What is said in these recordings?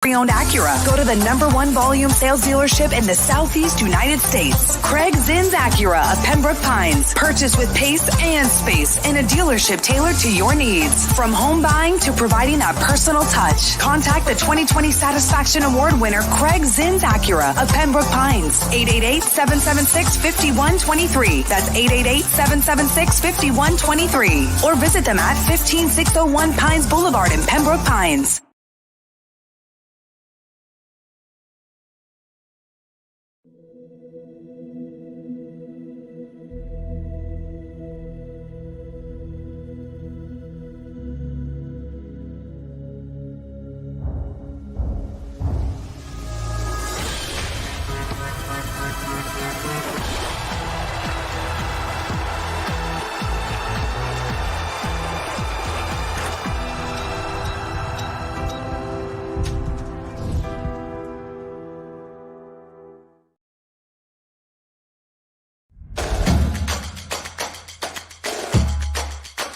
Pre-owned Acura. Go to the #1 volume sales dealership in the Southeast United States. Craig Zinn's Acura of Pembroke Pines. Purchase with pace and space in a dealership tailored to your needs. From home buying to providing that personal touch. Contact the 2020 Satisfaction Award winner Craig Zinn's Acura of Pembroke Pines. 888-776-5123. That's 888-776-5123. Or visit them at 15601 Pines Boulevard in Pembroke Pines.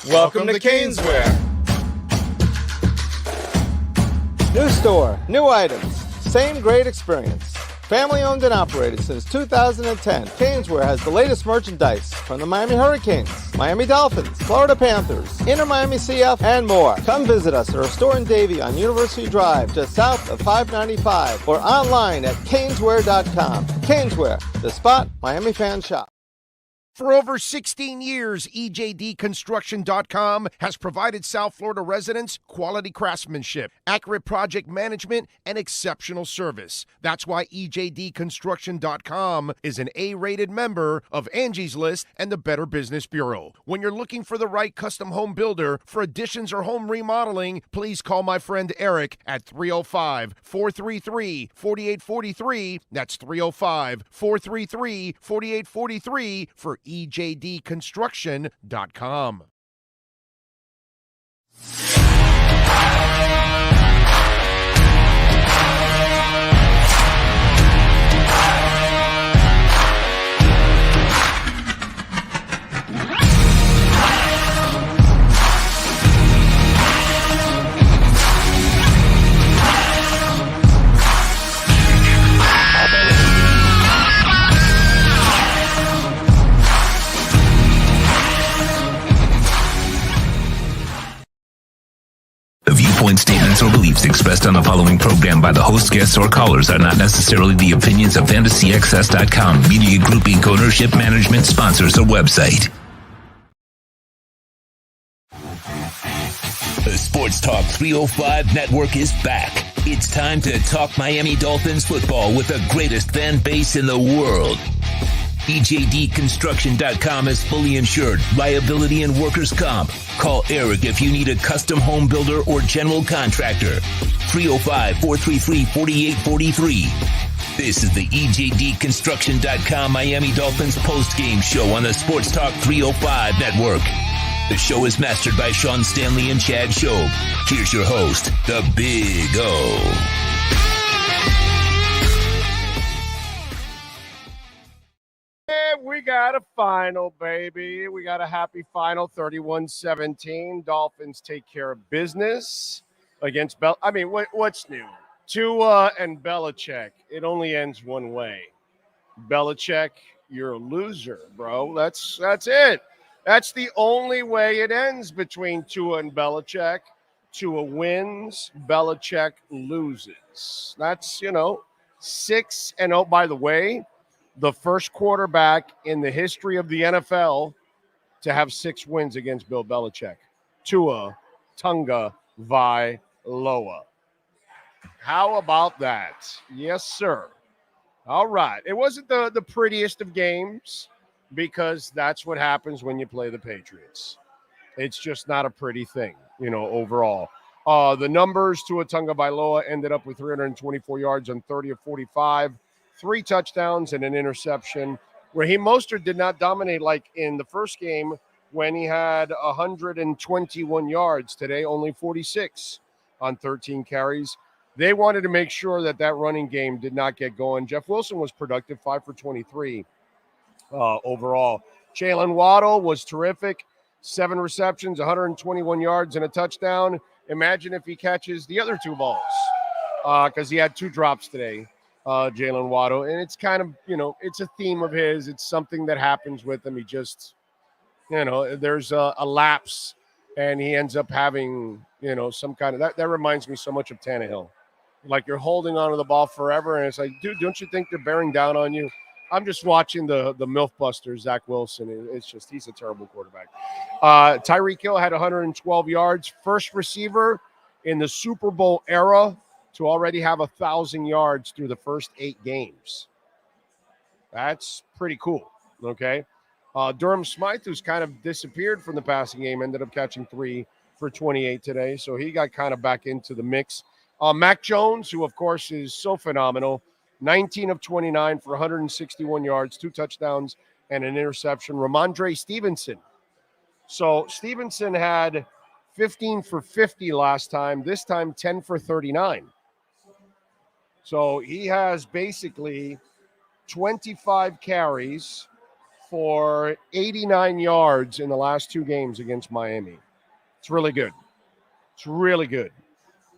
Welcome to Caneswear. New store, new items, same great experience. Family owned and operated since 2010, Caneswear has the latest merchandise from the Miami Hurricanes, Miami Dolphins, Florida Panthers, Inter Miami CF, and more. Come visit us at our store in Davie on University Drive, just south of 595, or online at caneswear.com. Caneswear, the spot Miami fans shop. For over 16 years, EJDconstruction.com has provided South Florida residents quality craftsmanship, accurate project management, and exceptional service. That's why EJDconstruction.com is an A-rated member of Angie's List and the Better Business Bureau. When you're looking for the right custom home builder for additions or home remodeling, please call my friend Eric at 305-433-4843. That's 305-433-4843 for EJDconstruction.com. Viewpoint statements or beliefs expressed on the following program by the host, guests, or callers are not necessarily the opinions of FantasyXS.com, Media Group Inc. ownership, management, sponsors, or website. The Sports Talk 305 network is back. It's time to talk Miami Dolphins football with the greatest fan base in the world. EJDconstruction.com is fully insured, liability and workers' comp. Call Eric if you need a custom home builder or general contractor. 305-433-4843. This is the EJDconstruction.com Miami Dolphins Postgame Show on the Sports Talk 305 network. The show is mastered by Sean Stanley and Chad Shope. Here's your host, the Big O. We got a final, baby. We got a happy final, 31-17. Dolphins take care of business against what's new? Tua and Belichick. It only ends one way. Belichick, you're a loser, bro. That's it. That's the only way it ends between Tua and Belichick. Tua wins, Belichick loses. That's, 6-0. By the way, the first quarterback in the history of the NFL to have 6 wins against Bill Belichick. Tua Tagovailoa. How about that? Yes, sir. All right. It wasn't the prettiest of games because that's what happens when you play the Patriots. It's just not a pretty thing, overall. The numbers, Tua Tagovailoa ended up with 324 yards on 30 of 45. 3 touchdowns and an interception. Raheem Mostert did not dominate like in the first game when he had 121 yards. Today, only 46 on 13 carries. They wanted to make sure that running game did not get going. Jeff Wilson was productive, 5 for 23 overall. Jalen Waddle was terrific, 7 receptions, 121 yards, and a touchdown. Imagine if he catches the other 2 balls. because he had 2 drops today, Jalen Waddle. And it's kind of, it's a theme of his. It's something that happens with him. He just, there's a lapse, and he ends up having, some kind of – that reminds me so much of Tannehill. Like you're holding onto the ball forever, and it's like, dude, don't you think they're bearing down on you? I'm just watching the MILF Buster, Zach Wilson. It's just, he's a terrible quarterback. Tyreek Hill had 112 yards. First receiver in the Super Bowl era to already have 1,000 yards through the first 8 games. That's pretty cool, okay? Durham Smythe, who's kind of disappeared from the passing game, ended up catching 3 for 28 today, so he got kind of back into the mix. Mac Jones, who, of course, is so phenomenal, 19 of 29 for 161 yards, 2 touchdowns, and an interception. Ramondre Stevenson. So Stevenson had 15 for 50 last time. This time, 10 for 39. So he has basically 25 carries for 89 yards in the last 2 games against Miami. It's really good. It's really good.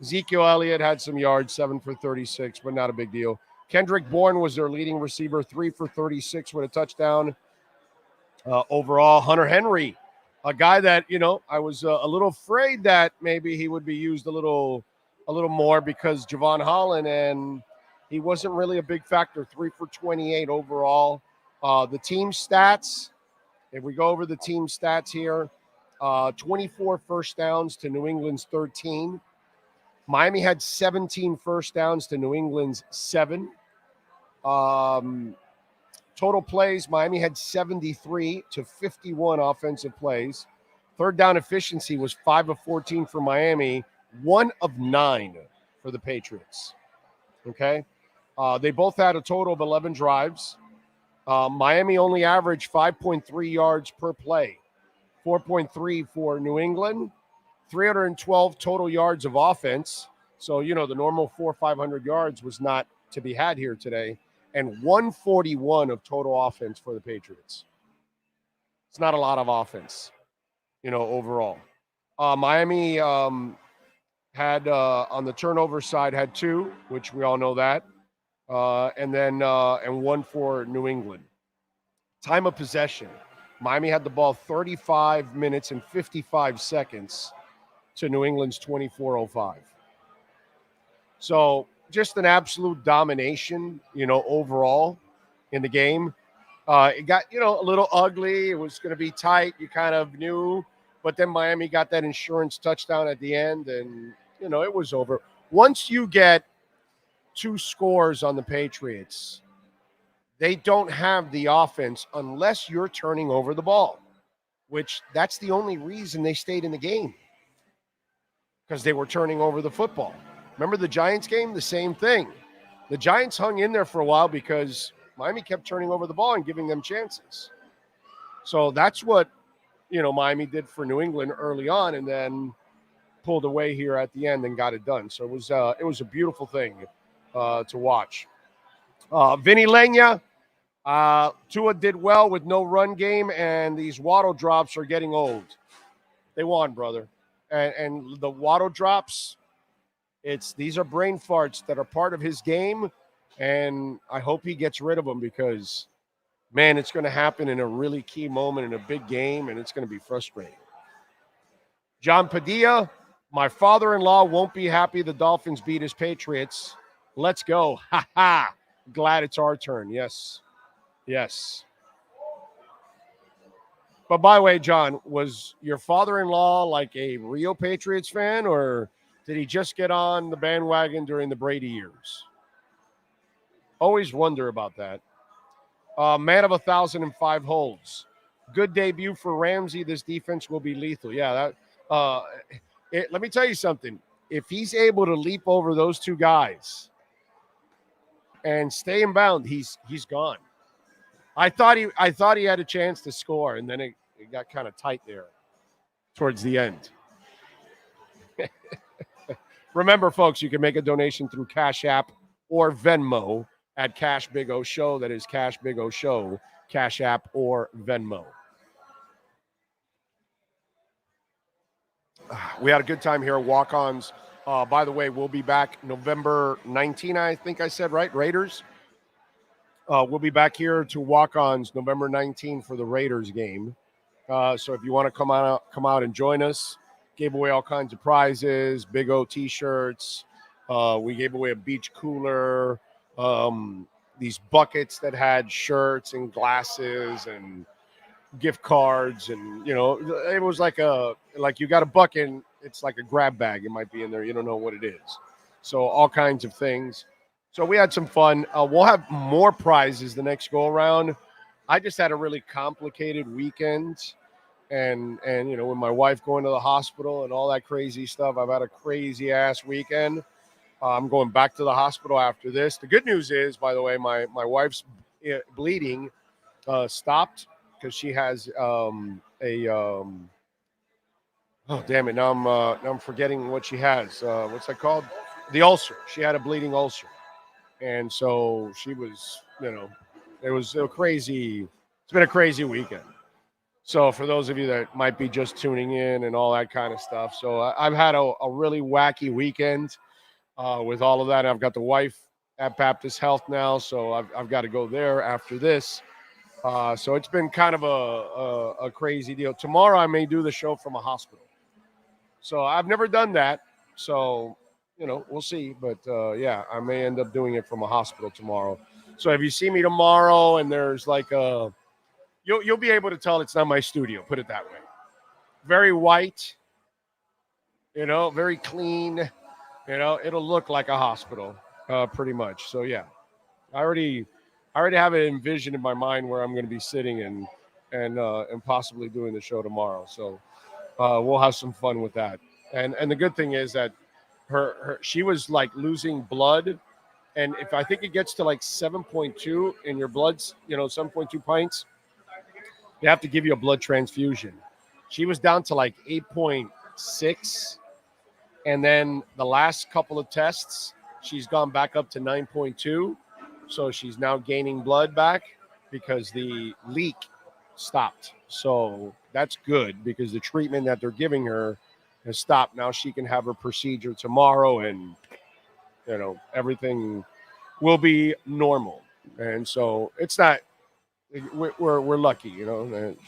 Ezekiel Elliott had some yards, 7 for 36, but not a big deal. Kendrick Bourne was their leading receiver, 3 for 36 with a touchdown. Overall, Hunter Henry, a guy that, I was a little afraid that maybe he would be used a little more because Javon Holland, and he wasn't really a big factor, 3 for 28 overall. The team stats, if we go over the team stats here, 24 first downs to New England's 13. Miami had 17 first downs to New England's 7. Total plays, Miami had 73 to 51 offensive plays. Third down efficiency was 5 of 14 for Miami, 1 of 9 for the Patriots. Okay? They both had a total of 11 drives. Miami only averaged 5.3 yards per play, 4.3 for New England. 312 total yards of offense. So, the normal 400-500 yards was not to be had here today. And 141 of total offense for the Patriots. It's not a lot of offense, overall. Miami had, on the turnover side, had 2, which we all know that. And 1 for New England. Time of possession. Miami had the ball 35 minutes and 55 seconds to New England's 24:05. So just an absolute domination, overall in the game. It got, a little ugly. It was going to be tight. You kind of knew. But then Miami got that insurance touchdown at the end, and, it was over. Once you get 2 scores on the Patriots, they don't have the offense unless you're turning over the ball, which that's the only reason they stayed in the game. Because they were turning over the football. Remember the Giants game? The same thing. The Giants hung in there for a while because Miami kept turning over the ball and giving them chances. So that's what, Miami did for New England early on, and then pulled away here at the end and got it done. So it was a beautiful thing to watch. Vinny Lenya, Tua did well with no run game, and these Waddle drops are getting old. They won, brother. And the Waddle drops, these are brain farts that are part of his game, and I hope he gets rid of them because, man, it's going to happen in a really key moment in a big game, and it's going to be frustrating. John Padilla, my father-in-law won't be happy the Dolphins beat his Patriots. Let's go. Ha ha. Glad it's our turn. Yes. Yes. But by the way, John, was your father-in-law like a real Patriots fan, or did he just get on the bandwagon during the Brady years? Always wonder about that. Man of 1,005 holds. Good debut for Ramsey. This defense will be lethal. Yeah, let me tell you something. If he's able to leap over those 2 guys and stay in bound, he's gone. I thought he had a chance to score, and then it got kind of tight there towards the end. Remember, folks, you can make a donation through Cash App or Venmo at Cash Big O Show. That is Cash Big O Show, Cash App or Venmo. We had a good time here at Walk-Ons By the way, we'll be back November 19, I think I said, right? Raiders. We'll be back here to walk-ons November 19 for the Raiders game. So if you want to come out and join us, gave away all kinds of prizes, Big O T-shirts. We gave away a beach cooler, these buckets that had shirts and glasses and gift cards, and it was like you got a bucket. It's like a grab bag. It might be in there. You don't know what it is. So all kinds of things. So we had some fun. We'll have more prizes the next go around. I just had a really complicated weekend, and with my wife going to the hospital and all that crazy stuff, I've had a crazy ass weekend. I'm going back to the hospital after this. The good news is, by the way, my wife's bleeding stopped because she has oh damn it! Now I'm forgetting what she has. What's that called? The ulcer. She had a bleeding ulcer, and so she was. It was a crazy. It's been a crazy weekend. So for those of you that might be just tuning in and all that kind of stuff, so I've had a really wacky weekend with all of that. I've got the wife at Baptist Health now, so I've got to go there after this. So it's been kind of a crazy deal. Tomorrow I may do the show from a hospital. So I've never done that. So, we'll see. But, yeah, I may end up doing it from a hospital tomorrow. So if you see me tomorrow and there's like you'll be able to tell it's not my studio, put it that way. Very white, very clean. It'll look like a hospital pretty much. So, yeah, I already have it envisioned in my mind where I'm going to be sitting and possibly doing the show tomorrow. So we'll have some fun with that. And the good thing is that she was like losing blood. And if I think it gets to like 7.2 in your bloods, 7.2 pints, they have to give you a blood transfusion. She was down to like 8.6. And then the last couple of tests, she's gone back up to 9.2. So she's now gaining blood back because the leak stopped. So that's good because the treatment that they're giving her has stopped. Now she can have her procedure tomorrow and, everything will be normal. And so it's not, we're lucky,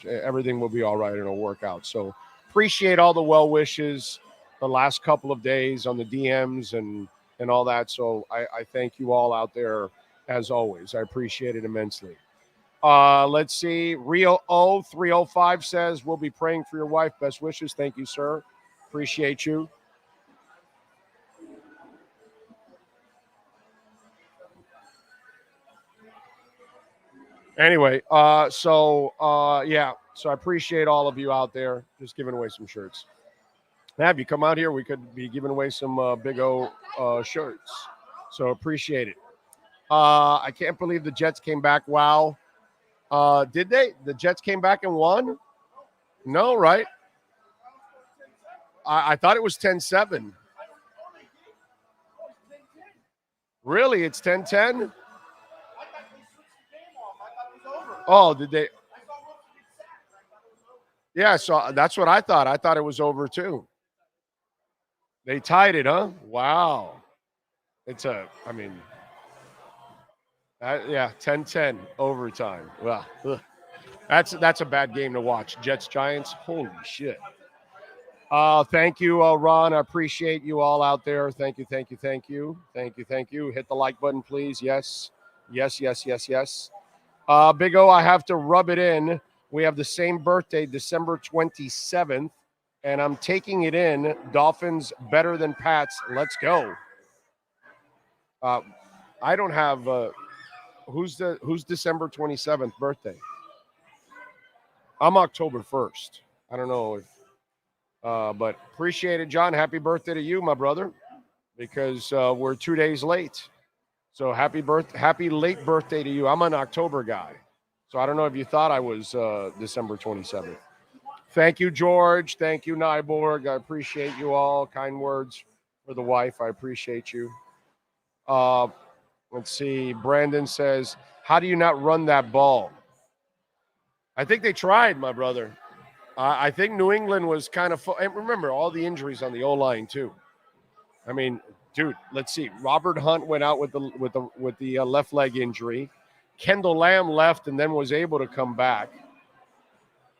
everything will be all right and it'll work out. So appreciate all the well wishes the last couple of days on the DMs and all that. So I thank you all out there. As always, I appreciate it immensely. Let's see. Rio 0305 says, we'll be praying for your wife. Best wishes. Thank you, sir. Appreciate you. Anyway, so I appreciate all of you out there just giving away some shirts. Have you come out here? We could be giving away some Big O shirts. So appreciate it. I can't believe the Jets came back. Wow. Did they? The Jets came back and won? No, right? I thought it was 10-7. Really? It's 10-10? Oh, did they? Yeah, so that's what I thought. I thought it was over too. They tied it, huh? Wow. It's 10-10 overtime. Well, that's a bad game to watch. Jets Giants. Holy shit. Thank you, Ron. I appreciate you all out there. Thank you. Hit the like button, please. Yes. Big O, I have to rub it in. We have the same birthday, December 27th, and I'm taking it in. Dolphins better than Pats. Let's go. I don't have who's December 27th birthday? I'm October 1st. I don't know if but appreciate it, John. Happy birthday to you, my brother, because we're 2 days late. So happy late birthday to you. I'm an October guy. So I don't know if you thought I was December 27th. Thank you, George. Thank you, Nyborg. I appreciate you all. Kind words for the wife. I appreciate you. Let's see. Brandon says, how do you not run that ball? I think they tried, my brother. I think New England was kind of – and remember, all the injuries on the O-line too. I mean, dude, let's see. Robert Hunt went out with the left leg injury. Kendall Lamb left and then was able to come back.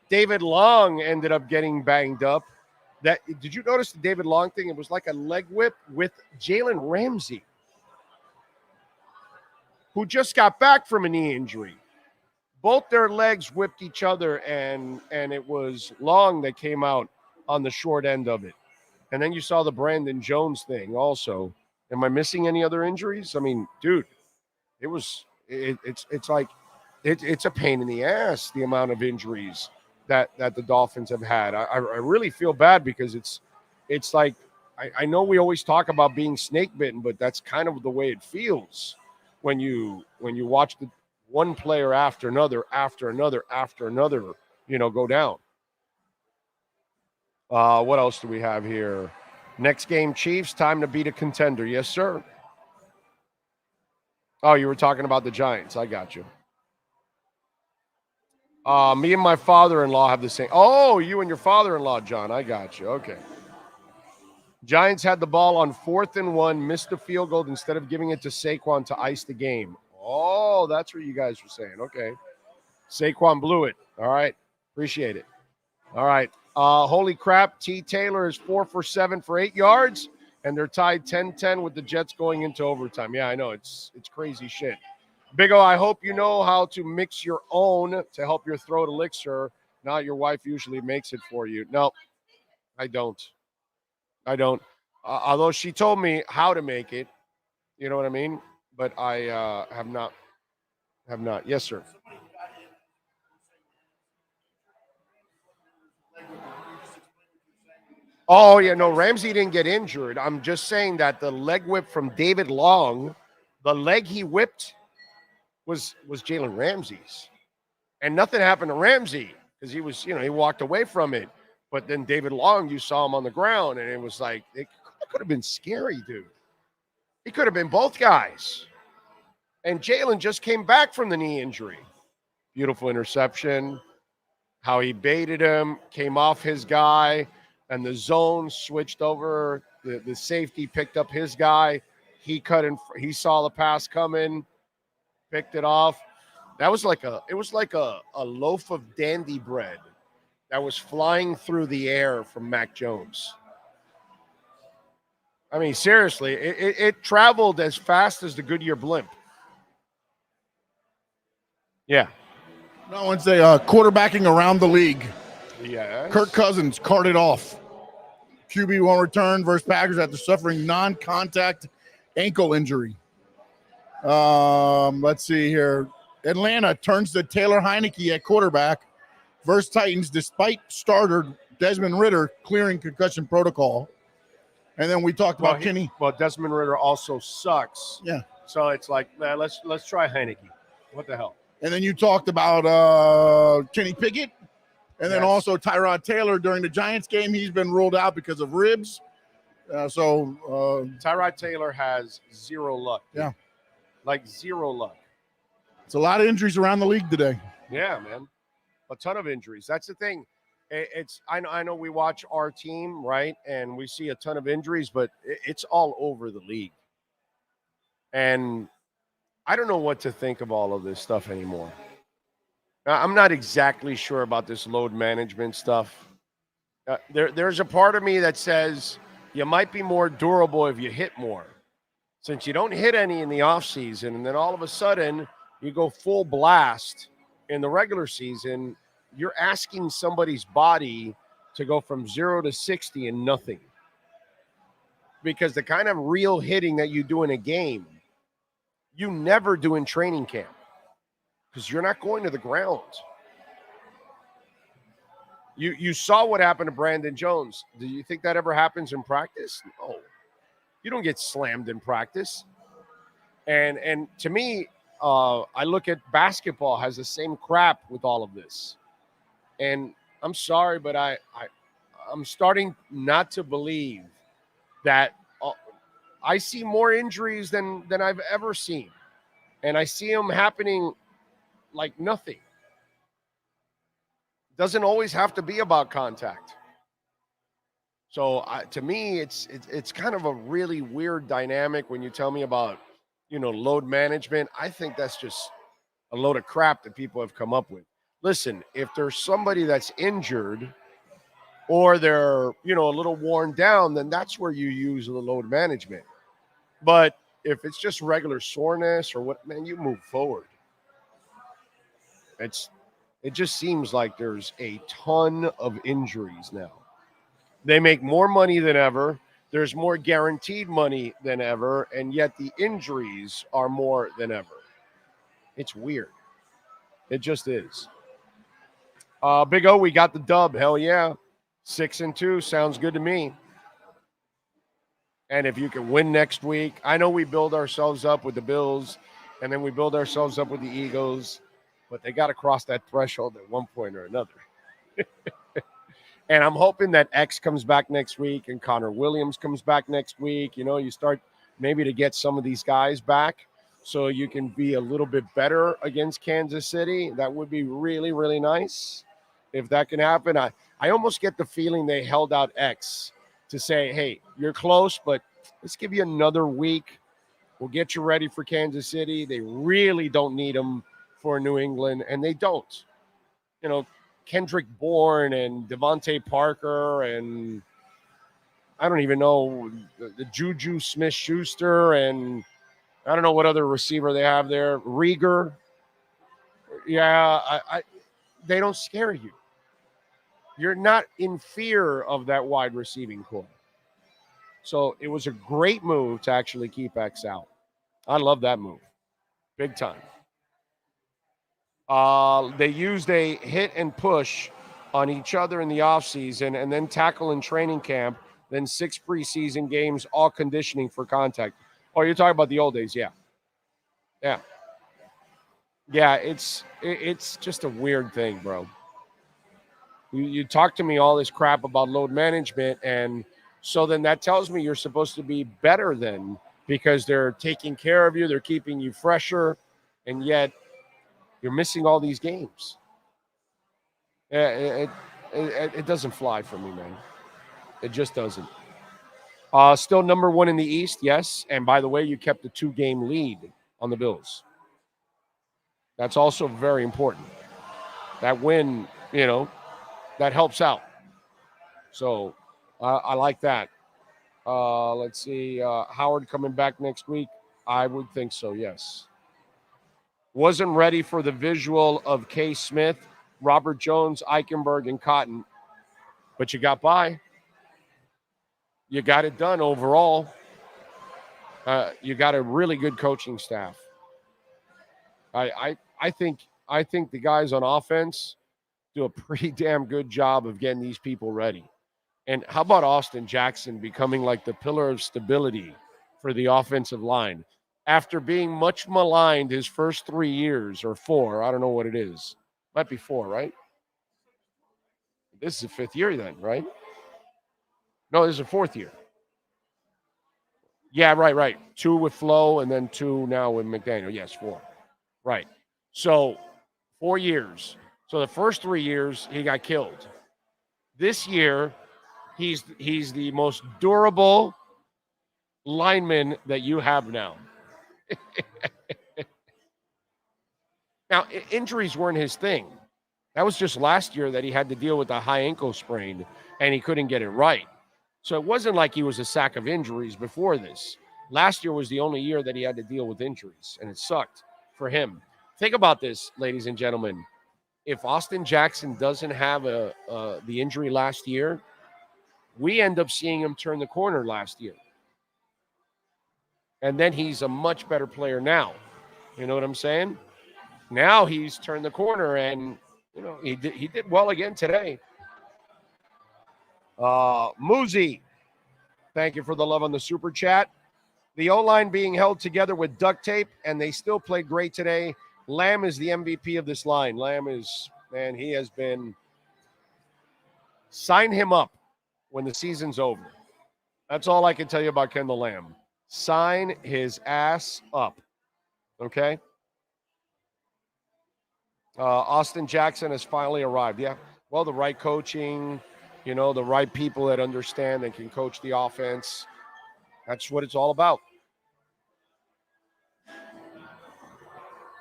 David Long ended up getting banged up. Did you notice the David Long thing? It was like a leg whip with Jalen Ramsey, who just got back from a knee injury. Both their legs whipped each other, and it was Long that came out on the short end of it. And then you saw the Brandon Jones thing also. Am I missing any other injuries? I mean, dude, it's a pain in the ass, the amount of injuries that the Dolphins have had. I really feel bad because it's like, I know we always talk about being snake bitten, but that's kind of the way it feels when you watch the one player after another, go down. What else do we have here? Next game, Chiefs, time to beat a contender. Yes, sir. Oh, you were talking about the Giants. I got you. Me and my father-in-law have the same. Oh, you and your father-in-law, John. I got you. Okay. Giants had the ball on 4th and 1, missed the field goal instead of giving it to Saquon to ice the game. Oh, that's what you guys were saying. Okay. Saquon blew it. All right. Appreciate it. All right. Holy crap. T. Taylor is 4 for 7 for 8 yards, and they're tied 10-10 with the Jets going into overtime. Yeah, I know. It's crazy shit. Big O, I hope you know how to mix your own to help your throat elixir. Not your wife usually makes it for you. No, I don't. Although she told me how to make it. You know what I mean? But I have not. Yes, sir. Oh, yeah, no, Ramsey didn't get injured. I'm just saying that the leg whip from David Long, the leg he whipped was Jalen Ramsey's. And nothing happened to Ramsey because he was, he walked away from it. But then David Long, you saw him on the ground, and it was like, it could have been scary, dude. It could have been both guys. And Jalen just came back from the knee injury. Beautiful interception. How he baited him, came off his guy, and the zone switched over. The safety picked up his guy. He saw the pass coming, picked it off. It was like a loaf of dandy bread that was flying through the air from Mac Jones. I mean, seriously, it traveled as fast as the Goodyear blimp. Yeah. No one's quarterbacking around the league. Yes. Kirk Cousins carted off. QB1 return versus Packers after suffering non-contact ankle injury. Let's see here. Atlanta turns to Taylor Heineke at quarterback versus Titans despite starter Desmond Ridder clearing concussion protocol. And then we talked about Kenny. Well, Desmond Ridder also sucks. Yeah. So it's like, man, let's try Heineke. What the hell? And then you talked about Kenny Pickett. And then Yes. also Tyrod Taylor during the Giants game. He's been ruled out because of ribs. Tyrod Taylor has zero luck. Yeah. Like zero luck. It's a lot of injuries around the league today. Yeah, man. A ton of injuries. That's the thing. I know we watch our team, right? And we see a ton of injuries, but it's all over the league. And I don't know what to think of all of this stuff anymore. I'm not exactly sure about this load management stuff. There's a part of me that says you might be more durable if you hit more. Since you don't hit any in the offseason, and then all of a sudden you go full blast in the regular season, you're asking somebody's body to go from 0 to 60 and nothing. Because the kind of real hitting that you do in a game, you never do in training camp. Because you're not going to the ground. You saw what happened to Brandon Jones. Do you think that ever happens in practice? No. You don't get slammed in practice. And to me, I look at basketball has the same crap with all of this. And I'm sorry, but I'm starting not to believe that I see more injuries than I've ever seen. And I see them happening like nothing. Doesn't always have to be about contact. So to me, it's kind of a really weird dynamic when you tell me about, load management. I think that's just a load of crap that people have come up with. Listen, if there's somebody that's injured or they're, a little worn down, then that's where you use the load management. But if it's just regular soreness or what, man, you move forward. It just seems like there's a ton of injuries now. They make more money than ever. There's more guaranteed money than ever, and yet the injuries are more than ever. It's weird. It just is. Big O, we got the dub. Hell yeah. 6-2 sounds good to me. And if you can win next week, I know we build ourselves up with the Bills, and then we build ourselves up with the Eagles, but they got to cross that threshold at one point or another. And I'm hoping that X comes back next week and Connor Williams comes back next week. You start maybe to get some of these guys back so you can be a little bit better against Kansas City. That would be really, really nice if that can happen. I almost get the feeling they held out X to say, hey, you're close, but let's give you another week. We'll get you ready for Kansas City. They really don't need them for New England, and they don't. Kendrick Bourne and Devontae Parker and I don't even know the Juju Smith-Schuster and I don't know what other receiver they have there. Rieger. Yeah, they don't scare you. You're not in fear of that wide receiving core. So it was a great move to actually keep X out. I love that move. Big time. They used a hit and push on each other in the offseason and then tackle in training camp, then 6 preseason games, all conditioning for contact. Oh, you're talking about the old days, yeah. Yeah. Yeah, it's just a weird thing, bro. You talk to me all this crap about load management, and so then that tells me you're supposed to be better than because they're taking care of you, they're keeping you fresher, and yet you're missing all these games. It doesn't fly for me, man. It just doesn't. Still number 1 in the East, yes. And by the way, you kept a 2-game lead on the Bills. That's also very important. That win, that helps out. So I like that. Let's see. Howard coming back next week? I would think so, yes. Wasn't ready for the visual of K. Smith, Robert Jones, Eichenberg, and Cotton. But you got by. You got it done overall. You got a really good coaching staff. I think the guys on offense do a pretty damn good job of getting these people ready. And how about Austin Jackson becoming like the pillar of stability for the offensive line? After being much maligned his first 3 years or 4, I don't know what it is. Might be 4, right? This is the 5th year then, right? No, this is the 4th year. Yeah, right. 2 with Flo and then 2 now with McDaniel. Yes, 4. Right. So 4 years. So the first 3 years he got killed. This year he's the most durable lineman that you have now. Now, injuries weren't his thing. That was just last year that he had to deal with a high ankle sprain and he couldn't get it right. So it wasn't like he was a sack of injuries before this. Last year was the only year that he had to deal with injuries, and it sucked for him. Think about this, ladies and gentlemen. If Austin Jackson doesn't have the injury last year, we end up seeing him turn the corner last year. And then he's a much better player now. You know what I'm saying? Now he's turned the corner, and he did well again today. Muzi, thank you for the love on the super chat. The O-line being held together with duct tape, and they still played great today. Lamb is the MVP of this line. Lamb is, man, he has been. Sign him up when the season's over. That's all I can tell you about Kendall Lamb. Sign his ass up. Okay? Austin Jackson has finally arrived. Yeah. Well, the right coaching, the right people that understand and can coach the offense. That's what it's all about.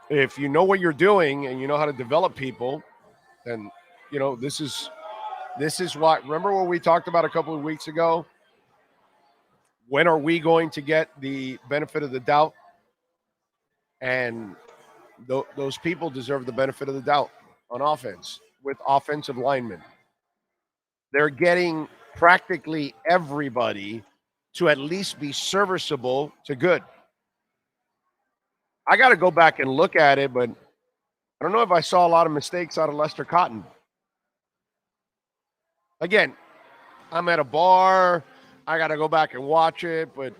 If you know what you're doing and you know how to develop people, then, this is what, remember what we talked about a couple of weeks ago? When are we going to get the benefit of the doubt? And those people deserve the benefit of the doubt on offense with offensive linemen. They're getting practically everybody to at least be serviceable to good. I got to go back and look at it, but I don't know if I saw a lot of mistakes out of Lester Cotton. Again, I'm at a bar. I got to go back and watch it, but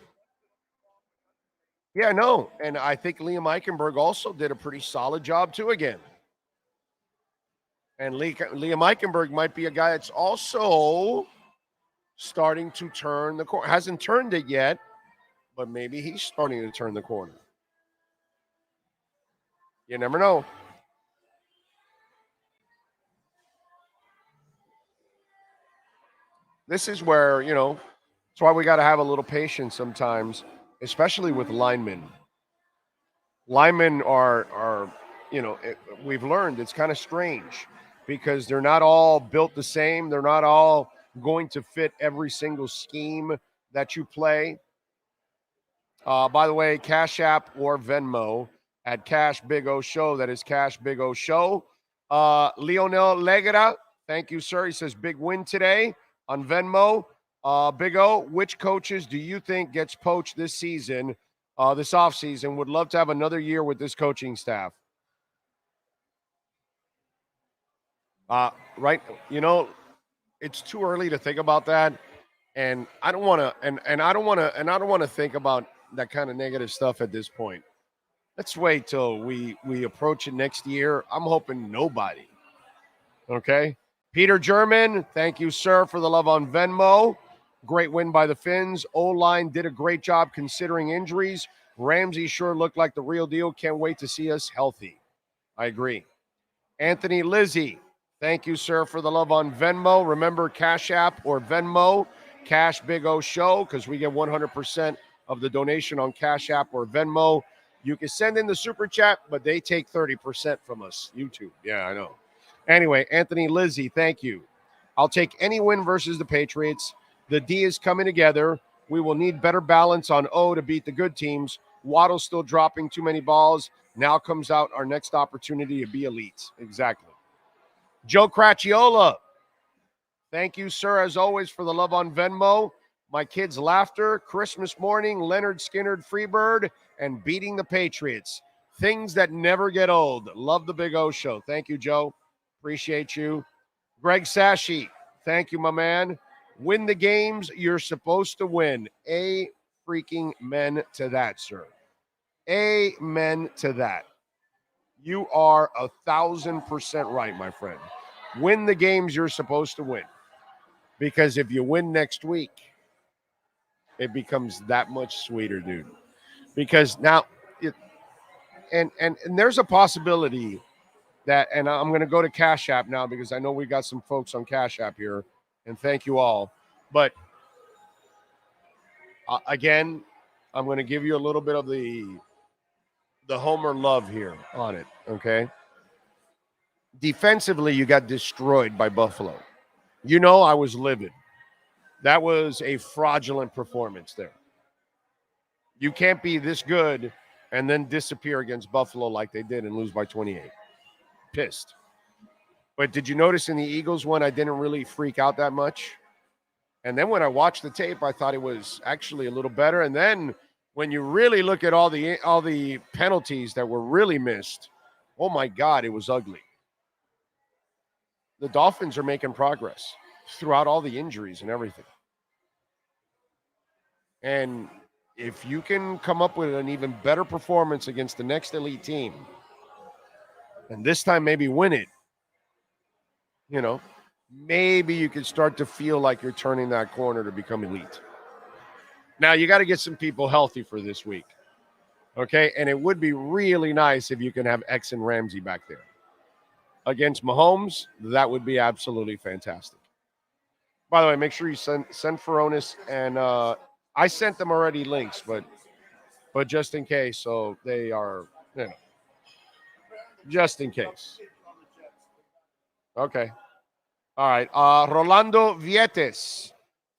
yeah, no. And I think Liam Eichenberg also did a pretty solid job too again. And Liam Eichenberg might be a guy that's also starting to turn the corner. Hasn't turned it yet, but maybe he's starting to turn the corner. You never know. This is where, that's why we got to have a little patience sometimes, especially with linemen. Linemen are we've learned it's kind of strange because they're not all built the same. They're not all going to fit every single scheme that you play. By the way, Cash App or Venmo at Cash Big O Show. That is Cash Big O Show. Leonel Legra, thank you, sir. He says, big win today on Venmo. Big O, which coaches do you think gets poached this season, this offseason? Would love to have another year with this coaching staff. Right, it's too early to think about that, and I don't want to, and I don't want to think about that kind of negative stuff at this point. Let's wait till we approach it next year. I'm hoping nobody. Okay, Peter German, thank you, sir, for the love on Venmo. Great win by the Phinz. O-line did a great job considering injuries. Ramsey sure looked like the real deal. Can't wait to see us healthy. I agree. Anthony Lizzie, thank you, sir, for the love on Venmo. Remember, Cash App or Venmo, Cash Big O Show, because we get 100% of the donation on Cash App or Venmo. You can send in the super chat, but they take 30% from us. YouTube. Yeah, I know. Anyway, Anthony Lizzie, thank you. I'll take any win versus the Patriots. The D is coming together. We will need better balance on O to beat the good teams. Waddle's still dropping too many balls. Now comes out our next opportunity to be elite. Exactly. Joe Cracchiola, thank you, sir, as always, for the love on Venmo. My kids' laughter, Christmas morning, Leonard Skinner, Freebird, and beating the Patriots. Things that never get old. Love the Big O Show. Thank you, Joe. Appreciate you. Greg Sashi, thank you, my man. Win the games you're supposed to win. A freaking men to that, sir. Amen to that. You are 1,000% right, my friend. Win the games you're supposed to win. Because if you win next week, it becomes that much sweeter, dude. Because now, and there's a possibility that, and I'm going to go to Cash App now because I know we got some folks on Cash App here, and thank you all. But again, I'm going to give you a little bit of the Homer love here on it, okay? Defensively, you got destroyed by Buffalo. I was livid. That was a fraudulent performance there. You can't be this good and then disappear against Buffalo like they did and lose by 28. Pissed. But did you notice in the Eagles one, I didn't really freak out that much? And then when I watched the tape, I thought it was actually a little better. And then when you really look at all the penalties that were really missed, oh my God, it was ugly. The Dolphins are making progress throughout all the injuries and everything. And if you can come up with an even better performance against the next elite team, and this time maybe win it, maybe you could start to feel like you're turning that corner to become elite. Now, you got to get some people healthy for this week, okay? And it would be really nice if you can have X and Ramsey back there. Against Mahomes, that would be absolutely fantastic. By the way, make sure you send Furones, and I sent them already links, but just in case, so they are, just in case. Okay. All right. Rolando Vietes,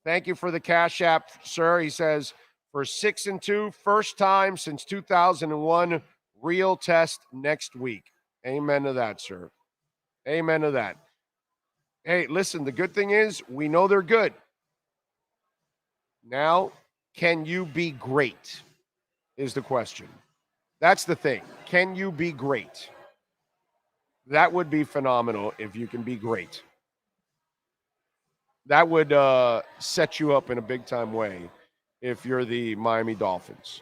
thank you for the Cash App, sir. He says, for 6-2, first time since 2001, real test next week. Amen to that, sir. Amen to that. Hey, listen, the good thing is we know they're good. Now, can you be great is the question. That's the thing. Can you be great? That would be phenomenal if you can be great. That would set you up in a big-time way if you're the Miami Dolphins.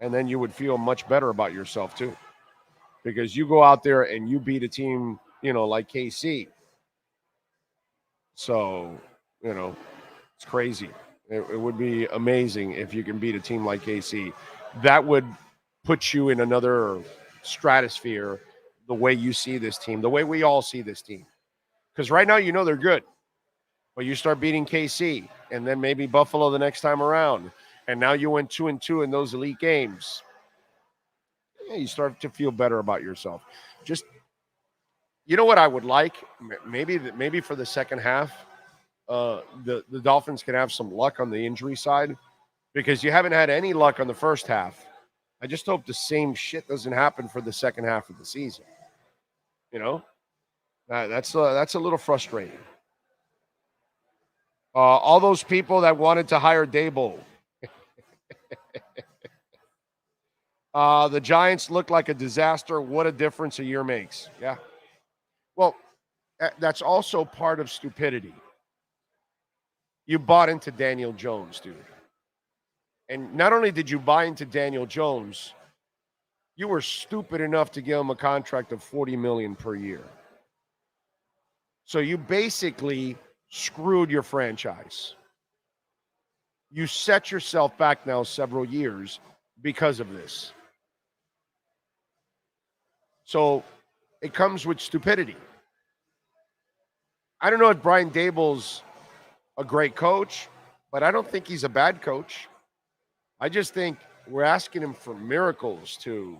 And then you would feel much better about yourself, too. Because you go out there and you beat a team, like KC. So, it's crazy. It would be amazing if you can beat a team like KC. That would put you in another stratosphere, the way you see this team, the way we all see this team. Because right now, they're good. But you start beating KC and then maybe Buffalo the next time around. And now you went 2-2 in those elite games. Yeah, you start to feel better about yourself. Just, what I would like? Maybe for the second half, the Dolphins can have some luck on the injury side, because you haven't had any luck on the first half. I just hope the same shit doesn't happen for the second half of the season. That's a little frustrating. All those people that wanted to hire Dable. The Giants look like a disaster. What a difference a year makes. Yeah. Well, that's also part of stupidity. You bought into Daniel Jones, dude. And not only did you buy into Daniel Jones, you were stupid enough to give him a contract of $40 million per year. So you basically screwed your franchise. You set yourself back now several years because of this. So it comes with stupidity. I don't know if Brian Dable's a great coach, but I don't think he's a bad coach. I just think we're asking him for miracles to,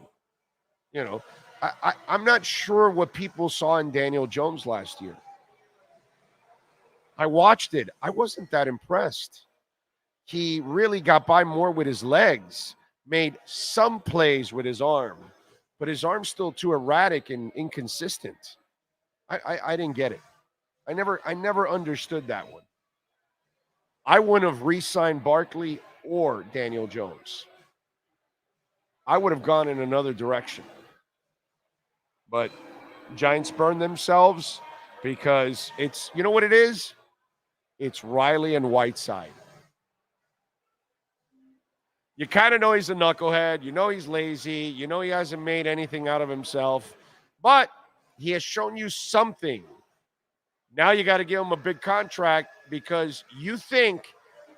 I'm not sure what people saw in Daniel Jones last year. I watched it. I wasn't that impressed. He really got by more with his legs, made some plays with his arm, but his arm's still too erratic and inconsistent. I didn't get it. I never understood that one. I wouldn't have re-signed Barkley or Daniel Jones. I would have gone in another direction. But Giants burned themselves because it's, you know what it is? It's Riley and Whiteside. You kind of know he's a knucklehead. You know he's lazy. You know he hasn't made anything out of himself. But he has shown you something. Now you got to give him a big contract because you think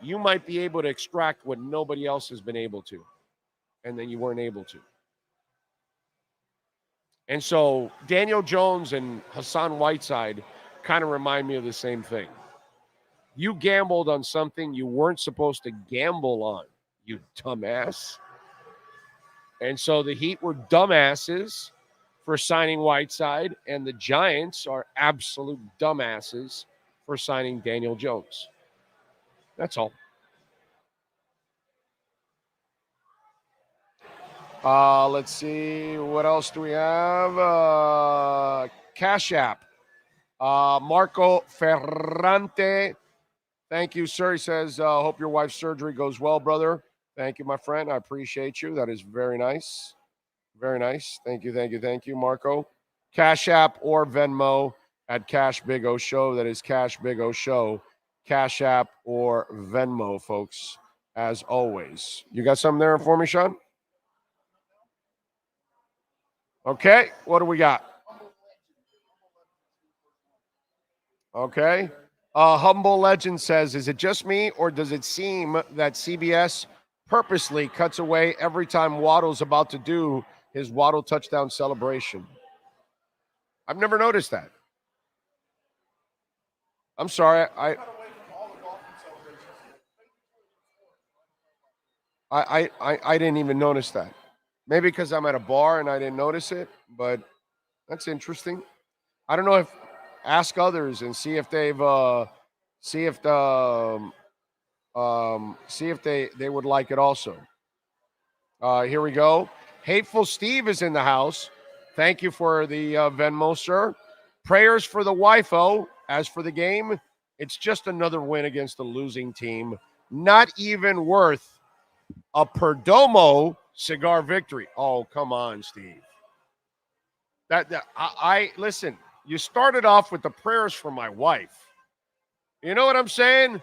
you might be able to extract what nobody else has been able to. And then you weren't able to. And so Daniel Jones and Hassan Whiteside kind of remind me of the same thing. You gambled on something you weren't supposed to gamble on, you dumbass. And so the Heat were dumbasses for signing Whiteside, and the Giants are absolute dumbasses for signing Daniel Jones. That's all. Let's see. What else do we have? Cash App. Marco Ferrante. Thank you, sir. He says, hope your wife's surgery goes well, brother. Thank you, my friend. I appreciate you. That is very nice. Very nice. Thank you, Marco. Cash App or Venmo at Cash Big O Show. That is Cash Big O Show. Cash App or Venmo, folks, as always. You got something there for me, Sean? Okay. What do we got? Okay. Humble Legend says, is it just me or does it seem that CBS purposely cuts away every time Waddle's about to do his Waddle touchdown celebration? I've never noticed that. I'm sorry. I didn't even notice that. Maybe because I'm at a bar and I didn't notice it, but that's interesting. I don't know if ask others and see if they've see if the see if they would like it also. Here we go. Hateful Steve is in the house. Thank you for the Venmo, sir. Prayers for the wife-o. As for the game, it's just another win against a losing team. Not even worth a Perdomo cigar victory. Oh, come on, Steve. I listen, you started off with the prayers for my wife. You know what I'm saying?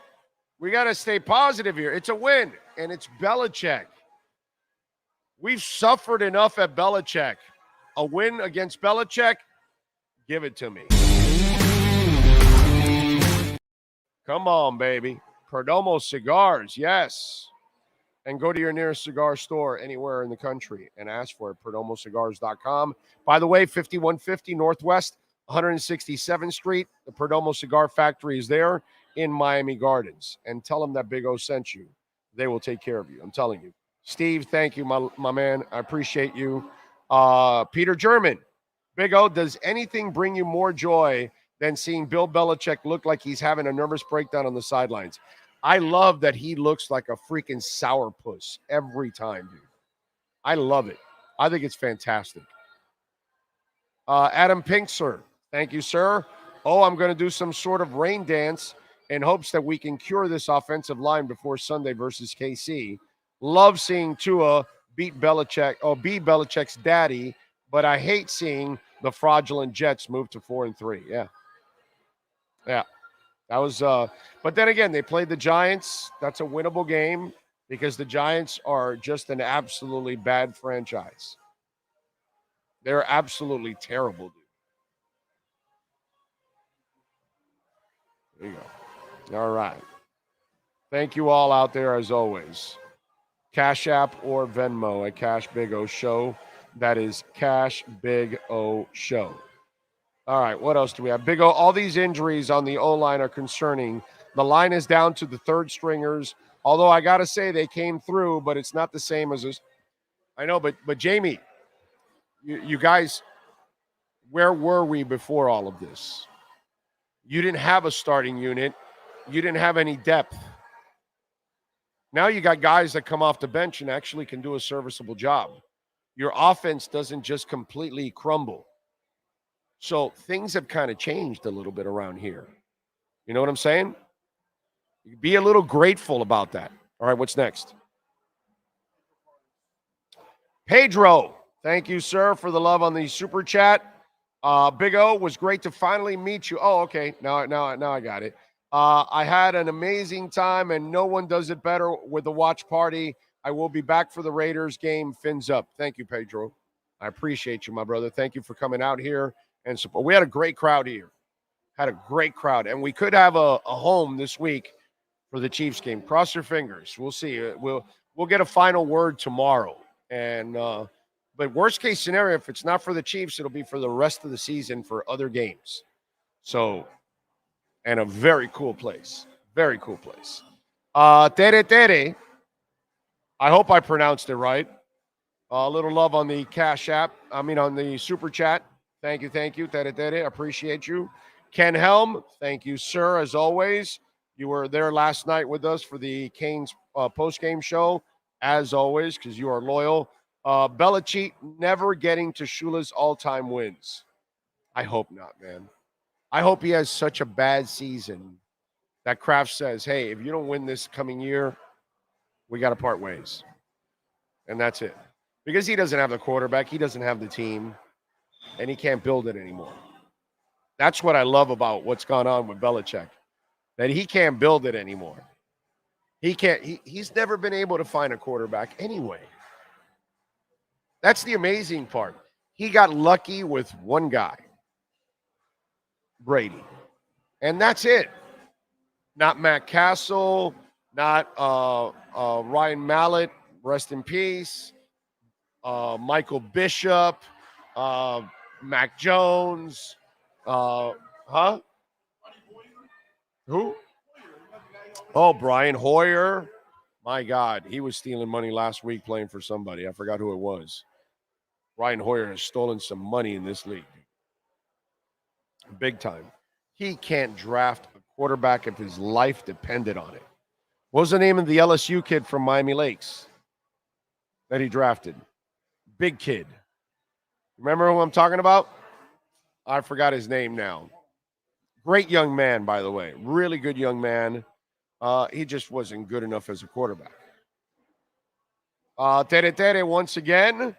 We got to stay positive here. It's a win, and it's Belichick. We've suffered enough at Belichick. A win against Belichick, give it to me. Come on, baby. Perdomo cigars, yes. And go to your nearest cigar store anywhere in the country and ask for it, perdomocigars.com. By the way, 5150 Northwest 167th Street. The Perdomo Cigar Factory is there in Miami Gardens. And tell them that Big O sent you. They will take care of you. I'm telling you. Steve, thank you, my man. I appreciate you. Peter German. Big O, does anything bring you more joy than seeing Bill Belichick look like he's having a nervous breakdown on the sidelines? I love that he looks like a freaking sourpuss every time, dude. I love it. I think it's fantastic. Adam Pink, sir. Thank you, sir. Oh, I'm going to do some sort of rain dance in hopes that we can cure this offensive line before Sunday versus KC. Love seeing Tua beat Belichick, be Belichick's daddy, but I hate seeing the fraudulent Jets move to 4-3. Yeah. That was, but then again, they played the Giants. That's a winnable game because the Giants are just an absolutely bad franchise. They're absolutely terrible, dude. There you go. All right. Thank you all out there as always. Cash App or Venmo at Cash Big O Show. That is Cash Big O Show. All right, what else do we have? Big O, all these injuries on the O-line are concerning. The line is down to the third stringers, although I got to say they came through, but it's not the same as this. I know, but Jamie, you guys, where were we before all of this? You didn't have a starting unit. You didn't have any depth. Now you got guys that come off the bench and actually can do a serviceable job. Your offense doesn't just completely crumble. So things have kind of changed a little bit around here. You know what I'm saying? Be a little grateful about that. All right, what's next? Pedro, thank you, sir, for the love on the super chat. Big O, was great to finally meet you. Oh, okay. Now I got it. I had an amazing time, and no one does it better with the watch party. I will be back for the Raiders game. Fins up. Thank you, Pedro. I appreciate you, my brother. Thank you for coming out here and support. We had a great crowd here. Had a great crowd. And we could have a home this week for the Chiefs game. Cross your fingers. We'll see. We'll get a final word tomorrow. And but worst case scenario, if it's not for the Chiefs, it'll be for the rest of the season for other games. So, and a very cool place. Very cool place. Tere Tere. I hope I pronounced it right. A little love on the Cash App. On the Super Chat. Thank you. Tere Tere. Appreciate you. Ken Helm. Thank you, sir, as always. You were there last night with us for the Canes postgame show, as always, because you are loyal. Belichick never getting to Shula's all-time wins. I hope not, man. I hope he has such a bad season that Kraft says, hey, if you don't win this coming year, we got to part ways. And that's it. Because he doesn't have the quarterback. He doesn't have the team. And he can't build it anymore. That's what I love about what's gone on with Belichick. That he can't build it anymore. He's never been able to find a quarterback anyway. That's the amazing part. He got lucky with one guy. Brady. And that's it. Not Matt Castle, not Ryan Mallett, rest in peace. Michael Bishop, Mac Jones, Who? Oh, Brian Hoyer, My God, he was stealing money last week playing for somebody. I forgot who it was. Ryan Hoyer has stolen some money in this league. Big time. He can't draft a quarterback if his life depended on it. What was the name of the LSU kid from Miami Lakes that he drafted? Big kid. Remember who I'm talking about? I forgot his name now. Great young man, by the way. Really good young man. He just wasn't good enough as a quarterback. Tere once again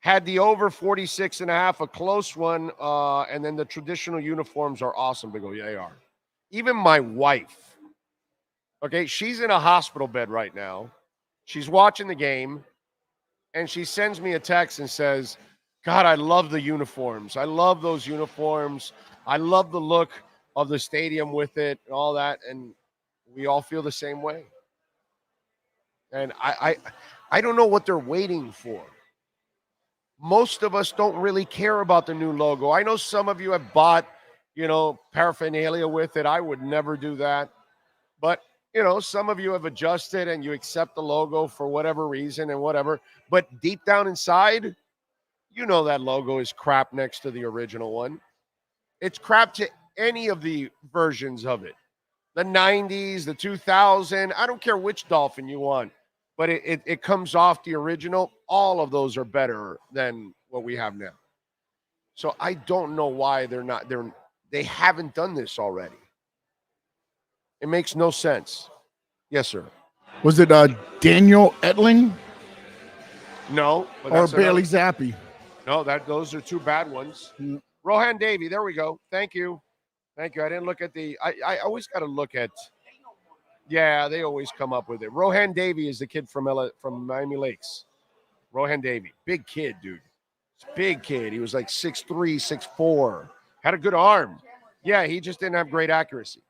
had the over 46.5, a close one. And then the traditional uniforms are awesome. Big O, yeah, they are. Even my wife, okay, she's in a hospital bed right now. She's watching the game, and she sends me a text and says, God, I love the uniforms. I love those uniforms. I love the look of the stadium with it and all that. And we all feel the same way. And I don't know what they're waiting for. Most of us don't really care about the new logo. I know some of you have bought, paraphernalia with it. I would never do that. But, some of you have adjusted and you accept the logo for whatever reason and whatever. But deep down inside, that logo is crap next to the original one. It's crap to any of the versions of it. The 90s, the 2000, I don't care which Dolphin you want, but it comes off the original. All of those are better than what we have now. So I don't know why they haven't done this already. It makes no sense. Yes, sir. Was it Daniel Etling? No. Or Bailey Zappi? No, those are two bad ones. Rohan Davey, there we go. Thank you. I didn't look at I always got to look at. Yeah, they always come up with it. Rohan Davey is the kid from Miami Lakes. Rohan Davey, big kid, dude. Big kid. He was like 6'3", 6'4". Had a good arm. Yeah, he just didn't have great accuracy.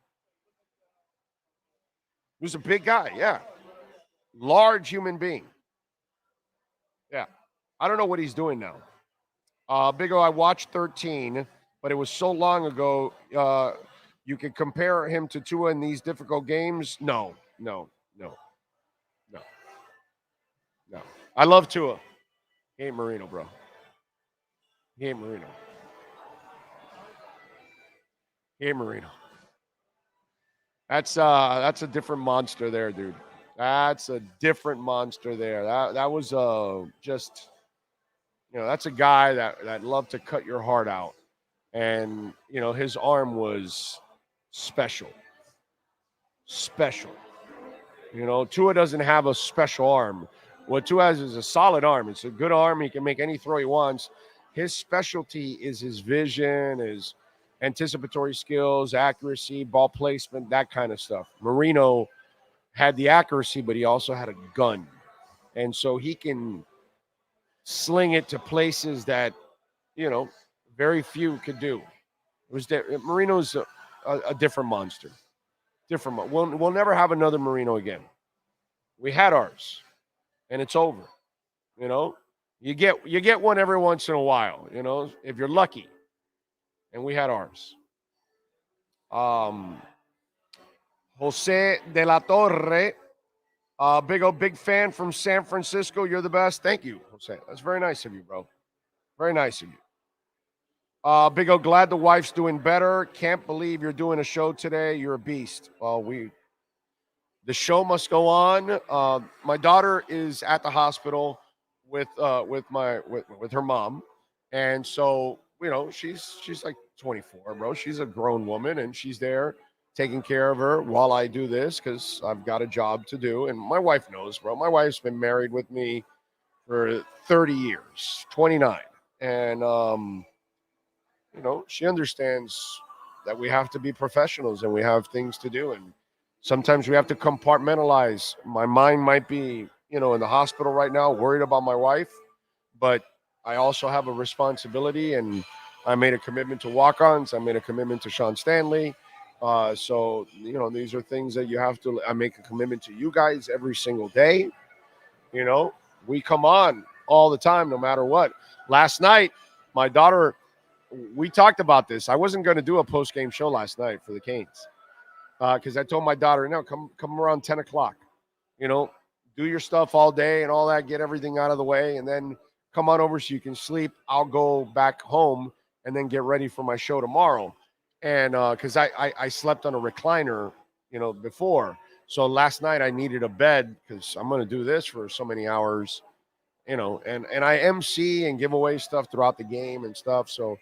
He was a big guy, yeah. Large human being. Yeah. I don't know what he's doing now. Big O, I watched 13, but it was so long ago. You could compare him to Tua in these difficult games? No. I love Tua. He ain't Marino, bro. He ain't Marino. That's a different monster there, dude. That's a different monster there. That was just, that's a guy that loved to cut your heart out. And, his arm was special. Tua doesn't have a special arm. What Tua has is a solid arm. It's a good arm. He can make any throw he wants. His specialty is his vision, his anticipatory skills, accuracy, ball placement, that kind of stuff. Marino had the accuracy, but he also had a gun. And so he can sling it to places that, very few could do. Marino's a different monster. We'll never have another Marino again. We had ours, and it's over. You get one every once in a while, if you're lucky. And we had ours. Jose de la Torre, big fan from San Francisco. You're the best. Thank you, Jose. That's very nice of you, bro. Very nice of you. Big O, glad the wife's doing better. Can't believe you're doing a show today. You're a beast. Well, the show must go on. My daughter is at the hospital with her mom, and so she's like 24, bro. She's a grown woman, and she's there taking care of her while I do this because I've got a job to do. And my wife knows, bro. My wife's been married with me for 30 years, 29, and she understands that we have to be professionals and we have things to do, and sometimes we have to compartmentalize. My mind might be, in the hospital right now, worried about my wife, but I also have a responsibility, and I made a commitment to walk-ons. I made a commitment to Sean Stanley. So, these are things that you have to – I make a commitment to you guys every single day. We come on all the time, no matter what. Last night, my daughter – we talked about this. I wasn't going to do a post-game show last night for the Canes because I told my daughter, no, come around 10 o'clock. do your stuff all day and all that, get everything out of the way, and then come on over so you can sleep. I'll go back home and then get ready for my show tomorrow. And because I slept on a recliner, before. So last night I needed a bed because I'm going to do this for so many hours, and I MC and give away stuff throughout the game and stuff. So,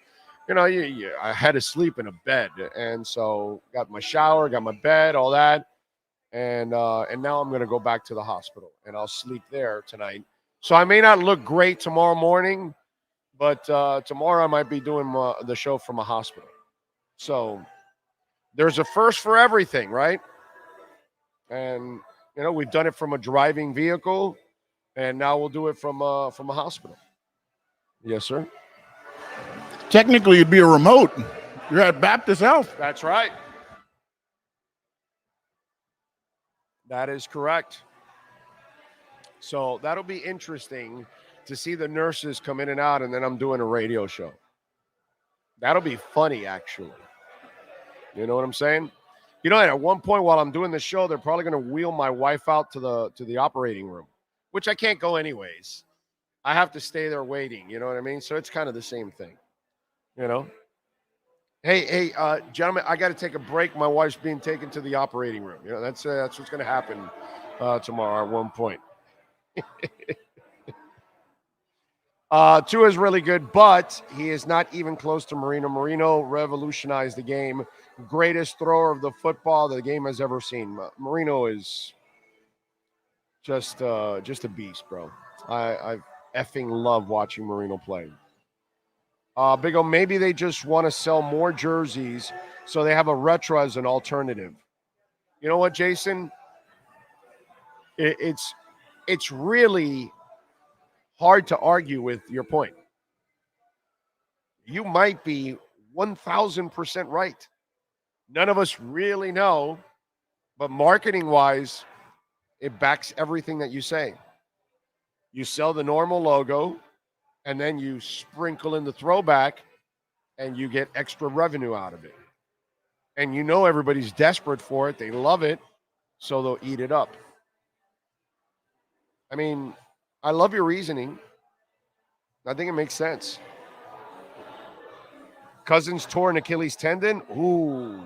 I had to sleep in a bed. And so got my shower, got my bed, all that. And now I'm going to go back to the hospital and I'll sleep there tonight. So I may not look great tomorrow morning, but tomorrow I might be doing the show from a hospital. So there's a first for everything, right? And, we've done it from a driving vehicle, and now we'll do it from a hospital. Yes, sir. Technically, it'd be a remote. You're at Baptist Health. That's right. That is correct. So that'll be interesting to see the nurses come in and out, and then I'm doing a radio show. That'll be funny, actually. You know what I'm saying? At one point while I'm doing the show, they're probably going to wheel my wife out to the operating room, which I can't go anyways. I have to stay there waiting. You know what I mean? So it's kind of the same thing. Hey, gentlemen, I got to take a break. My wife's being taken to the operating room. That's what's going to happen tomorrow at one point. Tua is really good, but he is not even close to Marino. Marino revolutionized the game. Greatest thrower of the football the game has ever seen. Marino is just a beast, bro. I effing love watching Marino play. Big O, maybe they just want to sell more jerseys so they have a retro as an alternative. You know what, Jason? It's really hard to argue with your point. You might be 1,000% right. None of us really know, but marketing-wise, it backs everything that you say. You sell the normal logo, and then you sprinkle in the throwback, and you get extra revenue out of it. And everybody's desperate for it. They love it, so they'll eat it up. I mean, I love your reasoning. I think it makes sense. Cousins tore an Achilles tendon. Ooh.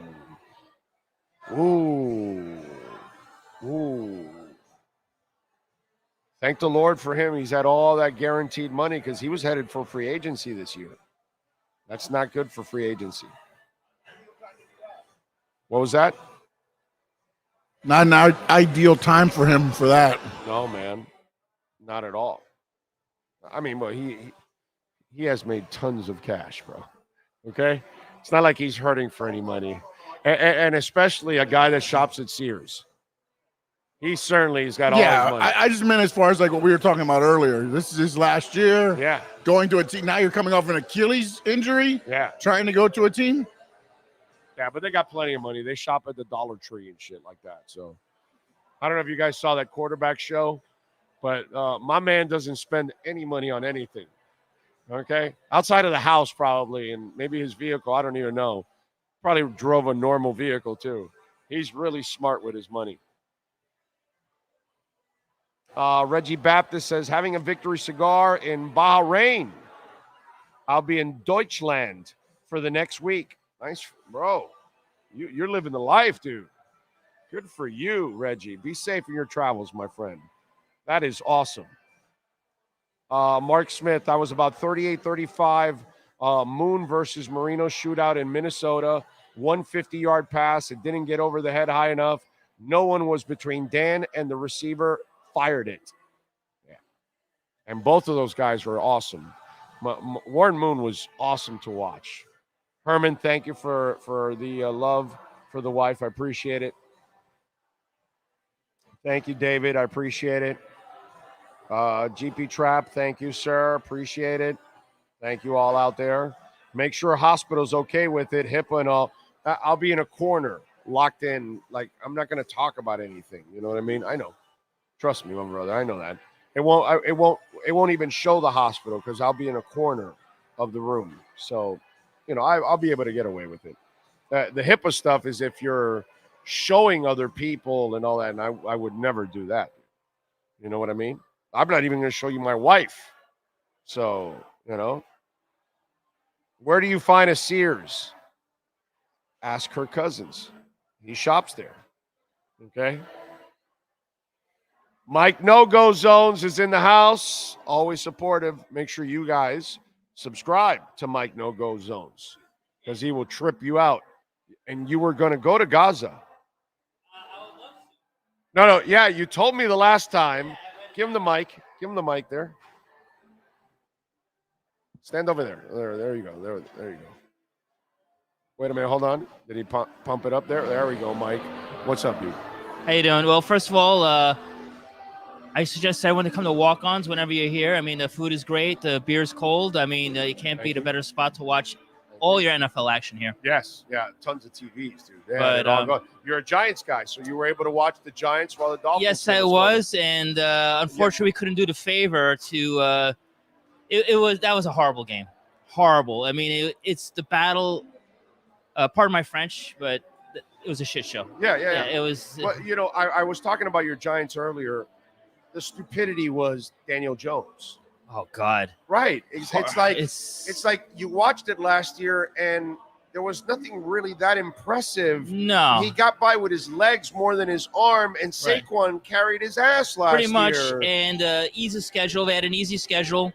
Thank the Lord for him. He's had all that guaranteed money because he was headed for free agency this year. That's not good for free agency. What was that? Not an ideal time for him for that. No, man. Not at all. I mean, well, he has made tons of cash, bro. Okay? It's not like he's hurting for any money. And especially a guy that shops at Sears. He certainly has got all his money. I just meant as far as like what we were talking about earlier. This is his last year. Yeah. Going to a team. Now you're coming off an Achilles injury. Yeah. Trying to go to a team. Yeah, but they got plenty of money. They shop at the Dollar Tree and shit like that. So I don't know if you guys saw that quarterback show, but my man doesn't spend any money on anything. Okay? Outside of the house probably, and maybe his vehicle. I don't even know. Probably drove a normal vehicle too. He's really smart with his money. Reggie Baptist says, having a victory cigar in Bahrain. I'll be in Deutschland for the next week. Nice, bro. You're living the life, dude. Good for you, Reggie. Be safe in your travels, my friend. That is awesome. Mark Smith, I was about 38-35. Moon versus Marino shootout in Minnesota. 150-yard pass. It didn't get over the head high enough. No one was between Dan and the receiver. Fired it. Yeah. And both of those guys were awesome. Warren Moon was awesome to watch. Herman, thank you for the love for the wife. I appreciate it. Thank you, David. I appreciate it. GP Trap, thank you, sir. Appreciate it. Thank you all out there. Make sure hospital's okay with it. HIPAA and all. I'll be in a corner, locked in. Like, I'm not going to talk about anything. You know what I mean? I know. Trust me, my brother. I know that. It won't even show the hospital because I'll be in a corner of the room. So, I'll be able to get away with it. The HIPAA stuff is if you're showing other people and all that, and I would never do that. You know what I mean? I'm not even going to show you my wife. So, where do you find a Sears? Ask her cousins. He shops there. Okay? Mike No-Go Zones is in the house. Always supportive. Make sure you guys subscribe to Mike No-Go Zones because he will trip you out. And you were going to go to Gaza. No. Yeah, you told me the last time. Give him the mic. Give him the mic there. Stand over there. There you go. There you go. Wait a minute. Hold on. Did he pump it up there? There we go, Mike. What's up, dude? How you doing? Well, first of all, I suggest everyone to come to walk-ons whenever you're here. I mean, the food is great. The beer's cold. I mean, you can't beat a better spot to watch all your NFL action here. Yes. Yeah. Tons of TVs, dude. Yeah, but you're a Giants guy, so you were able to watch the Giants while the Dolphins. Yes, I was. And unfortunately, we couldn't do the favor to that was a horrible game. Horrible. I mean, it's the battle. Pardon my French, but it was a shit show. Yeah. It was. But, I was talking about your Giants earlier. The stupidity was Daniel Jones. Oh, God. Right. It's like you watched it last year, and there was nothing really that impressive. No. He got by with his legs more than his arm, and Saquon carried his ass last year. Pretty much. And easy schedule. They had an easy schedule.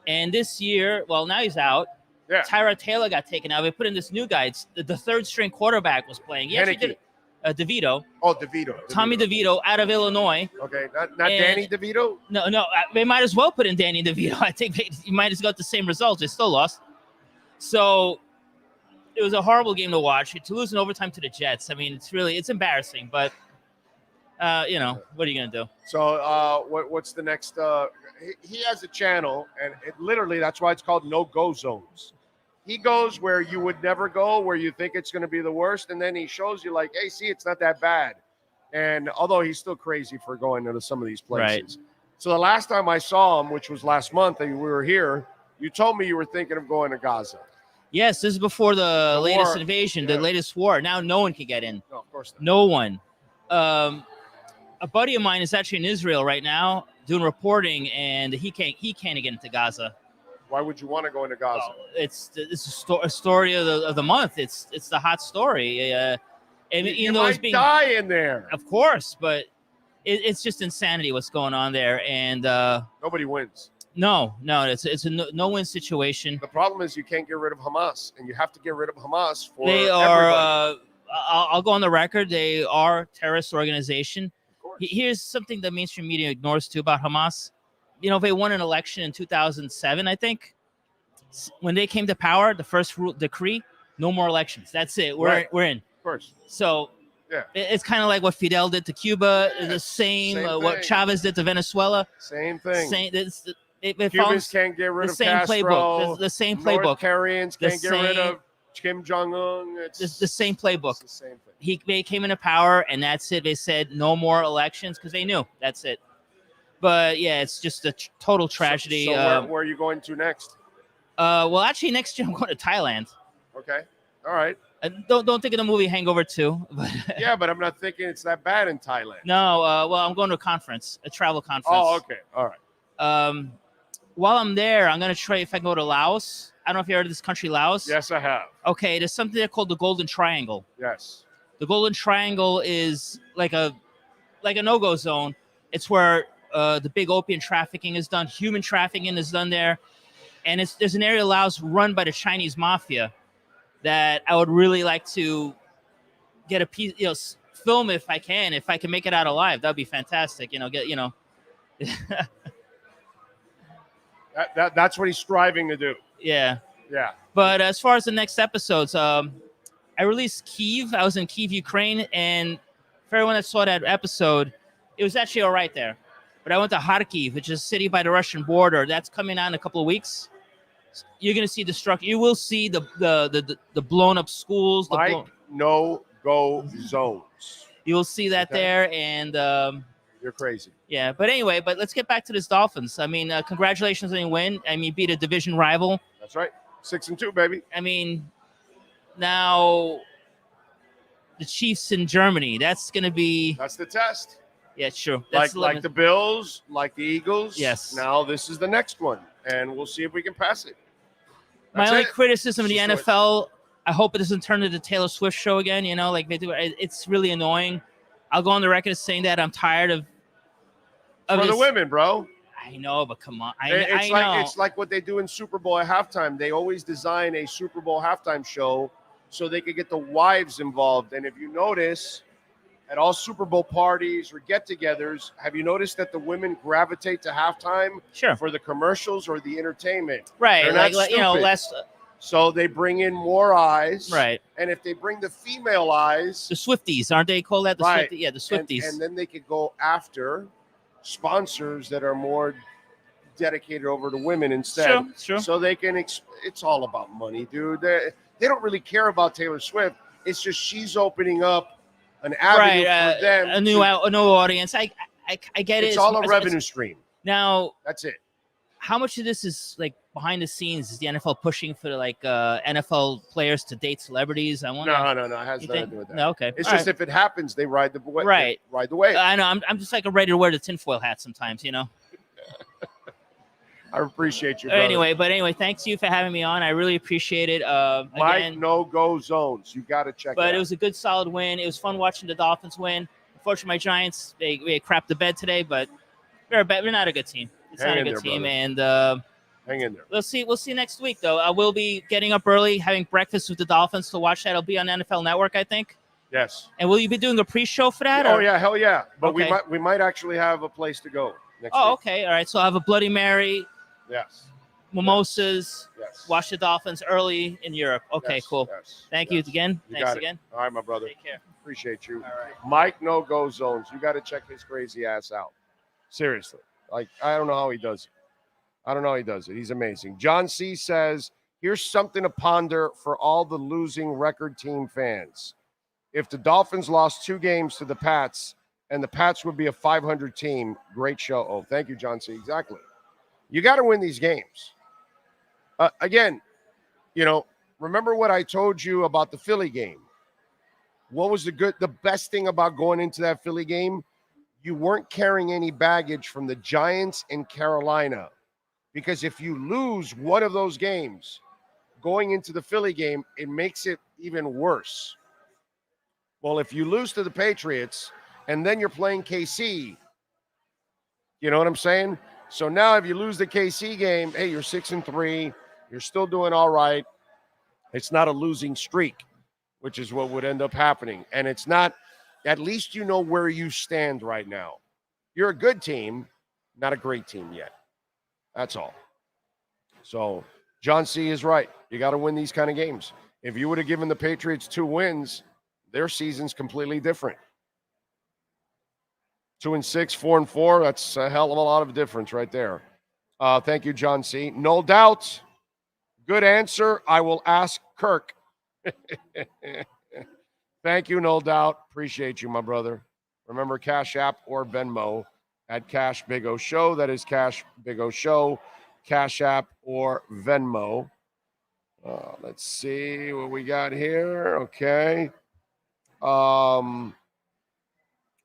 And this year, well, now he's out. Yeah. Tyrod Taylor got taken out. They put in this new guy. The third-string quarterback was playing. He actually did DeVito. Oh, DeVito. Tommy DeVito out of Illinois. Okay, not Danny DeVito? No. They might as well put in Danny DeVito. I think you might as well got the same results. They still lost. So it was a horrible game to watch. To lose in overtime to the Jets, I mean, it's embarrassing. But, what are you going to do? So what's the next? He has a channel, and literally that's why it's called No-Go Zones. He goes where you would never go, where you think it's going to be the worst, and then he shows you like, hey, see, it's not that bad. And although he's still crazy for going into some of these places. Right. So the last time I saw him, which was last month, and we were here, you told me you were thinking of going to Gaza. Yes, this is before the latest invasion, the latest war. Now no one can get in. No, of course not. No one. A buddy of mine is actually in Israel right now doing reporting, and he can't get into Gaza. Why would you want to go into Gaza? It's a story of the month. It's the hot story. And you might die in there. Of course, but it's just insanity what's going on there, and nobody wins. No, it's a no-win situation. The problem is you can't get rid of Hamas, and you have to get rid of Hamas for they are. I'll go on the record. They are a terrorist organization. Of course. Here's something the mainstream media ignores too about Hamas. They won an election in 2007, I think. When they came to power, the first decree, no more elections. That's it. We're in. Of course. So yeah, it's kind of like what Fidel did to Cuba. The same what Chavez did to Venezuela. Same thing. Cubans can't get rid of same Castro. Playbook. The same playbook. North Koreans can't get rid of Kim Jong-un. It's the same playbook. It's the same thing. They came into power, and that's it. They said no more elections because they knew that's it. But yeah, it's just a total tragedy. So where are you going to next? Well, actually, next year I'm going to Thailand. Okay, all right. Don't think of the movie Hangover 2. But yeah, but I'm not thinking it's that bad in Thailand. No, well, I'm going to a travel conference. Oh, okay, all right. While I'm there, I'm going to try if I can go to Laos. I don't know if you heard of this country, Laos. Yes, I have. Okay, there's something there called the Golden Triangle. Yes. The Golden Triangle is like a no-go zone. It's where the big opium trafficking is done. Human trafficking is done there. And there's an area of Laos run by the Chinese mafia that I would really like to get a piece, film if I can make it out alive. That'd be fantastic. That's what he's striving to do. Yeah. Yeah. But as far as the next episodes, I released Kyiv. I was in Kyiv, Ukraine. And for everyone that saw that episode, it was actually all right there. But I went to Kharkiv, which is a city by the Russian border. That's coming out in a couple of weeks. You're going to see destruction. You will see the blown up schools. No-go zones. You will see that there, and you're crazy. Yeah, but anyway, let's get back to this Dolphins. I mean, congratulations on your win. I mean, beat a division rival. That's right. 6-2, baby. I mean, now the Chiefs in Germany. That's going to be. That's the test. Yeah, it's true. Like the Bills, like the Eagles. Yes. Now this is the next one, and we'll see if we can pass it. My only criticism of the Just NFL, I hope it doesn't turn into the Taylor Swift show again. Like they do. It's really annoying. I'll go on the record as saying that I'm tired of for the women, bro. I know, but come on. It's like what they do in Super Bowl at halftime. They always design a Super Bowl halftime show so they could get the wives involved. And if you notice, at all Super Bowl parties or get-togethers, have you noticed that the women gravitate to halftime for the commercials or the entertainment? Right, They're not stupid. less. So they bring in more eyes. Right. And if they bring the female eyes. The Swifties, aren't they called that? The right. Yeah, the Swifties. And then they could go after sponsors that are more dedicated over to women instead. Sure. So they can, it's all about money, dude. They don't really care about Taylor Swift. It's just she's opening up an avenue for them. A new audience. I get it. It's all a revenue stream. Now. That's it. How much of this is like behind the scenes? Is the NFL pushing for NFL players to date celebrities? I wonder. No. It has nothing to do with that. No, okay. It's just if it happens, they ride the wave. Right. They ride the wave. I know. I'm just like ready to wear the tinfoil hat sometimes, I appreciate you, brother. Anyway, thanks you for having me on. I really appreciate it. Mike, no-go zones. You got to check it out. But it was a good, solid win. It was fun watching the Dolphins win. Unfortunately, my Giants, they crapped the bed today, but we're not a good team. It's not a good team, and hang in there. We'll see next week, though. I will be getting up early, having breakfast with the Dolphins to watch that. It'll be on NFL Network, I think. Yes. And will you be doing a pre-show for that? Oh, yeah, hell yeah. But we might actually have a place to go next week. Okay. All right. So I'll have a Bloody Mary. Yes. Mimosas. Yes. Watch the Dolphins early in Europe. Okay, yes, cool. Yes, Thank you again. Thanks again. All right, my brother. Take care. Appreciate you. All right. Mike, no-go zones. You got to check his crazy ass out. Seriously. Like, I don't know how he does it. He's amazing. John C. says, here's something to ponder for all the losing record team fans. If the Dolphins lost 2 games to the Pats, and the Pats would be a 500 team, great show. Oh, thank you, John C. Exactly. You got to win these games. Again, remember what I told you about the Philly game. What was the best thing about going into that Philly game? You weren't carrying any baggage from the Giants and Carolina. Because if you lose one of those games going into the Philly game, it makes it even worse. Well, if you lose to the Patriots and then you're playing KC, you know what I'm saying? So now if you lose the KC game, hey, you're 6-3. You're still doing all right. It's not a losing streak, which is what would end up happening. And it's not, at least you know where you stand right now. You're a good team, not a great team yet. That's all. So John C. is right. You got to win these kind of games. If you would have given the Patriots 2 wins, their season's completely different. 2-6, 4-4, that's a hell of a lot of difference right there. Thank you, John C. No doubt. Good answer. I will ask Kirk. Thank you, no doubt. Appreciate you, my brother. Remember, Cash App or Venmo at Cash Big O Show. That is Cash Big O Show, Cash App or Venmo. Let's see what we got here. Okay.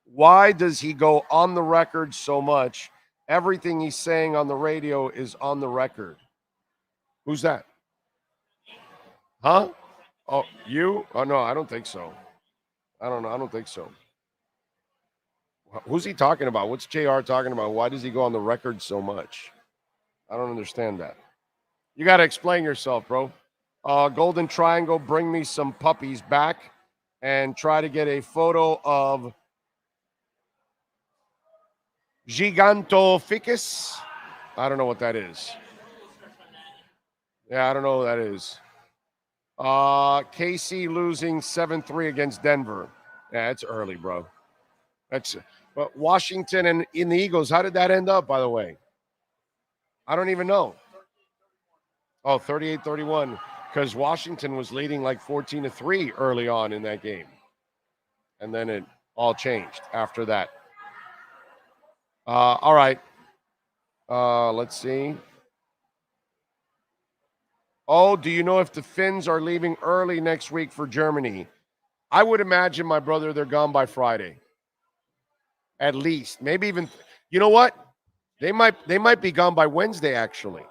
Why does he go on the record so much? Everything he's saying on the radio is on the record. Who's that? Huh? Oh, you? Oh, no, I don't think so. I don't know. I don't think so. Who's he talking about? What's JR talking about? Why does he go on the record so much? I don't understand that. You got to explain yourself, bro. Golden Triangle, bring me some puppies back and try to get a photo of Gigantoficus. I don't know what that is. Yeah, I don't know what that is. KC losing 7-3 against Denver. Yeah, it's early, bro. But Washington and in the Eagles, how did that end up, by the way? I don't even know. Oh, 38-31, because Washington was leading like 14-3 early on in that game. And then it all changed after that. All right. Let's see. Oh, do you know if the Phinz are leaving early next week for Germany? I would imagine, my brother, they're gone by Friday. At least. Maybe even, you know what? They might be gone by Wednesday, actually,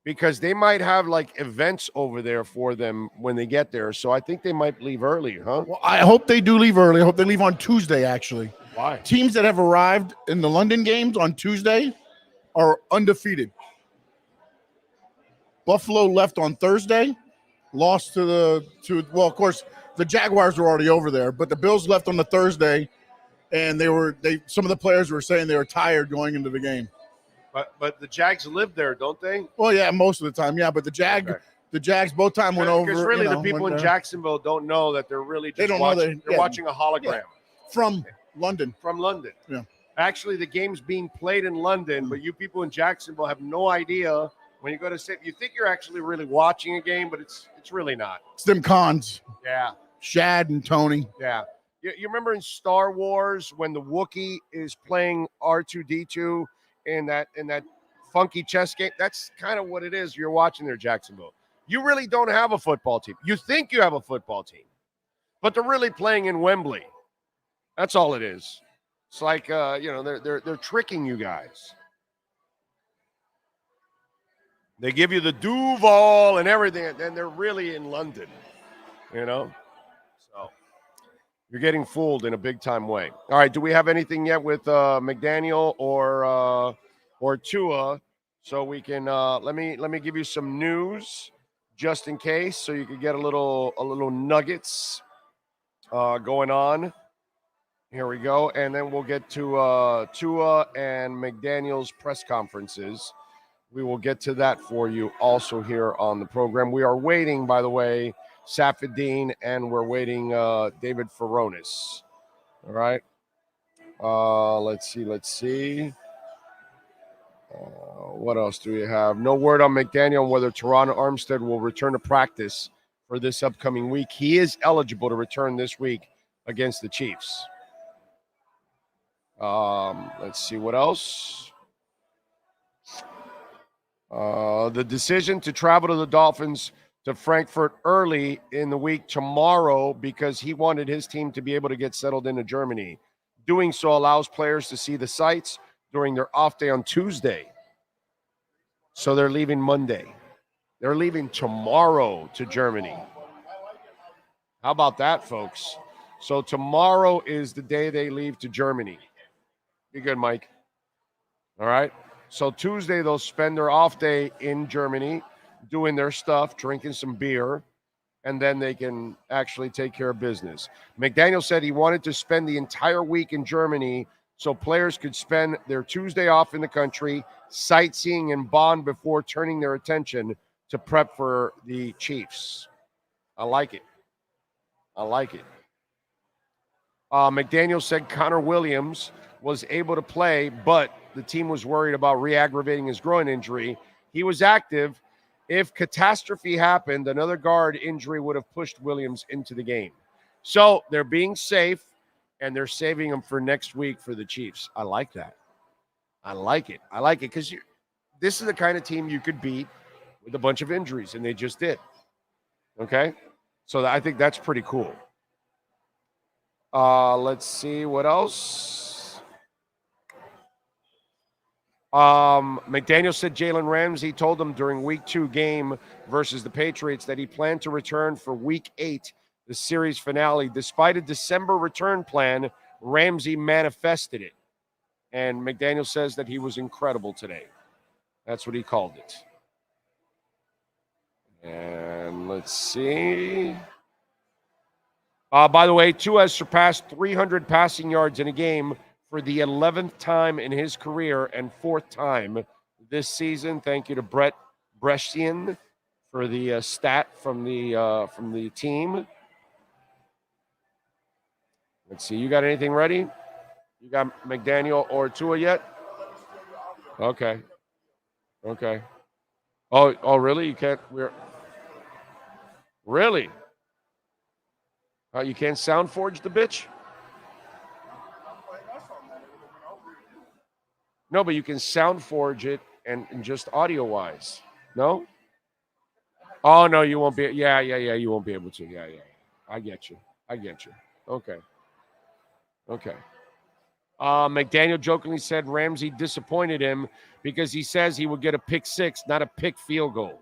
because they might have like events over there for them when they get there. So I think they might leave early, huh? Well, I hope they do leave early. I hope they leave on Tuesday, actually. Why? Teams that have arrived in the London games on Tuesday are undefeated. Buffalo left on Thursday, lost well, of course, the Jaguars were already over there, but the Bills left on the Thursday, and some of the players were saying they were tired going into the game. But the Jags live there, don't they? Well, yeah, most of the time, yeah. But the Jags both time went over. Because really, the people in Jacksonville don't know that they're really just watching. They're watching a hologram from London. From London. Yeah. Actually, the game's being played in London, but you people in Jacksonville have no idea. When you go to sit, you think you're actually really watching a game, but it's really not. It's them cons. Yeah. Shad and Tony. Yeah. You remember in Star Wars when the Wookiee is playing R2-D2 in that funky chess game? That's kind of what it is you're watching there, Jacksonville. You really don't have a football team. You think you have a football team, but they're really playing in Wembley. That's all it is. It's like they're tricking you guys. They give you the Duval and everything, and they're really in London, So you're getting fooled in a big-time way. All right, do we have anything yet with McDaniel or Tua? So we can let me give you some news just in case, so you could get a little nuggets going on. Here we go, and then we'll get to Tua and McDaniel's press conferences. We will get to that for you also here on the program. We are waiting, by the way, Safadine, and we're waiting David Furones. All right. Let's see. What else do we have? No word on McDaniel on whether Teron Armstead will return to practice for this upcoming week. He is eligible to return this week against the Chiefs. Let's see what else. The decision to travel to the Dolphins to Frankfurt early in the week tomorrow because he wanted his team to be able to get settled into Germany. Doing so allows players to see the sights during their off day on Tuesday. So they're leaving Monday. They're leaving tomorrow to Germany. How about that, folks? So tomorrow is the day they leave to Germany. Be good, Mike. All right. So Tuesday, they'll spend their off day in Germany doing their stuff, drinking some beer, and then they can actually take care of business. McDaniel said he wanted to spend the entire week in Germany so players could spend their Tuesday off in the country, sightseeing and bond before turning their attention to prep for the Chiefs. I like it. McDaniel said Connor Williams was able to play, but the team was worried about re-aggravating his groin injury. He was active. If catastrophe happened, another guard injury would have pushed Williams into the game. So they're being safe, and they're saving him for next week for the Chiefs. I like that. I like it because this is the kind of team you could beat with a bunch of injuries, and they just did. Okay? So I think that's pretty cool. Let's see what else. McDaniel said Jalen Ramsey told him during week 2 game versus the Patriots that he planned to return for week 8, the series finale. Despite a December return plan, Ramsey manifested it. And McDaniel says that he was incredible today. That's what he called it. And let's see. By the way, Tua has surpassed 300 passing yards in a game for the 11th time in his career and 4th time this season. Thank you to Brett Brescian for the stat from the team. Let's see. You got anything ready? You got McDaniel or Tua yet? Okay. Oh, really? You can't? Really? You can't sound forge the bitch? No, but you can sound forge it and just audio wise. No? Oh no, you won't be. Yeah. You won't be able to. Yeah. I get you. Okay. McDaniel jokingly said Ramsey disappointed him because he says he would get a pick 6, not a pick field goal.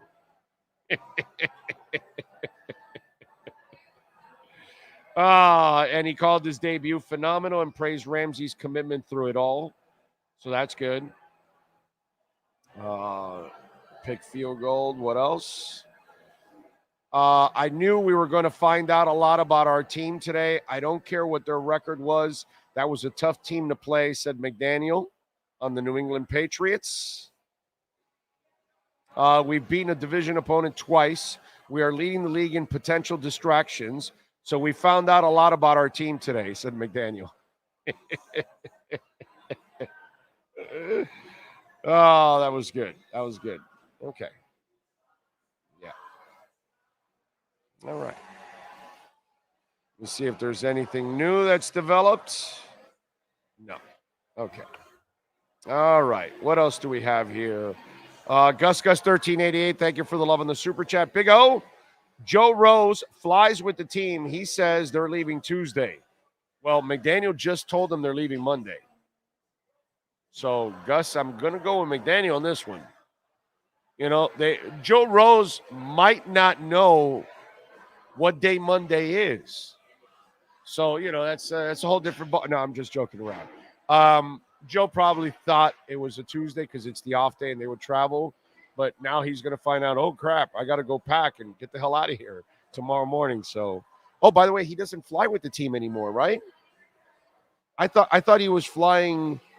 And he called his debut phenomenal and praised Ramsey's commitment through it all. So that's good. Pick field goal. What else? I knew we were going to find out a lot about our team today. I don't care what their record was. That was a tough team to play, said McDaniel on the New England Patriots. We've beaten a division opponent twice. We are leading the league in potential distractions. So we found out a lot about our team today, said McDaniel. Oh, that was good. That was good. Okay. Yeah. All right. Let's see if there's anything new that's developed. No. Okay. All right. What else do we have here? Gus 1388, thank you for the love on the super chat. Big O, Joe Rose flies with the team. He says they're leaving Tuesday. Well, McDaniel just told them they're leaving Monday. So, Gus, I'm going to go with McDaniel on this one. You know, Joe Rose might not know what day Monday is. So, you know, that's a whole different – no, I'm just joking around. Joe probably thought it was a Tuesday because it's the off day and they would travel. But now he's going to find out, oh, crap, I got to go pack and get the hell out of here tomorrow morning. So, oh, by the way, he doesn't fly with the team anymore, right? I thought he was flying –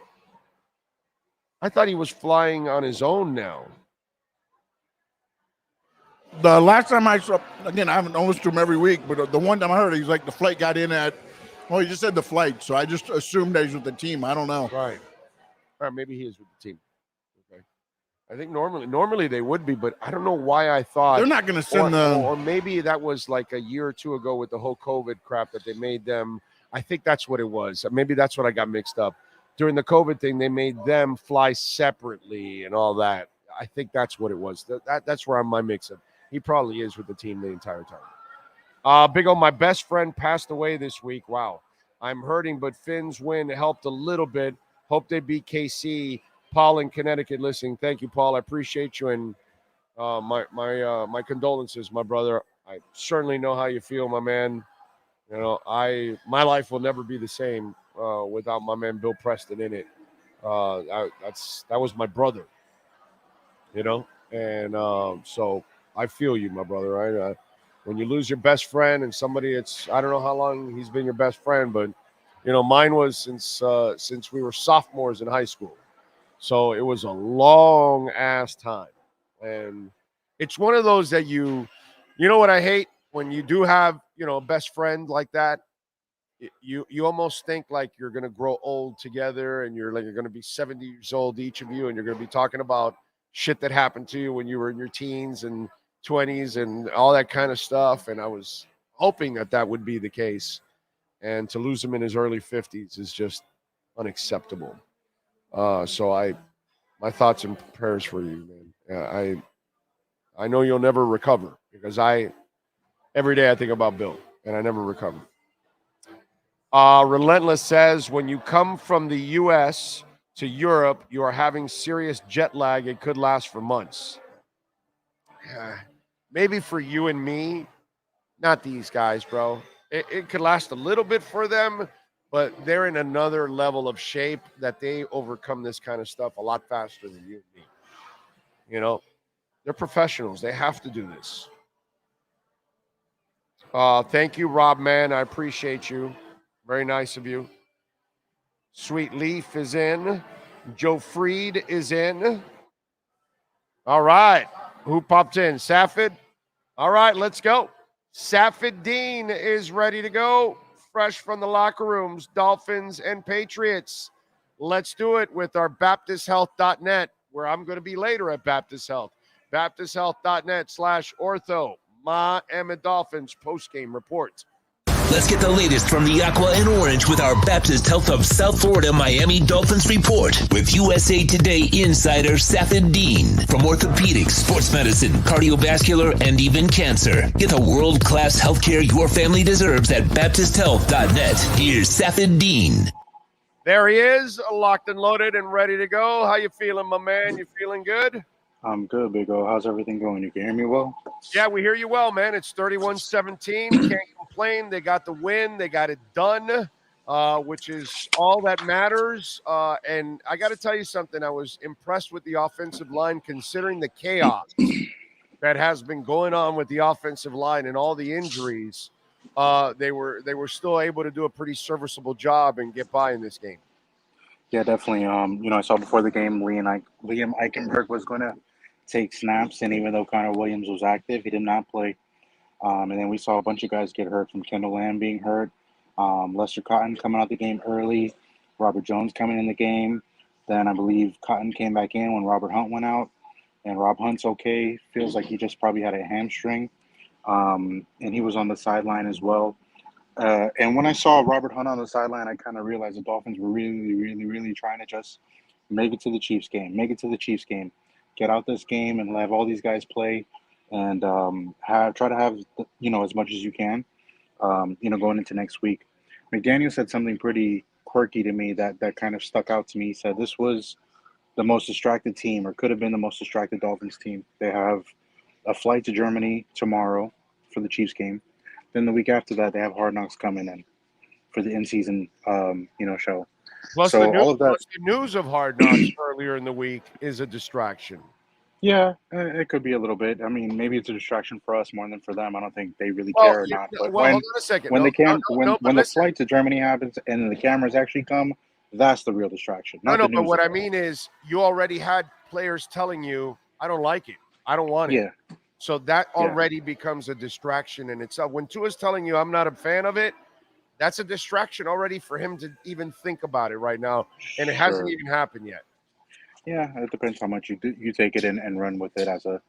I thought he was flying on his own now. The last time I saw, again, I haven't noticed him every week, but the one time I heard, he's like the flight got in at, well, he just said the flight, so I just assumed that he's with the team. I don't know. Right. All right, maybe he is with the team. Okay. I think normally they would be, but I don't know why I thought. They're not going to send or maybe that was like a year or two ago with the whole COVID crap that they made them. I think that's what it was. Maybe that's what I got mixed up. During the COVID thing, they made them fly separately and all that. I think that's what it was. That's where my mix-up. He probably is with the team the entire time. Big O, my best friend passed away this week. Wow. I'm hurting, but Phinz win helped a little bit. Hope they beat KC. Paul in Connecticut listening. Thank you, Paul. I appreciate you. And my condolences, my brother. I certainly know how you feel, my man. You know, my life will never be the same without my man Bill Preston in it. That was my brother, you know, and so I feel you, my brother. Right? When you lose your best friend and somebody, I don't know how long he's been your best friend, but you know, mine was since we were sophomores in high school, so it was a long ass time, and it's one of those that you know what I hate when you do have, you know, a best friend like that. You almost think like you're going to grow old together and you're going to be 70 years old, each of you, and you're going to be talking about shit that happened to you when you were in your teens and 20s and all that kind of stuff. And I was hoping that would be the case. And to lose him in his early 50s is just unacceptable. So my thoughts and prayers for you, man. I know you'll never recover because every day I think about Bill and I never recover. Relentless says, when you come from the U.S. to Europe, you are having serious jet lag. It could last for months. Maybe for you and me, not these guys, bro. It could last a little bit for them, but they're in another level of shape that they overcome this kind of stuff a lot faster than you and me. You know, they're professionals. They have to do this. Thank you, Rob, man. I appreciate you. Very nice of you. Sweet Leaf is in. Joe Freed is in. All right. Who popped in? Safid? All right, let's go. Safid Dean is ready to go. Fresh from the locker rooms, Dolphins and Patriots. Let's do it with our BaptistHealth.net, where I'm going to be later at Baptist Health. BaptistHealth.net/ortho. Miami Dolphins postgame report. Let's get the latest from the Aqua and Orange with our Baptist Health of South Florida Miami Dolphins report with USA Today insider Safid Dean. From orthopedics, sports medicine, cardiovascular, and even cancer. Get the world-class healthcare your family deserves at BaptistHealth.net. Here's Safid Dean. There he is, locked and loaded and ready to go. How you feeling, my man? You feeling good? I'm good, Big O. How's everything going? You can hear me well? Yeah, we hear you well, man. It's 31-17. Can't complain. They got the win. They got it done, which is all that matters. And I got to tell you something. I was impressed with the offensive line considering the chaos that has been going on with the offensive line and all the injuries. They were still able to do a pretty serviceable job and get by in this game. Yeah, definitely. I saw before the game Liam Eichenberg was going to take snaps, and even though Connor Williams was active, he did not play. And then we saw a bunch of guys get hurt, from Kendall Lamb being hurt, Lester Cotton coming out the game early, Robert Jones coming in the game. Then I believe Cotton came back in when Robert Hunt went out, and Rob Hunt's okay. Feels like he just probably had a hamstring, and he was on the sideline as well. And when I saw Robert Hunt on the sideline, I kind of realized the Dolphins were really, really, really trying to just make it to the Chiefs game, get out this game and have all these guys play, and try to have, as much as you can, going into next week. McDaniel said something pretty quirky to me that kind of stuck out to me. He said this was the most distracted team, or could have been the most distracted Dolphins team. They have a flight to Germany tomorrow for the Chiefs game. Then the week after that, they have Hard Knocks coming in for the in-season, show. Plus, so the all of that, news of Hard Knocks earlier in the week is a distraction. yeah, it could be a little bit. I mean, maybe it's a distraction for us more than for them. I don't think they really care or not. But hold on a second. When When the flight to Germany happens and the cameras actually come, that's the real distraction. But what I mean is, you already had players telling you, "I don't like it. I don't want it." Yeah. So that already becomes a distraction in itself. When Tua's telling you, "I'm not a fan of it," that's a distraction already for him to even think about it right now, and it hasn't even happened yet. Yeah, it depends how much you take it and run with it as a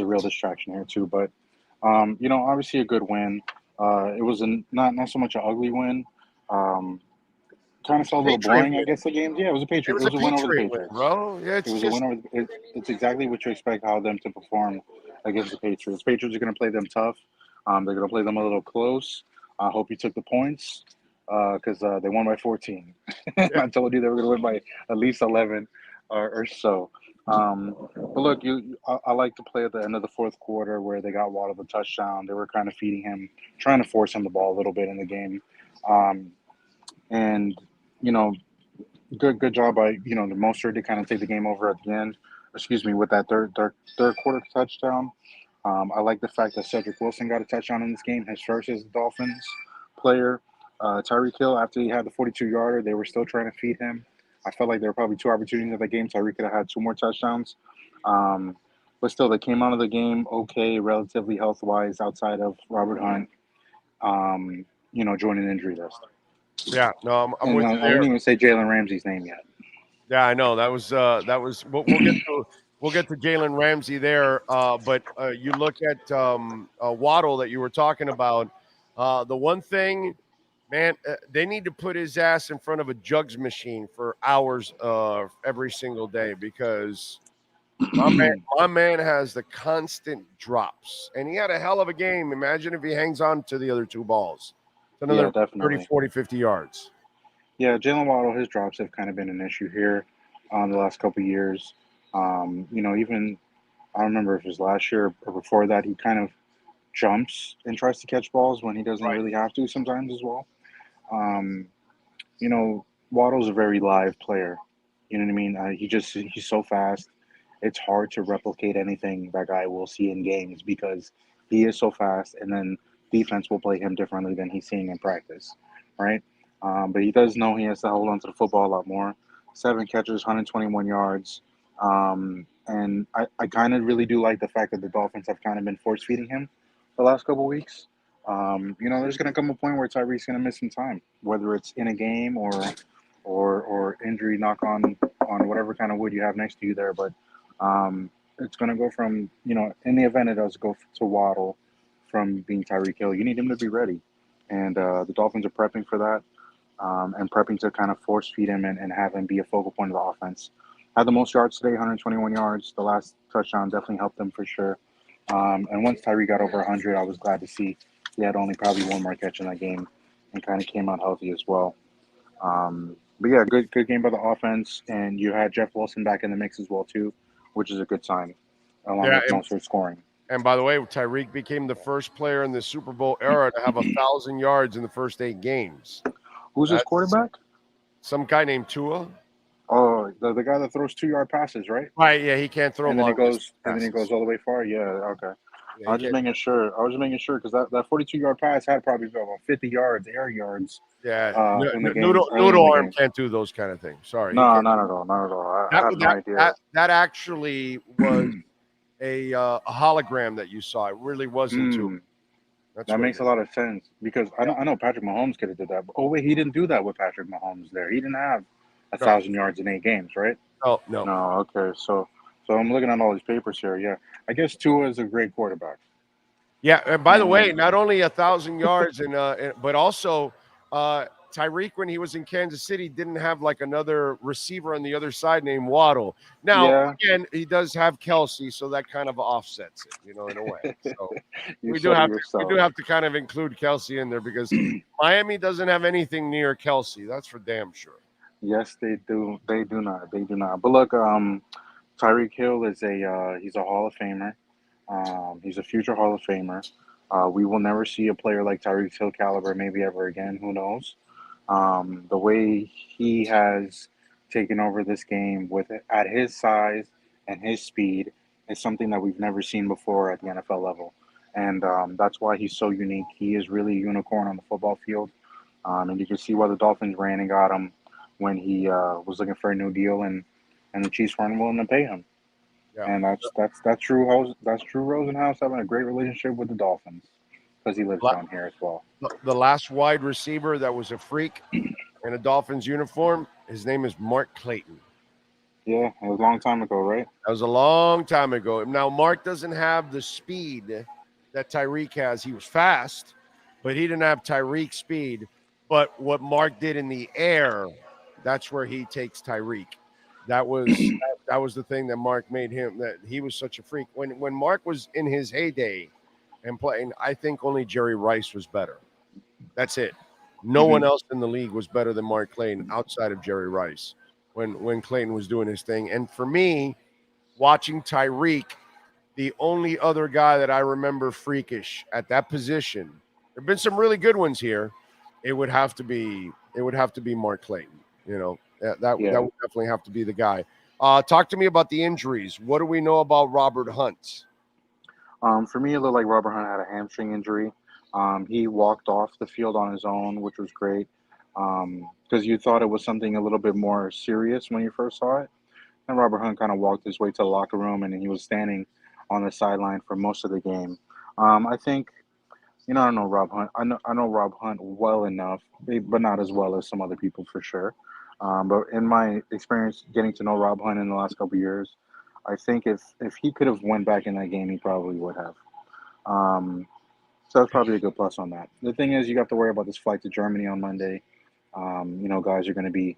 real distraction here too. But obviously a good win. It was not so much an ugly win. Kind of felt a little boring, I guess, the game. Yeah, it was a Patriot. It was a win over the Patriots, bro. Yeah, it was a win over. It's exactly what you expect how them to perform against the Patriots. Patriots are going to play them tough. They're going to play them a little close. I hope you took the points because they won by 14. I told you they were going to win by at least 11 or so. But look, I like to play at the end of the fourth quarter where they got Waddle the touchdown. They were kind of feeding him, trying to force him the ball a little bit in the game. And good job by the Mostert to kind of take the game over at the end. With that third quarter touchdown. I like the fact that Cedric Wilson got a touchdown in this game, his first as a Dolphins player. Tyreek Hill, after he had the 42-yarder, they were still trying to feed him. I felt like there were probably two opportunities in the game. Tyreek could have had two more touchdowns. But still, they came out of the game okay, relatively health-wise, outside of Robert Hunt, joining the injury list. Yeah, no, I'm with you there. I didn't even say Jalen Ramsey's name yet. Yeah, I know that was. We'll get to Jalen Ramsey there. But you look at Waddle that you were talking about. The one thing, man, they need to put his ass in front of a jugs machine for hours every single day because my man has the constant drops, and he had a hell of a game. Imagine if he hangs on to the other two balls. Another 30, 40, 50 yards. Yeah, Jalen Waddle, his drops have kind of been an issue here the last couple of years. Even I don't remember if it was last year or before that, he kind of jumps and tries to catch balls when he doesn't really have to sometimes as well. Waddle's a very live player. You know what I mean? He's so fast. It's hard to replicate anything that guy will see in games because he is so fast, and then defense will play him differently than he's seeing in practice, right? But he does know he has to hold on to the football a lot more. 7 catches, 121 yards. And I kind of really do like the fact that the Dolphins have kind of been force-feeding him the last couple of weeks. There's going to come a point where Tyreek's going to miss some time, whether it's in a game or injury, knock on whatever kind of wood you have next to you there. But it's going to go from, in the event it does go to Waddle from being Tyreek Hill, you need him to be ready. And the Dolphins are prepping for that and prepping to kind of force feed him and have him be a focal point of the offense. Had the most yards today, 121 yards. The last touchdown definitely helped them for sure. And once Tyreek got over 100, I was glad to see he had only probably one more catch in that game and kind of came out healthy as well. But yeah, good game by the offense, and you had Jeff Wilson back in the mix as well too, which is a good sign, along Yeah, with Mostert scoring. and by the way, Tyreek became the first player in the Super Bowl era to have 1,000 yards in the first 8 games. Who's his That's quarterback? some guy named Tua. Oh, the guy that throws 2-yard passes, right? Right, yeah, he can't throw And then he long goes, distance and then he passes. goes all the way far. Yeah, okay. Yeah, I he was just can't- making sure. because that 42-yard pass had probably about 50 yards, air yards, yeah, in the game. Noodle Early in the Arm game. can't do those kind of things. Sorry, he No, can't. not at all, not at all. I That have no idea. that actually was a hologram that you saw. It really wasn't too. Hmm. That's That what makes a lot of sense because I know Patrick Mahomes could have did that. But, oh wait, he didn't do that with Patrick Mahomes. There, he didn't have a No. 1,000 yards in 8 games, right? Oh no. No, okay. So I'm looking at all these papers here. Yeah, I guess Tua is a great quarterback. Yeah, and by the way, not only 1,000 yards, but also Tyreek, when he was in Kansas City, didn't have like another receiver on the other side named Waddle. Now, Yeah. again, he does have Kelsey, so that kind of offsets it, in a way. So You we said do it have yourself. to kind of include Kelsey in there because Miami doesn't have anything near Kelsey. That's for damn sure. Yes, they do. They do not. They do not. But look, Tyreek Hill is he's a Hall of Famer. He's a future Hall of Famer. We will never see a player like Tyreek Hill caliber maybe ever again. Who knows? The way he has taken over this game at his size and his speed is something that we've never seen before at the NFL level, and that's why he's so unique. He is really a unicorn on the football field, and you can see why the Dolphins ran and got him when he was looking for a new deal, and the Chiefs weren't willing to pay him. Yeah. And that's true. That's true. Rosenhaus having a great relationship with the Dolphins because he lives down here as well. The last wide receiver that was a freak in a Dolphins uniform, his name is Mark Clayton. Yeah, it was a long time ago, right? That was a long time ago. Now, Mark doesn't have the speed that Tyreek has. He was fast, but he didn't have Tyreek speed. But what Mark did in the air, that's where he takes Tyreek. That was the thing that Mark made him, that he was such a freak. When Mark was in his heyday and playing, I think only Jerry Rice was better. That's it. No one else in the league was better than Mark Clayton outside of Jerry Rice when Clayton was doing his thing. And for me, watching Tyreek, the only other guy that I remember freakish at that position, there have been some really good ones here. It would have to be Mark Clayton. That would definitely have to be the guy. Talk to me about the injuries. What do we know about Robert Hunt? For me, it looked like Robert Hunt had a hamstring injury. He walked off the field on his own, which was great because you thought it was something a little bit more serious when you first saw it. And Robert Hunt kind of walked his way to the locker room, and he was standing on the sideline for most of the game. I think, I don't know Rob Hunt. I know Rob Hunt well enough, but not as well as some other people for sure. But in my experience getting to know Rob Hunt in the last couple of years, I think if he could have went back in that game, he probably would have. So that's probably a good plus on that. The thing is, you have to worry about this flight to Germany on Monday. Guys are going to be,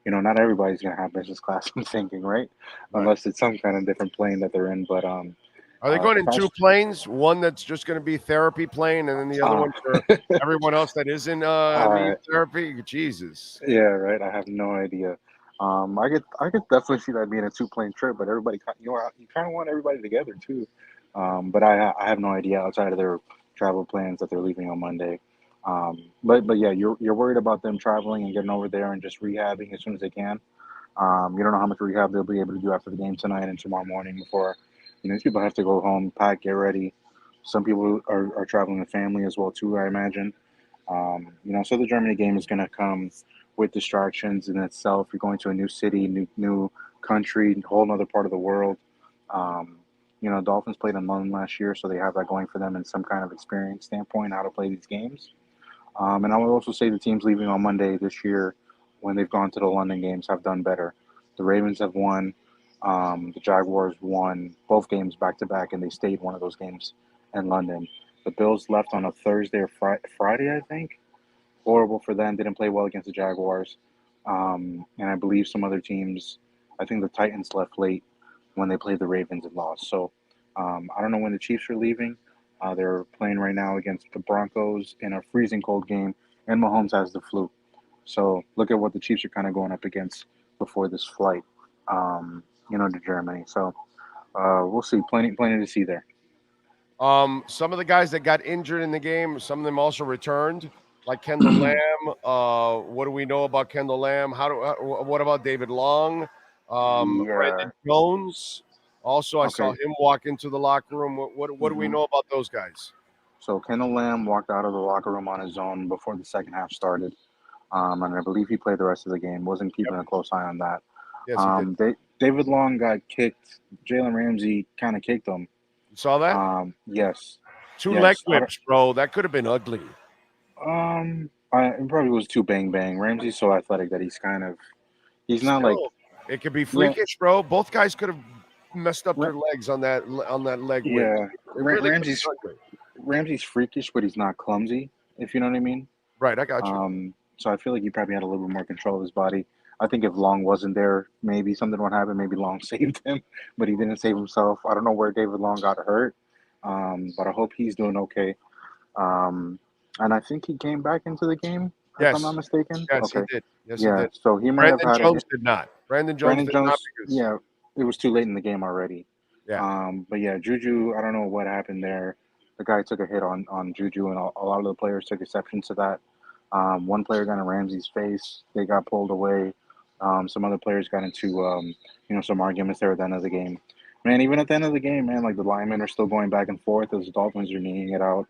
not everybody's going to have business class, I'm thinking, right? Unless it's some kind of different plane that they're in. But are they going in two planes? One that's just going to be therapy plane, and then the other one for everyone else that isn't need therapy? Jesus. Yeah, right. I have no idea. I could definitely see that being a 2-plane trip, but everybody, you kind of want everybody together too. But I have no idea outside of their travel plans that they're leaving on Monday. But yeah, you're worried about them traveling and getting over there and just rehabbing as soon as they can. You don't know how much rehab they'll be able to do after the game tonight and tomorrow morning before, these people have to go home, pack, get ready. Some people are traveling with family as well too, I imagine. So the Germany game is going to come with distractions in itself. You're going to a new city, new country, whole other part of the world. Dolphins played in London last year, so they have that going for them in some kind of experience standpoint, how to play these games. And I would also say the teams leaving on Monday this year, when they've gone to the London games, have done better. The Ravens have won. The Jaguars won both games back-to-back, and they stayed one of those games in London. The Bills left on a Thursday or Friday, I think. Horrible for them. Didn't play well against the Jaguars. And I believe some other teams, I think the Titans left late when they played the Ravens and lost. So I don't know when the Chiefs are leaving. They're playing right now against the Broncos in a freezing cold game, and Mahomes has the flu. So look at what the Chiefs are kind of going up against before this flight, to Germany. So we'll see. Plenty to see there. Some of the guys that got injured in the game, some of them also returned, like Kendall Lamb. What do we know about Kendall Lamb? What about David Long? Brandon Jones. Also, I saw him walk into the locker room. What do we know about those guys? So Kendall Lamb walked out of the locker room on his own before the second half started. And I believe he played the rest of the game. Wasn't keeping a close eye on that. Yes, he did. David Long got kicked. Jalen Ramsey kind of kicked him. You saw that? Yes. Two leg whips, bro. That could have been ugly. It probably was too bang. Ramsey's so athletic that he's not like. It could be freakish, bro. Both guys could have messed up their legs on that leg whip. Yeah, Really Ramsey's freakish, but he's not clumsy. If you know what I mean. Right, I got you. So I feel like he probably had a little bit more control of his body. I think if Long wasn't there, maybe something would happen. Maybe Long saved him, but he didn't save himself. I don't know where David Long got hurt, but I hope he's doing okay. And I think he came back into the game, if I'm not mistaken. Yes, he did. Yes, he did. So he might have had Jones did not. Brandon Jones did not. Yeah, it was too late in the game already. Yeah. But yeah, Juju, I don't know what happened there. The guy took a hit on Juju, and a lot of the players took exception to that. One player got in Ramsey's face. They got pulled away. Some other players got into, some arguments there at the end of the game. Man, even at the end of the game, man, like the linemen are still going back and forth as the Dolphins are kneeing it out.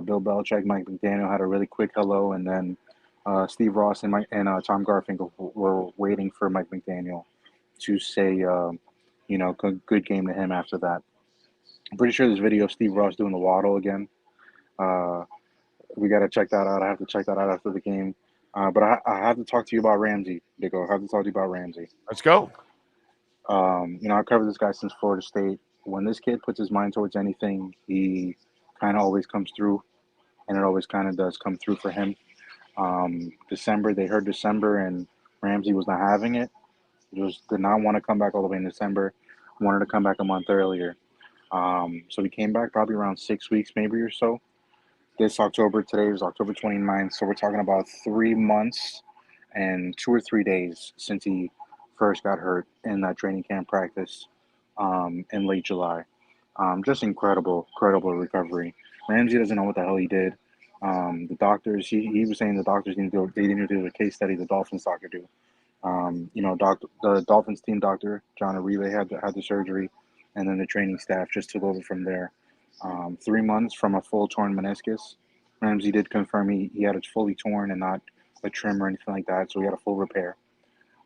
Bill Belichick, Mike McDaniel had a really quick hello, and then Steve Ross and Tom Garfinkel were waiting for Mike McDaniel to say, good game to him after that. I'm pretty sure there's video of Steve Ross doing the waddle again. We got to check that out. I have to check that out after the game. But I have to talk to you about Ramsey, Dico. I have to talk to you about Ramsey. Let's go. I covered this guy since Florida State. When this kid puts his mind towards anything, he kind of always comes through, and it always kind of does come through for him. They heard December, and Ramsey was not having it. Did not want to come back all the way in December. Wanted to come back a month earlier. So he came back probably around 6 weeks, maybe or so. This October, today is October 29th, so we're talking about 3 months and 2 or 3 days since he first got hurt in that training camp practice in late July. Just incredible recovery. Ramsey doesn't know what the hell he did. The doctors, he was saying the doctors didn't do a case study the Dolphins doctor do. The Dolphins team doctor, John Uribe, had the surgery, and then the training staff just took over from there. 3 months from a full torn meniscus. Ramsey did confirm he had it fully torn and not a trim or anything like that, so he had a full repair.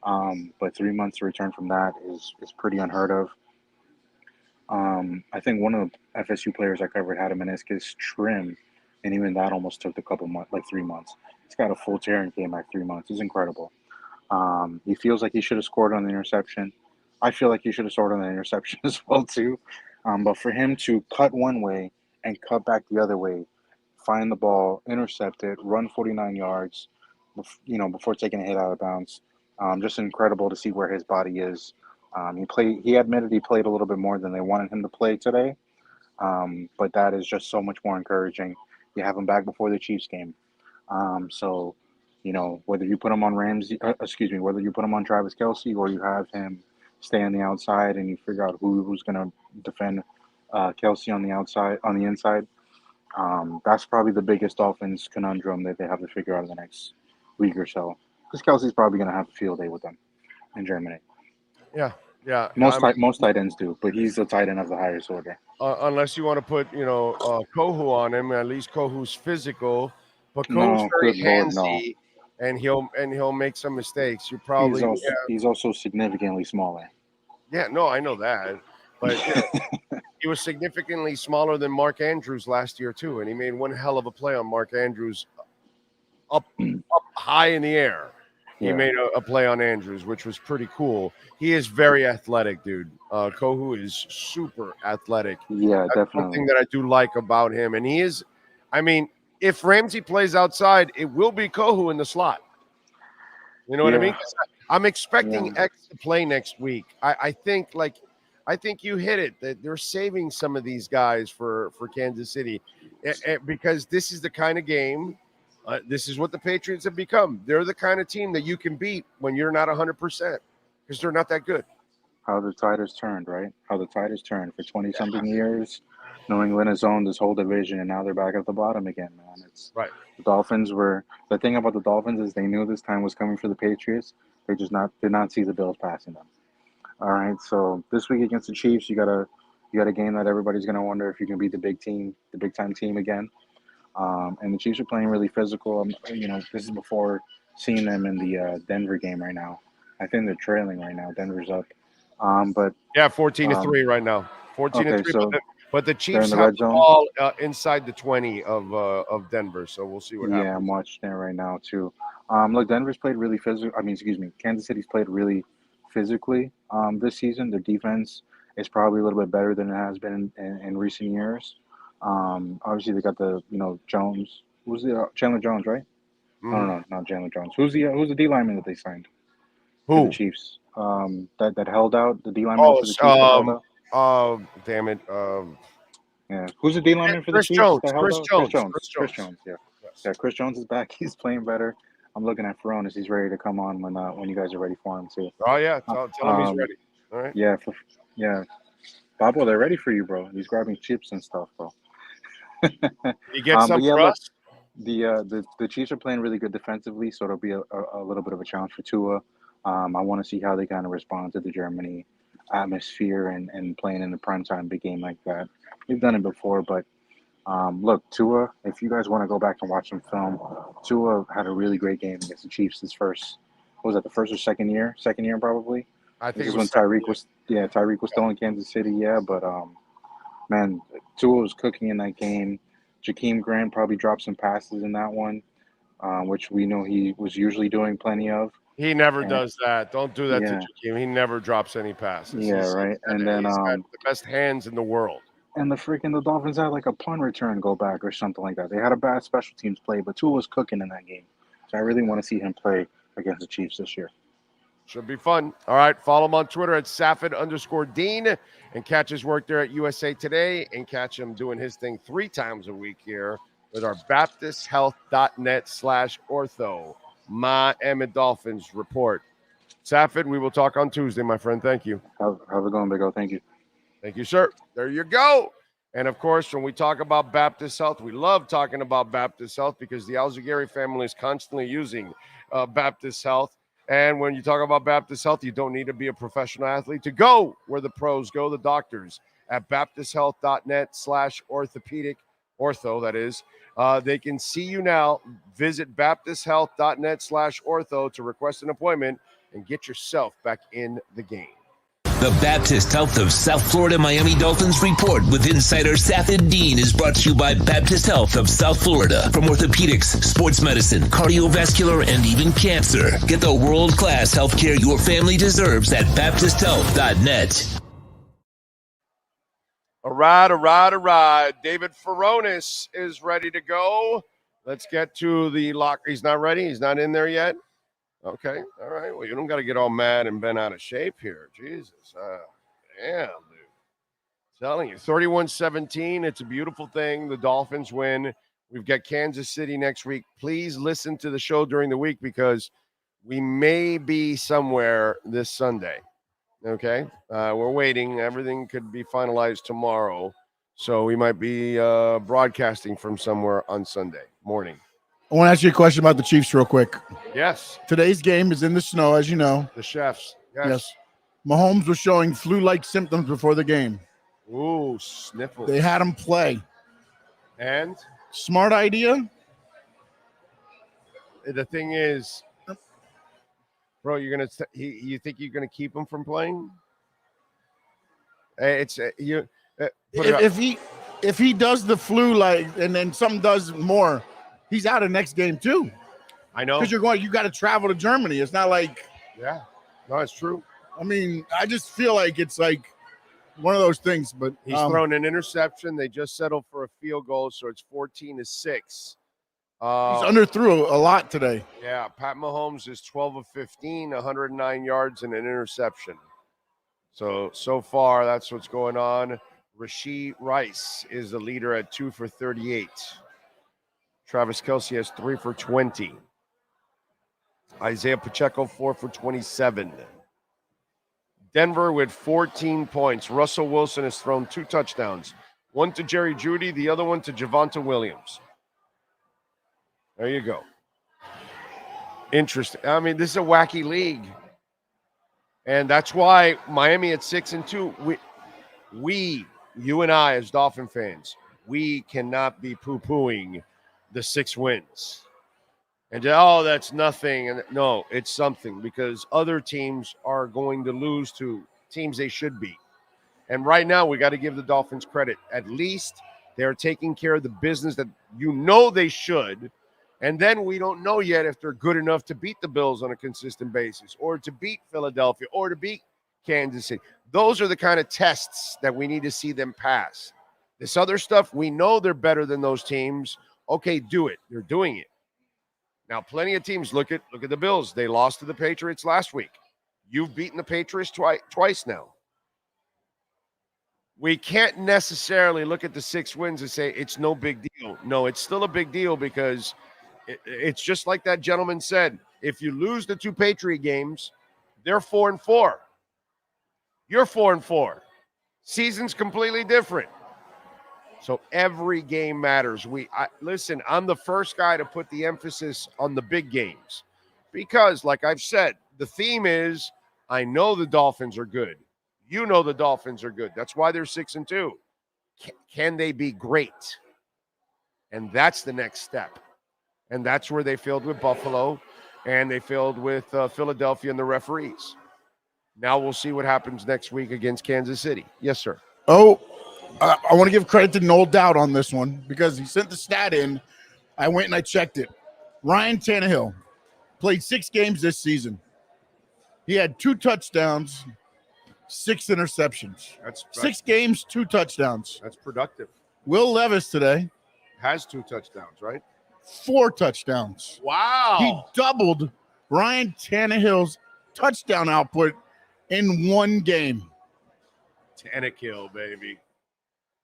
But 3 months to return from that is pretty unheard of. I think one of the FSU players I covered had a meniscus trim, and even that almost took a couple months, like 3 months. He's got a full tear and came back 3 months. It's incredible. He feels like he should have scored on the interception. I feel like he should have scored on the interception as well, too. But for him to cut one way and cut back the other way, find the ball, intercept it, run 49 yards, before taking a hit out of bounds, just incredible to see where his body is. He admitted he played a little bit more than they wanted him to play today, but that is just so much more encouraging. You have him back before the Chiefs game. So, whether you put him on whether you put him on Travis Kelce or you have him stay on the outside and you figure out who's going to defend Kelce on the inside. That's probably the biggest Dolphins conundrum that they have to figure out in the next week or so. Because Kelce's probably going to have a field day with them in Germany. Yeah. Most tight ends do, but he's the tight end of the highest order. Unless you want to put, Kohu on him, at least Kohu's physical, but Kohu's very handsy, and he'll make some mistakes. He's also significantly smaller. Yeah, no, I know that, but he was significantly smaller than Mark Andrews last year too, and he made one hell of a play on Mark Andrews up high in the air. He made a play on Andrews, which was pretty cool. He is very athletic, dude. Kohu is super athletic. Yeah, That's definitely. something that I do like about him. And he is, if Ramsey plays outside, it will be Kohu in the slot. You know what I mean? I'm expecting X to play next week. I think you hit it, that they're saving some of these guys for Kansas City because this is the kind of game This is what the Patriots have become. They're the kind of team that you can beat when you're not 100% because they're not that good. How the tide has turned, right? How the tide has turned for 20-something years. New England has owned this whole division, and now they're back at the bottom again, man. It's right. The Dolphins were – the thing about the Dolphins is they knew this time was coming for the Patriots. They just did not see the Bills passing them. All right, so this week against the Chiefs, you got a game that everybody's going to wonder if you can beat the big-time team again. And the Chiefs are playing really physical. This is before seeing them in the Denver game right now. I think they're trailing right now. Denver's up. But 14-3 right now. 14-3. So but the Chiefs the have red the zone. ball inside the 20 of Denver. So we'll see what happens. Yeah, I'm watching it right now too. Look, Denver's played really physical. Kansas City's played really physically this season. Their defense is probably a little bit better than it has been in recent years. Obviously they got the Jones. Who's the Chandler Jones, right? No, not Chandler Jones. Who's the D lineman that they signed? Who? The Chiefs. That held out the D lineman for the Chiefs. That held out? Oh, damn it. Yeah. Who's the D lineman for the Chiefs? Chris Jones. Yeah. Yeah, Chris Jones is back. He's playing better. I'm looking at Furones. He's ready to come on when you guys are ready for him too. Oh yeah, tell him he's ready. All right. Yeah, Bobo, they're ready for you, bro. He's grabbing chips and stuff, bro. You get some for us. The Chiefs are playing really good defensively, so it'll be a little bit of a challenge for Tua. I want to see how they kind of respond to the Germany atmosphere and playing in the primetime big game like that. We've done it before, but look, Tua, if you guys want to go back and watch some film, Tua had a really great game against the Chiefs his first, what was that, the first or second year? Second year, probably. I think this is when Tyreek was still in Kansas City, but man, Tua was cooking in that game. Jakeem Grant probably dropped some passes in that one, which we know he was usually doing plenty of. He never does that. Don't do that to Jakeem. He never drops any passes. Yeah, right. And then he's got the best hands in the world. And the Dolphins had like a punt return go back or something like that. They had a bad special teams play, but Tua was cooking in that game. So I really want to see him play against the Chiefs this year. Should be fun. All right, follow him on Twitter at Safid_Dean and catch his work there at USA Today and catch him doing his thing 3 times a week here with our BaptistHealth.net/ortho Miami Dolphins report. Safid, we will talk on Tuesday, my friend. Thank you. How's it going, Big O? Thank you. Thank you, sir. There you go. And, of course, when we talk about Baptist Health, we love talking about Baptist Health because the Alzugaray family is constantly using Baptist Health. And when you talk about Baptist Health, you don't need to be a professional athlete to go where the pros go, the doctors, at BaptistHealth.net/orthopedic, ortho, that is. They can see you now. Visit BaptistHealth.net/ortho to request an appointment and get yourself back in the game. The Baptist Health of South Florida Miami Dolphins report with insider Safid Dean is brought to you by Baptist Health of South Florida. From orthopedics, sports medicine, cardiovascular, and even cancer. Get the world-class healthcare your family deserves at BaptistHealth.net. All right. David Furones is ready to go. Let's get to the locker. He's not ready? He's not in there yet? Okay. All right. Well, you don't got to get all mad and bent out of shape here. Jesus. Damn, dude. I'm telling you, 31-17. It's a beautiful thing. The Dolphins win. We've got Kansas City next week. Please listen to the show during the week because we may be somewhere this Sunday. Okay? We're waiting. Everything could be finalized tomorrow. So we might be broadcasting from somewhere on Sunday morning. I want to ask you a question about the Chiefs real quick. Yes. Today's game is in the snow, as you know. The chefs. Yes. Mahomes was showing flu-like symptoms before the game. Ooh, sniffles. They had him play. And? Smart idea. The thing is, bro, you think you're gonna keep him from playing? If he does the flu-like and then something does more, he's out of next game too. I know. Because you got to travel to Germany. It's not like. Yeah. No, it's true. I mean, I just feel like it's like one of those things. But he's thrown an interception. They just settled for a field goal, so it's 14-6. He's underthrew a lot today. Yeah, Pat Mahomes is 12 of 15, 109 yards and an interception. So far, that's what's going on. Rashee Rice is the leader at 2 for 38. Travis Kelce has 3 for 20. Isaiah Pacheco, 4 for 27. Denver with 14 points. Russell Wilson has thrown 2 touchdowns. One to Jerry Jeudy, the other one to Javonte Williams. There you go. Interesting. I mean, this is a wacky league. And that's why Miami at 6-2, we, you and I as Dolphin fans, we cannot be poo-pooing the 6 wins. And, that's nothing. And no, it's something because other teams are going to lose to teams they should beat. And right now, we got to give the Dolphins credit. At least they're taking care of the business that they should. And then we don't know yet if they're good enough to beat the Bills on a consistent basis or to beat Philadelphia or to beat Kansas City. Those are the kind of tests that we need to see them pass. This other stuff, we know they're better than those teams. Okay, do it. They're doing it. Now, plenty of teams, look at the Bills. They lost to the Patriots last week. You've beaten the Patriots twice now. We can't necessarily look at the 6 wins and say it's no big deal. No, it's still a big deal because it's just like that gentleman said. If you lose the 2 Patriot games, they're 4-4. You're 4-4. Season's completely different. So every game matters. Listen, I'm the first guy to put the emphasis on the big games because, like I've said, the theme is I know the Dolphins are good. You know the Dolphins are good. That's why they're 6-2. Can they be great? And that's the next step. And that's where they failed with Buffalo and they failed with Philadelphia and the referees. Now we'll see what happens next week against Kansas City. Yes, sir. I want to give credit to No Doubt on this one because he sent the stat in. I went and I checked it. Ryan Tannehill played 6 games this season. He had 2 touchdowns, 6 interceptions. That's 6 games, 2 touchdowns. That's productive. Will Levis today has 2 touchdowns, right? 4 touchdowns. Wow. He doubled Ryan Tannehill's touchdown output in 1 game. Tannehill, baby.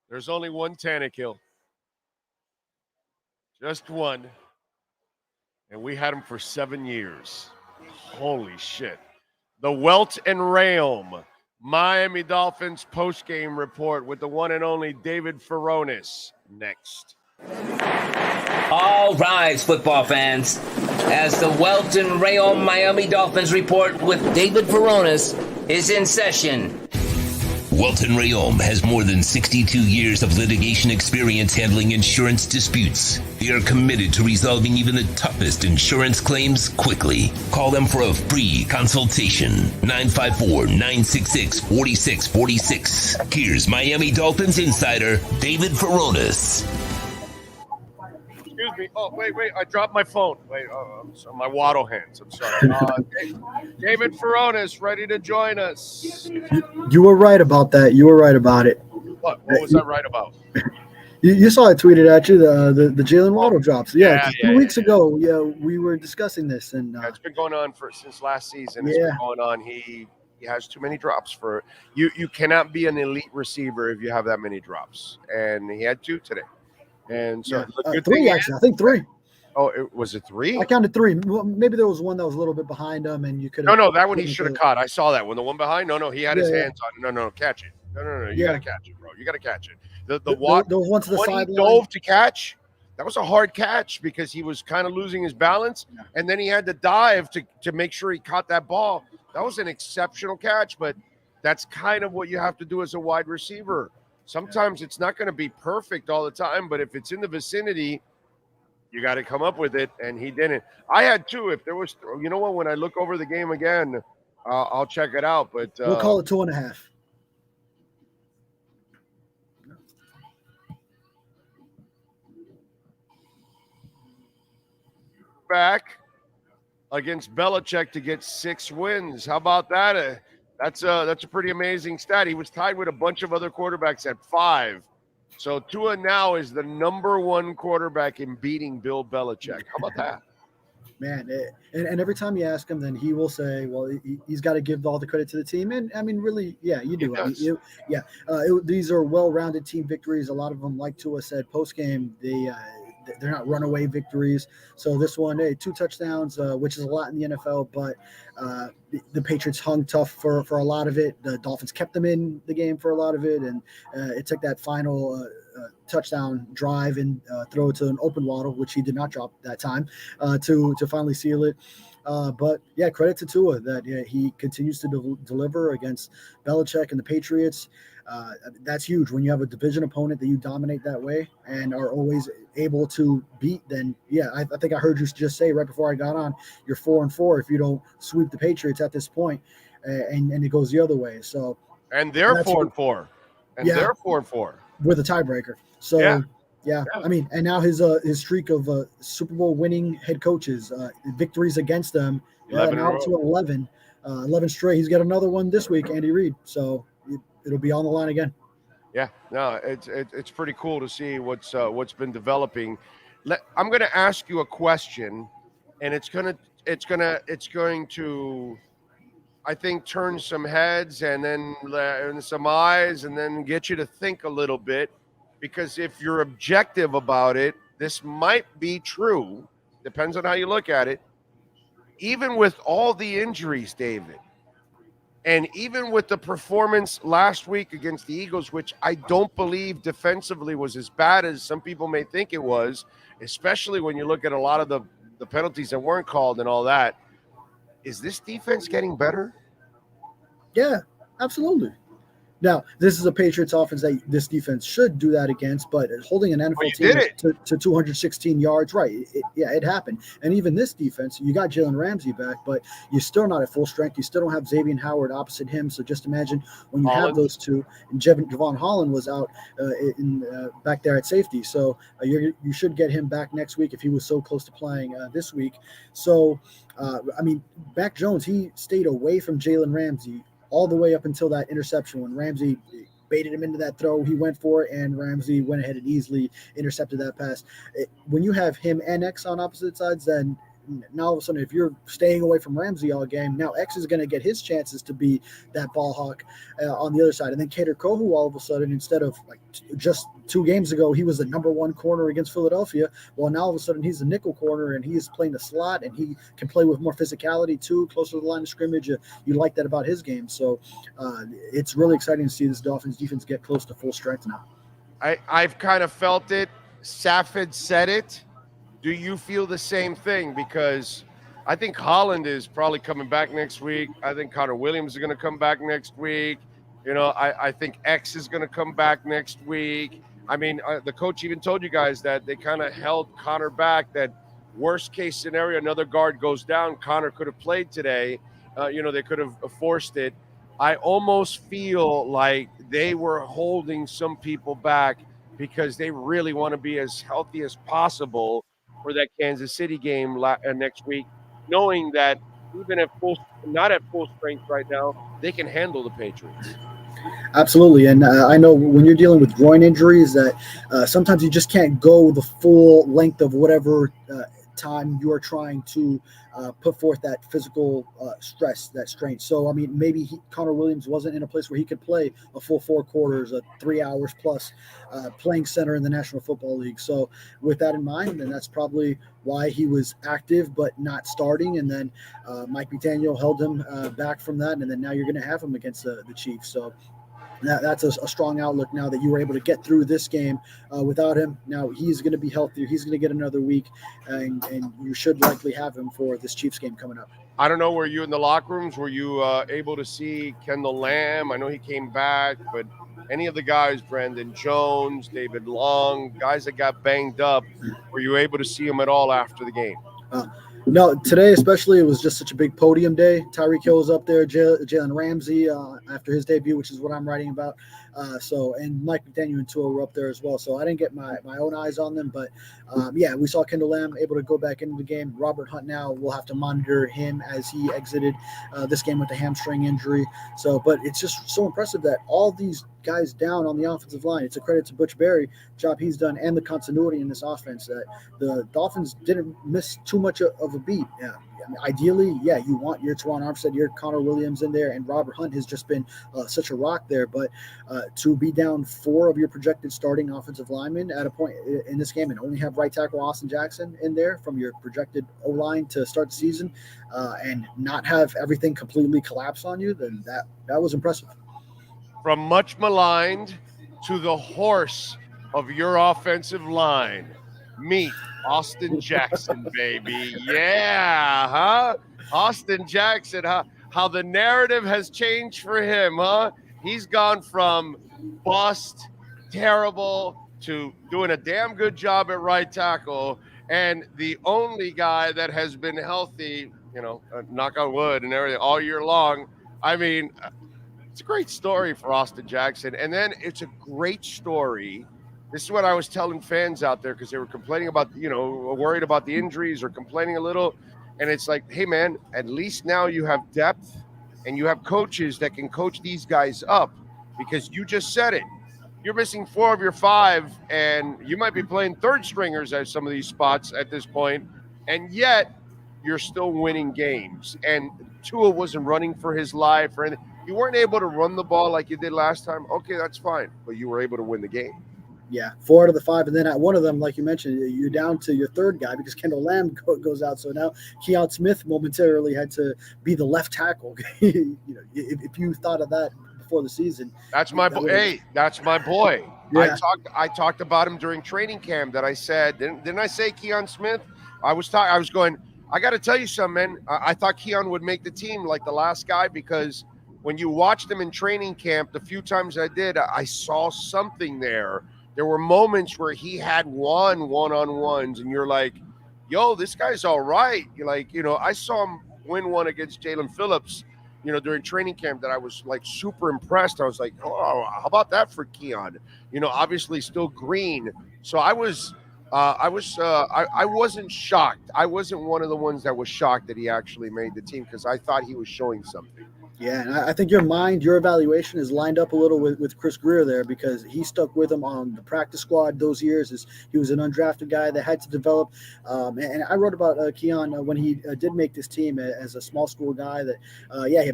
There's only one Tannehill. Just one. And we had him for 7 years. Holy shit. The Welt and Realm Miami Dolphins postgame report with the one and only David Furones next. All rise, football fans, as the Welton Realm Miami Dolphins report with David Furones is in session. Welton Realm has more than 62 years of litigation experience handling insurance disputes. They are committed to resolving even the toughest insurance claims quickly. Call them for a free consultation. 954-966-4646. Here's Miami Dolphins insider David Furones. Excuse me. Oh, wait. I dropped my phone. So my waddle hands. I'm sorry. David Furones, ready to join us. You were right about that. You were right about it. What was I right about? You saw it tweeted at you, the Jalen Waddle drops. Yeah, 2 weeks ago, we were discussing this. And it's been going on since last season. It's been going on. He has too many drops for you. You cannot be an elite receiver if you have that many drops. And he had 2 today. And so the 3 actually. I think 3. Oh, was it 3? I counted 3. Well, maybe there was one that was a little bit behind him, and you could. No, that one he should have caught. I saw that one. The one behind. No, he had his hands on. No, catch it. No. You got to catch it, bro. You got to catch it. The one to the sideline. He dove to catch. That was a hard catch because he was kind of losing his balance, and then he had to dive to make sure he caught that ball. That was an exceptional catch, but that's kind of what you have to do as a wide receiver. Sometimes it's not going to be perfect all the time, but if it's in the vicinity, you got to come up with it, and he didn't. I had 2. If there was, when I look over the game again, I'll check it out. But we'll call it 2.5. Back against Belichick to get 6 wins. How about that? That's a pretty amazing stat. He was tied with a bunch of other quarterbacks at 5. So Tua now is the number 1 quarterback in beating Bill Belichick. How about that? Man, and every time you ask him, then he will say, well, he's got to give all the credit to the team. And, I mean, really, you do. These are well-rounded team victories. A lot of them, like Tua said, post-game, they're not runaway victories. So this one, 2 touchdowns, which is a lot in the NFL, but the Patriots hung tough for a lot of it. The Dolphins kept them in the game for a lot of it, and it took that final touchdown drive and throw it to an open Waddle, which he did not drop that time, to finally seal it. But yeah, credit to Tua that he continues to deliver against Belichick and the Patriots. That's huge when you have a division opponent that you dominate that way and are always able to beat. Then yeah, I think I heard you just say right before I got on, you're 4-4 if you don't sweep the Patriots at this point, and it goes the other way. So and they're 4-4, and they're 4-4 with a tiebreaker. So. Yeah, I mean, and now his streak of Super Bowl winning head coaches, victories against them, now to 11 straight. He's got another one this week, Andy Reid. So it'll be on the line again. Yeah, no, it's pretty cool to see what's been developing. I'm going to ask you a question, and it's going to, I think, turn some heads and then some eyes, and then get you to think a little bit. Because if you're objective about it, this might be true. Depends on how you look at it. Even with all the injuries, David, and even with the performance last week against the Eagles, which I don't believe defensively was as bad as some people may think it was, especially when you look at a lot of the penalties that weren't called and all that, is this defense getting better? Yeah, absolutely. Now, this is a Patriots offense that this defense should do that against, but holding an NFL team to 216 yards, right, it happened. And even this defense, you got Jalen Ramsey back, but you're still not at full strength. You still don't have Xavier Howard opposite him, so just imagine when you have those two. And Javon Holland was out back there at safety, so you should get him back next week if he was so close to playing this week. So, I mean, Mac Jones, he stayed away from Jalen Ramsey all the way up until that interception when Ramsey baited him into that throw. He went for it, and Ramsey went ahead and easily intercepted that pass. When you have him and X on opposite sides, then now all of a sudden, if you're staying away from Ramsey all game, now X is going to get his chances to be that ball hawk on the other side. And then Kader Kohu, all of a sudden, instead of like just 2 games ago, he was the number 1 corner against Philadelphia. Well, now all of a sudden, he's a nickel corner, and he is playing the slot, and he can play with more physicality too, closer to the line of scrimmage. You like that about his game. So it's really exciting to see this Dolphins defense get close to full strength now. I've kind of felt it. Safed said it. Do you feel the same thing? Because I think Holland is probably coming back next week. I think Connor Williams is going to come back next week. You know, I think X is going to come back next week. I mean, the coach even told you guys that they kind of held Connor back, that worst case scenario, another guard goes down. Connor could have played today. They could have forced it. I almost feel like they were holding some people back because they really want to be as healthy as possible for that Kansas City game next week, knowing that even not at full strength right now, they can handle the Patriots. Absolutely. And I know when you're dealing with groin injuries that sometimes you just can't go the full length of whatever time you are trying to put forth that physical stress, that strain. So, I mean, maybe Connor Williams wasn't in a place where he could play a full 4 quarters, 3 hours plus playing center in the National Football League. So with that in mind, then that's probably why he was active but not starting. And then Mike McDaniel held him back from that. And then now you're going to have him against the Chiefs. So that's a strong outlook now that you were able to get through this game without him. Now he's going to be healthier. He's going to get another week, and you should likely have him for this Chiefs game coming up. I don't know, were you in the locker rooms? Were you able to see Kendall Lamb? I know he came back, but any of the guys, Brandon Jones, David Long, guys that got banged up, were you able to see them at all after the game? No, today especially, it was just such a big podium day. Tyreek Hill was up there, Jalen Ramsey after his debut, which is what I'm writing about. And Mike McDaniel and Tua were up there as well. So I didn't get my own eyes on them. But, we saw Kendall Lamb able to go back into the game. Robert Hunt now, we'll have to monitor him as he exited this game with a hamstring injury. But it's just so impressive that all these guys down on the offensive line, it's a credit to Butch Berry, job he's done, and the continuity in this offense, that the Dolphins didn't miss too much of a beat. Yeah. I mean, ideally, you want your Teron Armstead, your Connor Williams in there, and Robert Hunt has just been such a rock there. But to be down 4 of your projected starting offensive linemen at a point in this game and only have right tackle Austin Jackson in there from your projected O-line to start the season, and not have everything completely collapse on you, then that was impressive. From much maligned to the horse of your offensive line, meet Austin Jackson, baby. Yeah, huh? Austin Jackson, huh? How the narrative has changed for him, huh? He's gone from bust, terrible, to doing a damn good job at right tackle, and the only guy that has been healthy, knock on wood and everything, all year long. I mean, it's a great story for Austin Jackson. And then it's a great story. This is what I was telling fans out there because they were complaining about, worried about the injuries or complaining a little. And it's like, hey, man, at least now you have depth and you have coaches that can coach these guys up, because you just said it. You're missing 4 of your 5, and you might be playing third stringers at some of these spots at this point, and yet you're still winning games. And Tua wasn't running for his life or anything. You weren't able to run the ball like you did last time. Okay, that's fine, but you were able to win the game. Yeah, 4 out of the 5, and then at one of them, like you mentioned, you're down to your third guy because Kendall Lamb goes out. So now Keon Smith momentarily had to be the left tackle. If you thought of that before the season, that's my boy. Hey, that's my boy. Yeah. I talked about him during training camp. That I said, didn't I say Keon Smith? I was going. I got to tell you something, man. I thought Keon would make the team like the last guy, because when you watched him in training camp, the few times I did, I saw something there. There were moments where he had one-on-ones, and you're like, yo, this guy's all right. You're like, I saw him win one against Jalen Phillips, during training camp, that I was like super impressed. I was like, oh, how about that for Keon? Obviously still green. So I wasn't shocked. I wasn't one of the ones that was shocked that he actually made the team, because I thought he was showing something. Yeah, and I think your evaluation is lined up a little with Chris Greer there, because he stuck with him on the practice squad those years. As he was an undrafted guy that had to develop. And I wrote about Keon when he did make this team as a small school guy that,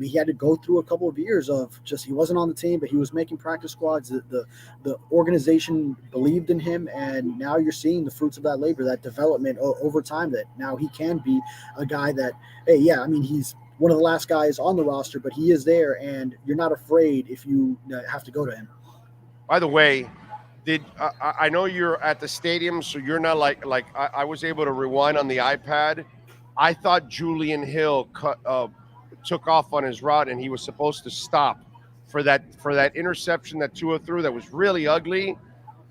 he had to go through a couple of years of just, he wasn't on the team, but he was making practice squads. The organization believed in him, and now you're seeing the fruits of that labor, that development over time, that now he can be a guy that, he's one of the last guys on the roster, but he is there, and you're not afraid if you have to go to him. By the way, I know you're at the stadium, so you're not like I was able to rewind on the iPad. I thought Julian Hill took off on his route, and he was supposed to stop for that interception that Tua threw that was really ugly.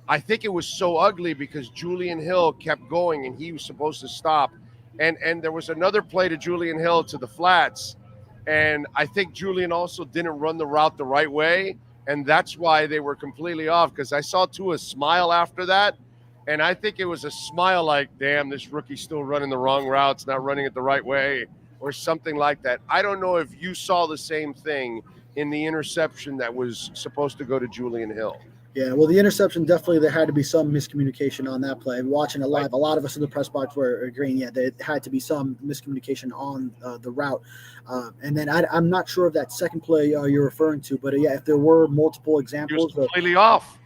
I think it was so ugly because Julian Hill kept going, and he was supposed to stop. And there was another play to Julian Hill to the flats, and I think Julian also didn't run the route the right way, and that's why they were completely off, because I saw Tua smile after that, and I think it was a smile like, damn, this rookie's still running the wrong routes, not running it the right way, or something like that. I don't know if you saw the same thing in the interception that was supposed to go to Julian Hill. Yeah, well, the interception, definitely there had to be some miscommunication on that play. Watching it live, a lot of us in the press box were agreeing, there had to be some miscommunication on the route. And then I'm not sure of that second play you're referring to, but if there were multiple examples. He was completely off.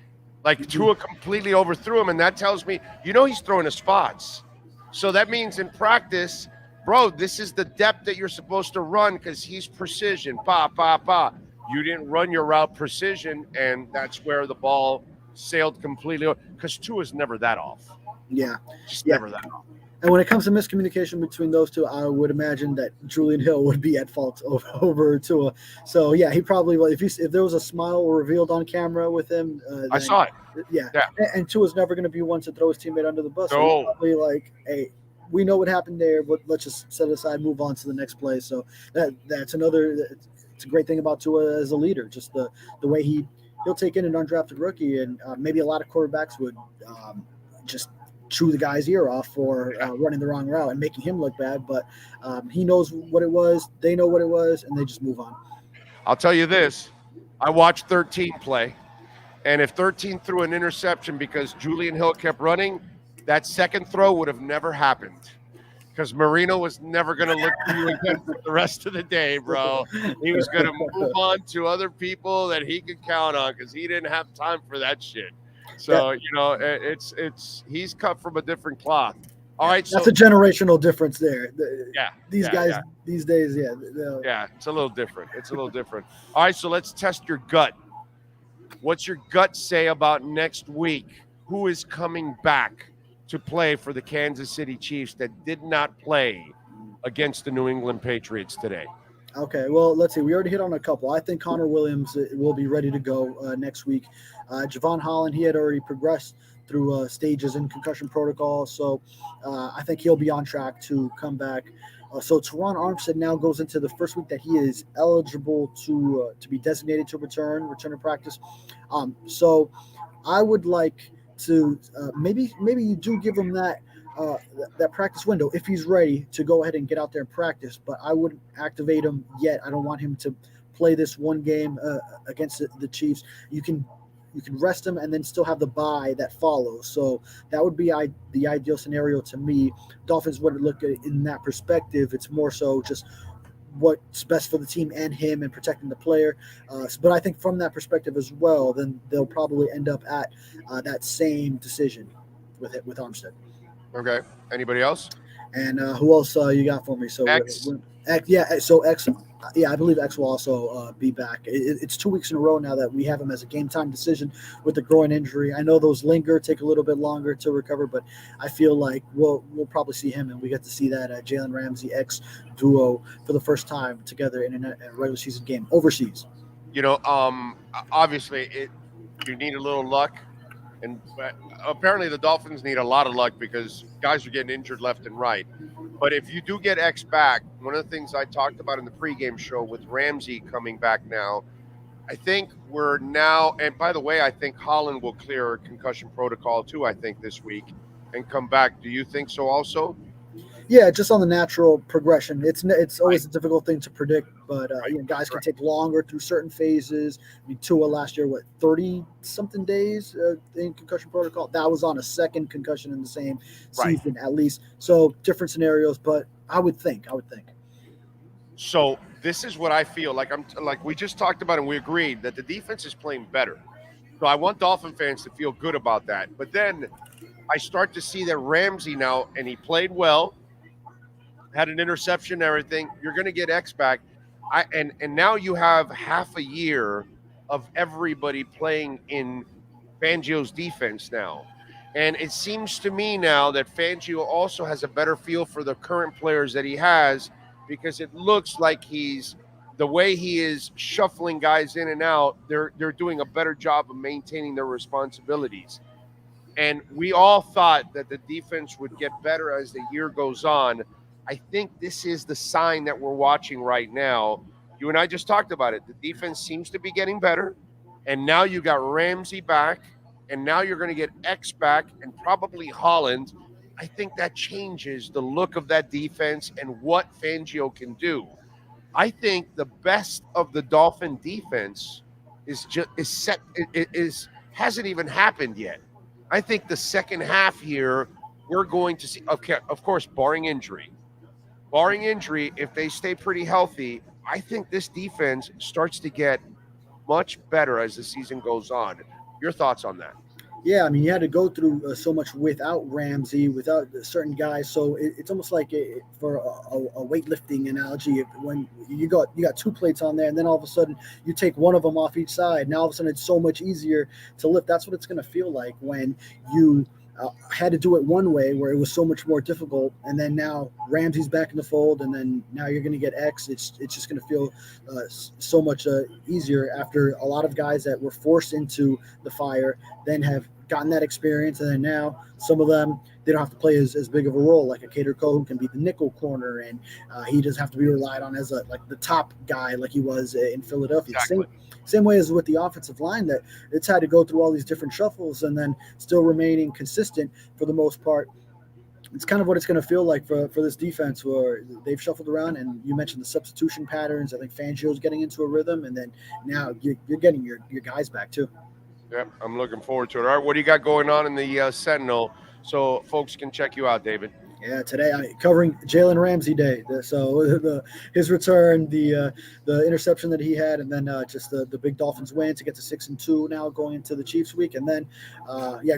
Like Tua completely overthrew him, and that tells me, he's throwing to spots. So that means in practice, bro, this is the depth that you're supposed to run, because he's precision, You didn't run your route precision, and that's where the ball sailed completely, because Tua's never that off. Yeah. Never that off. And when it comes to miscommunication between those two, I would imagine that Julian Hill would be at fault over Tua. So, he probably will. If there was a smile revealed on camera with him. I saw it. Yeah. And Tua's never going to be one to throw his teammate under the bus. No. So probably like, hey, we know what happened there, but let's just set it aside, move on to the next play. So that's another – it's a great thing about Tua as a leader, just the way he'll take in an undrafted rookie, and maybe a lot of quarterbacks would just chew the guy's ear off for running the wrong route and making him look bad. But he knows what it was, they know what it was, and they just move on. I'll tell you this. I watched 13 play, and if 13 threw an interception because Julian Hill kept running, that second throw would have never happened. because Marino was never going to look at you again for the rest of the day, bro. He was going to move on to other people that he could count on because he didn't have time for that shit. So, he's cut from a different cloth. All right. That's a generational difference there. These guys yeah. these days, Yeah, it's a little different. All right, so let's test your gut. What's your gut say about next week? Who is coming back to play for the Kansas City Chiefs that did not play against the New England Patriots today? Okay, well, let's see. We already hit on a couple. I think Connor Williams will be ready to go next week. Javon Holland, he had already progressed through stages in concussion protocol, so I think he'll be on track to come back. So Teron Armstead now goes into the first week that he is eligible to be designated to return to practice. So I would like to maybe you do give him that practice window if he's ready to go ahead and get out there and practice, but I wouldn't activate him yet. I don't want him to play this one game against the Chiefs. You can rest him and then still have the bye that follows. So that would be the ideal scenario to me. Dolphins would look at it in that perspective. It's more so just what's best for the team and him and protecting the player. But I think from that perspective as well, then they'll probably end up at that same decision with Armstead. Okay. Anybody else? And who else you got for me? So X. So X. Yeah, I believe X will also be back. It's 2 weeks in a row now that we have him as a game-time decision with the groin injury. I know those linger, take a little bit longer to recover, but I feel like we'll probably see him, and we get to see that Jalen Ramsey X duo for the first time together in a regular season game overseas. Obviously, you need a little luck, and apparently the Dolphins need a lot of luck because guys are getting injured left and right. But if you do get X back, one of the things I talked about in the pregame show with Ramsey coming back now, I think we're now, and by the way, I think Holland will clear concussion protocol too, I think, this week and come back. Do you think so also? Yeah, just on the natural progression. It's always a difficult thing to predict, but guys can take longer through certain phases. I mean, Tua last year, 30-something days in concussion protocol? That was on a second concussion in the same season, at least. So different scenarios, but I would think. So this is what I feel like. We just talked about and we agreed that the defense is playing better. So I want Dolphin fans to feel good about that. But then I start to see that Ramsey now, and he played well, had an interception and everything. You're going to get X back. And now you have half a year of everybody playing in Fangio's defense now. And it seems to me now that Fangio also has a better feel for the current players that he has, because it looks like the way he is shuffling guys in and out, they're doing a better job of maintaining their responsibilities. And we all thought that the defense would get better as the year goes on. I think this is the sign that we're watching right now. You and I just talked about it. The defense seems to be getting better. And now you got Ramsey back. And now you're going to get X back and probably Holland. I think that changes the look of that defense and what Fangio can do. I think the best of the Dolphin defense hasn't even happened yet. I think the second half here, we're going to see, okay, of course, barring injury, if they stay pretty healthy, I think this defense starts to get much better as the season goes on. Your thoughts on that? Yeah, I mean, you had to go through so much without Ramsey, without certain guys. So it's almost like for a weightlifting analogy, when you got two plates on there, and then all of a sudden you take one of them off each side. Now all of a sudden it's so much easier to lift. That's what it's going to feel like when you had to do it one way, where it was so much more difficult, and then now Ramsey's back in the fold, and then now you're going to get X. It's just going to feel so much easier after a lot of guys that were forced into the fire then have gotten that experience, and then now some of them, they don't have to play as big of a role, like a Cater Cole, who can be the nickel corner, and he doesn't have to be relied on as like the top guy like he was in Philadelphia. Exactly. Same way as with the offensive line, that it's had to go through all these different shuffles and then still remaining consistent for the most part. It's kind of what it's going to feel like for this defense, where they've shuffled around, and you mentioned the substitution patterns. I think Fangio's getting into a rhythm, and then now you're getting your guys back too. Yep, I'm looking forward to it. All right, what do you got going on in the Sentinel? so folks can check you out, David. Yeah, today covering Jalen Ramsey Day. So his return, the interception that he had, and then just the big Dolphins win to get to 6-2 now going into the Chiefs week, and then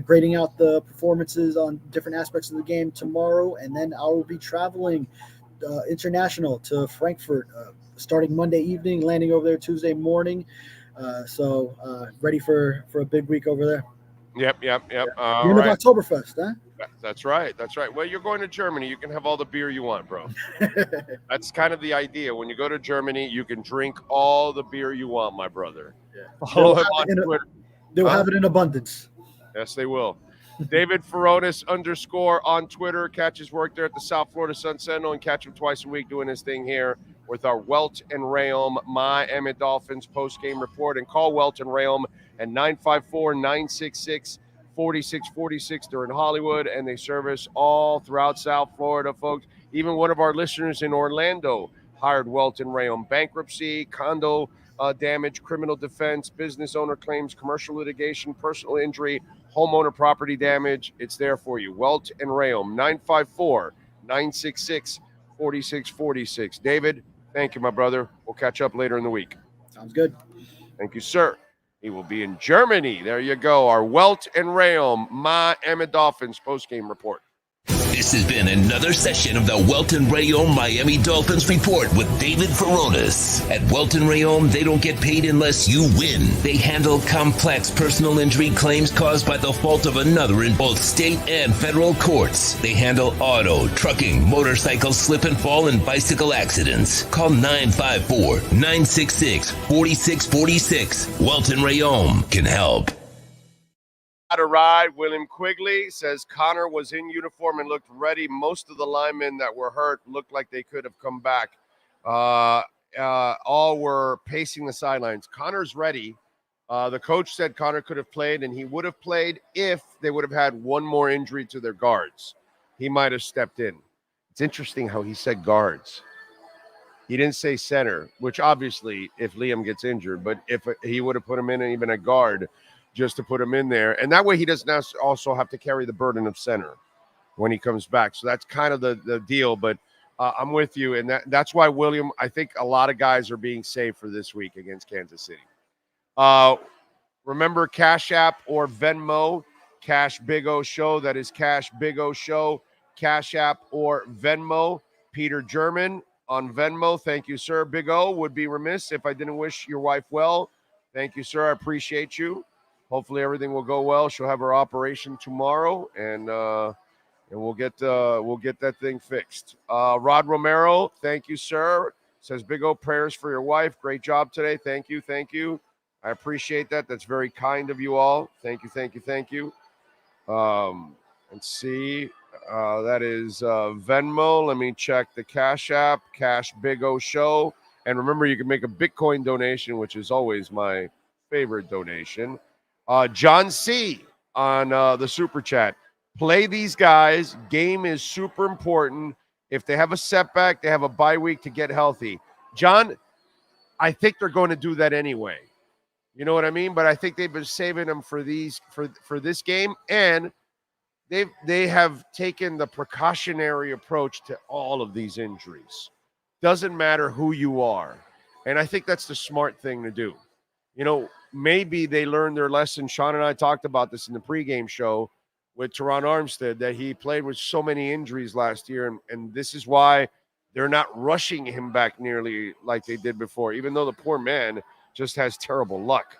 grading out the performances on different aspects of the game tomorrow, and then I will be traveling international to Frankfurt starting Monday evening, landing over there Tuesday morning. So ready for a big week over there. Yep. End of Oktoberfest, huh? That's right. Well, you're going to Germany. You can have all the beer you want, bro. That's kind of the idea. When you go to Germany, you can drink all the beer you want, my brother. Yeah. Follow him on Twitter. They'll have it in abundance. Yes, they will. David Furones _ on Twitter. Catch his work there at the South Florida Sun Sentinel and catch him twice a week doing his thing here with our Welt and Rayom Miami Dolphins post-game report. And call Welt and Rayom at 954-966-4646. They're in Hollywood, and they service all throughout South Florida, folks. Even one of our listeners in Orlando hired Welt and Rayom. Bankruptcy, condo damage, criminal defense, business owner claims, commercial litigation, personal injury, homeowner property damage. It's there for you. Welt and Rayom, 954-966-4646. David, thank you, my brother. We'll catch up later in the week. Sounds good. Thank you, sir. He will be in Germany. There you go. Our Welt and Rayom Miami Dolphins postgame report. This has been another session of the Welt and Rayom Miami Dolphins Report with David Furones. At Welt and Rayom, they don't get paid unless you win. They handle complex personal injury claims caused by the fault of another in both state and federal courts. They handle auto, trucking, motorcycle slip and fall, and bicycle accidents. Call 954-966-4646. Welt and Rayom can help. How to ride. William Quigley says Connor was in uniform and looked ready. Most of the linemen that were hurt looked like they could have come back. All were pacing the sidelines. Connor's ready. The coach said Connor could have played, and he would have played if they would have had one more injury to their guards. He might have stepped in. It's interesting how he said guards. He didn't say center, which obviously if Liam gets injured, but if he would have put him in even a guard, just to put him in there. And that way he doesn't also have to carry the burden of center when he comes back. So that's kind of the deal. But I'm with you. And that's why, William, I think a lot of guys are being saved for this week against Kansas City. Remember Cash App or Venmo, Cash Big O Show. That is Cash Big O Show, Cash App or Venmo. Peter German on Venmo. Thank you, sir. Big O, would be remiss if I didn't wish your wife well. Thank you, sir. I appreciate you. Hopefully everything will go well. She'll have her operation tomorrow, and we'll get that thing fixed. Rod Romero, thank you, sir. Says Big O, prayers for your wife. Great job today. Thank you. I appreciate that. That's very kind of you all. Thank you. Let's see. That is Venmo. Let me check the Cash App, Cash Big O Show. And remember, you can make a Bitcoin donation, which is always my favorite donation. John C. on the Super Chat. Play these guys. Game is super important. If they have a setback, they have a bye week to get healthy. John, I think they're going to do that anyway. You know what I mean? But I think they've been saving them for this game, and they have taken the precautionary approach to all of these injuries. Doesn't matter who you are. And I think that's the smart thing to do. You know, maybe they learned their lesson. Sean and I talked about this in the pregame show with Teron Armstead, that he played with so many injuries last year, and this is why they're not rushing him back nearly like they did before, even though the poor man just has terrible luck,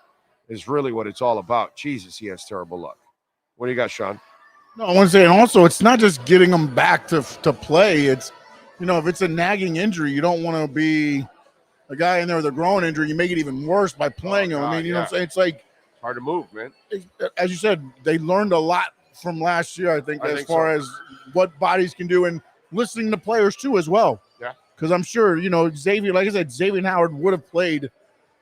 is really what it's all about. Jesus, he has terrible luck. What do you got, Sean? No, I want to say, and also it's not just getting them back to play. It's, you know, if it's a nagging injury, you don't want to be a guy in there with a groin injury. You make it even worse by playing him. I mean, you know what I'm saying? It's like hard to move, man. As you said, they learned a lot from last year, I think as what bodies can do, and listening to players too as well. Yeah. Because I'm sure, you know, Xavier, like I said, Xavier Howard would have played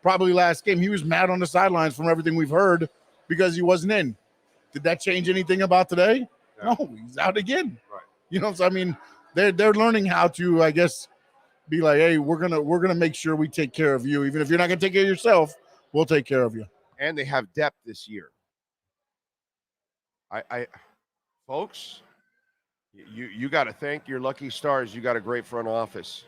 probably last game. He was mad on the sidelines from everything we've heard because he wasn't in. Did that change anything about today? No, he's out again. Right. You know, so I mean, they're learning how to, I guess, be like, hey, we're gonna make sure we take care of you. Even if you're not gonna take care of yourself, we'll take care of you. And they have depth this year. folks, you got to thank your lucky stars. You got a great front office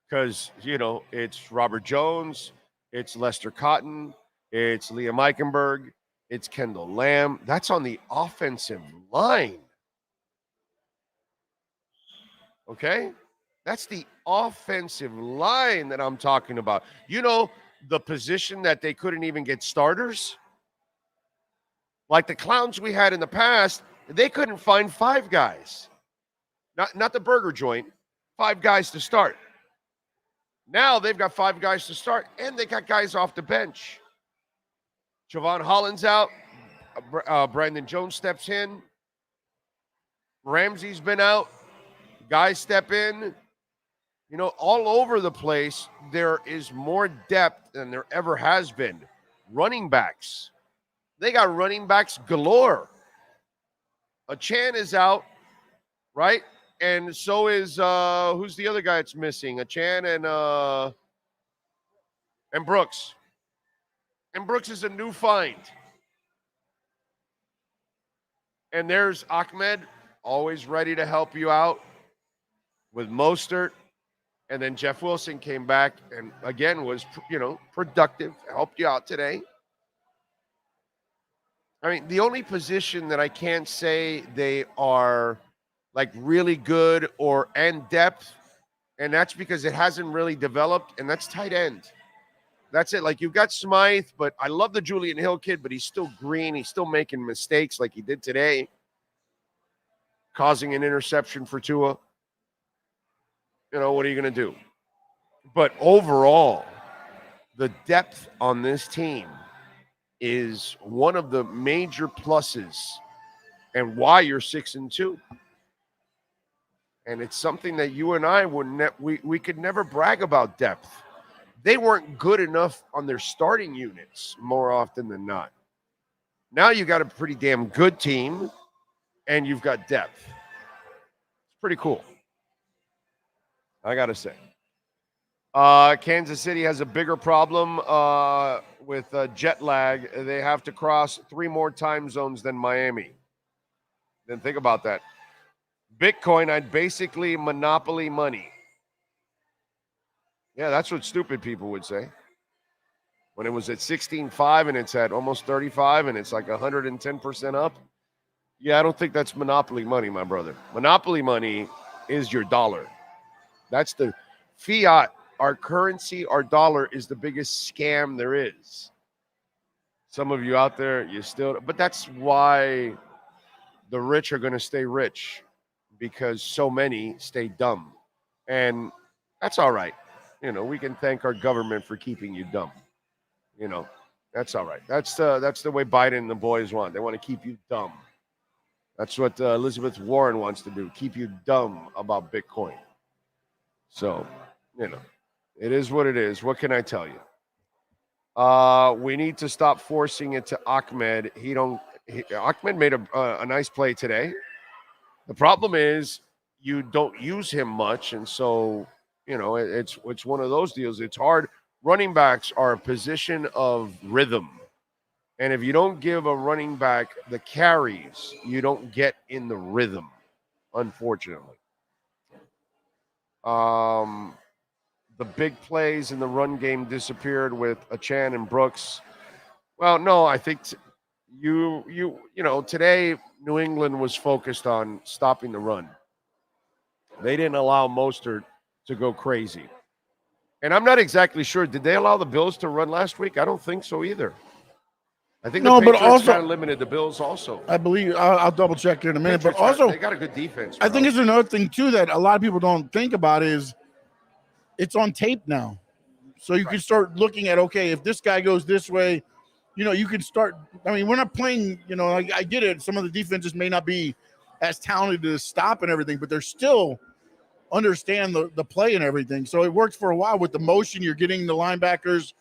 because, it's Robert Jones, it's Lester Cotton, it's Liam Eichenberg, it's Kendall Lamb. That's on the offensive line. Okay? That's the offensive line that I'm talking about. The position that they couldn't even get starters? Like the clowns we had in the past, they couldn't find 5 guys. Not the burger joint, 5 guys to start. Now they've got 5 guys to start, and they got guys off the bench. Javon Holland's out. Brandon Jones steps in. Ramsey's been out. Guys step in. All over the place, there is more depth than there ever has been. Running backs. They got running backs galore. Achan is out, right? And so is, who's the other guy that's missing? Achan and Brooks. And Brooks is a new find. And there's Ahmed, always ready to help you out with Mostert. And then Jeff Wilson came back and, again, was, productive, helped you out today. I mean, the only position that I can't say they are, really good and depth, and that's because it hasn't really developed, and that's tight end. That's it. You've got Smythe, but I love the Julian Hill kid, but he's still green. He's still making mistakes like he did today, causing an interception for Tua. What are you going to do? But overall, the depth on this team is one of the major pluses and why you're 6-2. And it's something that you and I we could never brag about depth. They weren't good enough on their starting units more often than not. Now you got a pretty damn good team and you've got depth. It's pretty cool, I got to say. Kansas City has a bigger problem with jet lag. They have to cross 3 more time zones than Miami. Then think about that. Bitcoin, I'd basically monopoly money. Yeah, that's what stupid people would say. When it was at 16.5 and it's at almost 35 and it's like 110% up. Yeah, I don't think that's monopoly money, my brother. Monopoly money is your dollar. That's the fiat. Our currency, our dollar is the biggest scam there is. Some of you out there, but that's why the rich are going to stay rich, because so many stay dumb. And that's all right. We can thank our government for keeping you dumb. That's all right. That's the way Biden and the boys want. They want to keep you dumb. That's what Elizabeth Warren wants to do, keep you dumb about Bitcoin. So, it is what it is. What can I tell you? We need to stop forcing it to Ahmed. Ahmed made a nice play today. The problem is you don't use him much, and so it's one of those deals. It's hard. Running backs are a position of rhythm, and if you don't give a running back the carries, you don't get in the rhythm, unfortunately. The big plays in the run game disappeared with Achan and Brooks. Well, no, I think today New England was focused on stopping the run. They didn't allow Mostert to go crazy. And I'm not exactly sure. Did they allow the Bills to run last week? I don't think so either. I think the Patriots kind of limited the Bills also. I believe I'll double check here in a minute. But also, they got a good defense. I think it's another thing too that a lot of people don't think about is it's on tape now. So you can start looking at, okay, if this guy goes this way, you can start. I mean, we're not playing, I get it. Some of the defenses may not be as talented to stop and everything, but they're still understand the play and everything. So it worked for a while with the motion. You're getting the linebackers,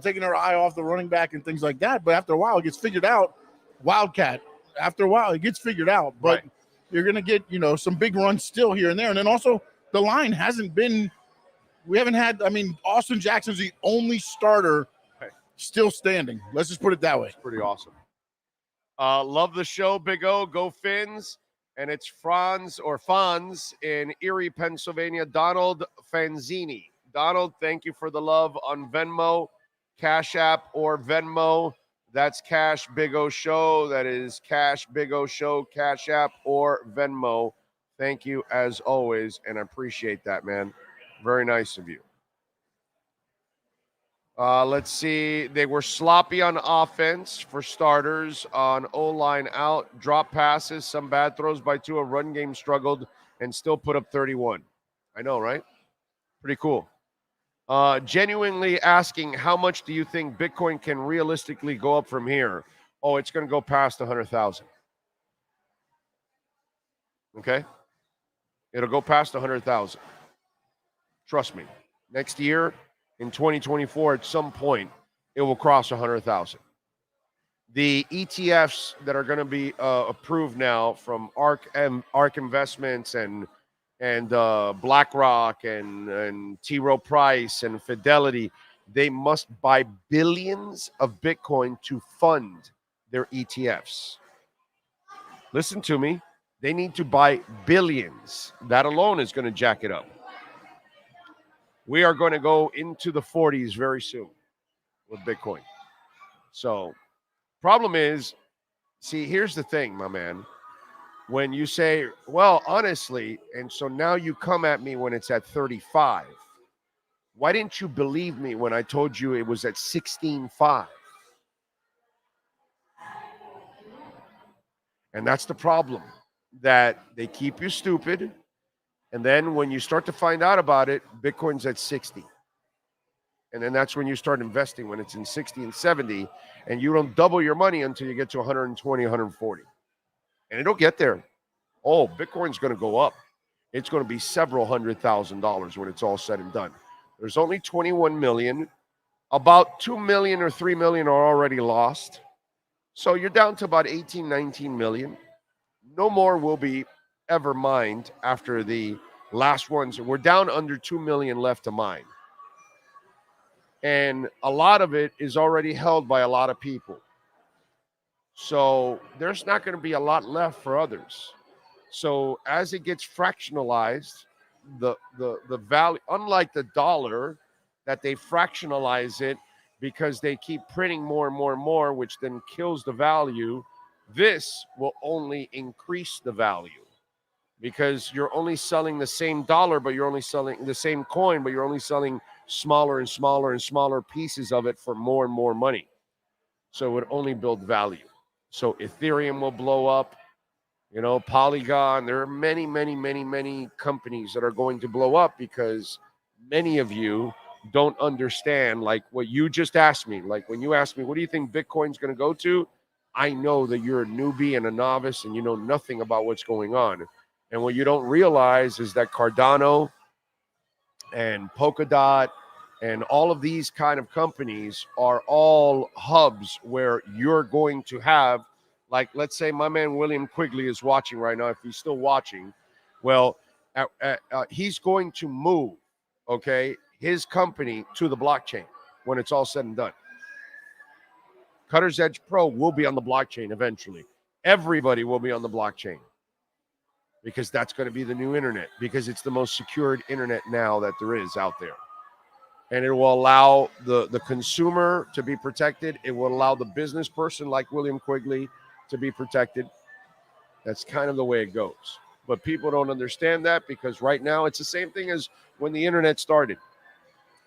taking their eye off the running back and things like that. But after a while, it gets figured out. Wildcat. After a while, it gets figured out. But you're going to get, some big runs still here and there. And then also the line hasn't been – we haven't had – Austin Jackson's the only starter still standing. Let's just put it that way. It's pretty awesome. Love the show, Big O. Go Phinz. And it's Fonz in Erie, Pennsylvania. Donald Fanzini. Donald, thank you for the love on Venmo, Cash App, or Venmo. That's Cash Big O Show. That is Cash Big O Show, Cash App, or Venmo. Thank you as always, and I appreciate that, man. Very nice of you. Let's see. They were sloppy on offense for starters, on O-line out, drop passes, some bad throws by Tua, run game struggled, and still put up 31. I know, right? Pretty cool. Genuinely asking, how much do you think Bitcoin can realistically go up from here? Oh, it's going to go past 100,000. Okay? It'll go past 100,000. Trust me. Next year, in 2024, at some point, it will cross 100,000. The ETFs that are going to be approved now from ARK Investments and BlackRock and T. Rowe Price and Fidelity, they must buy billions of Bitcoin to fund their ETFs. Listen to me. They need to buy billions. That alone is going to jack it up. We are going to go into the 40s very soon with Bitcoin. So, problem is, see, here's the thing, my man. When you say, well, honestly, and so now you come at me when it's at 35. Why didn't you believe me when I told you it was at 16.5? And that's the problem, that they keep you stupid. And then when you start to find out about it, Bitcoin's at 60. And then that's when you start investing, when it's in 60 and 70, and you don't double your money until you get to 120, 140. And it'll get there. Oh, Bitcoin's going to go up. It's going to be several $100,000 when it's all said and done. There's only 21 million. About 2 million or 3 million are already lost. So you're down to about 18, 19 million. No more will be ever mined after the last ones. We're down under 2 million left to mine. And a lot of it is already held by a lot of people. So there's not going to be a lot left for others. So as it gets fractionalized, the value, unlike the dollar, that they fractionalize it because they keep printing more and more and more, which then kills the value, this will only increase the value. Because you're only selling the same dollar, but you're only selling the same coin, but you're only selling smaller and smaller and smaller pieces of it for more and more money. So it would only build value. So Ethereum will blow up, you know, Polygon. There are many, many, many, many companies that are going to blow up because many of you don't understand, like what you just asked me. Like when you asked me, what do you think Bitcoin's going to go to? I know that you're a newbie and a novice and you know nothing about what's going on. And what you don't realize is that Cardano and Polkadot and all of these kind of companies are all hubs where you're going to have, like, let's say my man William Quigley is watching right now, if he's still watching. Well, he's going to move, okay, his company to the blockchain when it's all said and done. Cutter's Edge Pro will be on the blockchain eventually. Everybody will be on the blockchain. Because that's going to be the new internet, because it's the most secured internet now that there is out there. And it will allow the consumer to be protected. It will allow the business person like William Quigley to be protected. That's kind of the way it goes. But people don't understand that because right now it's the same thing as when the internet started.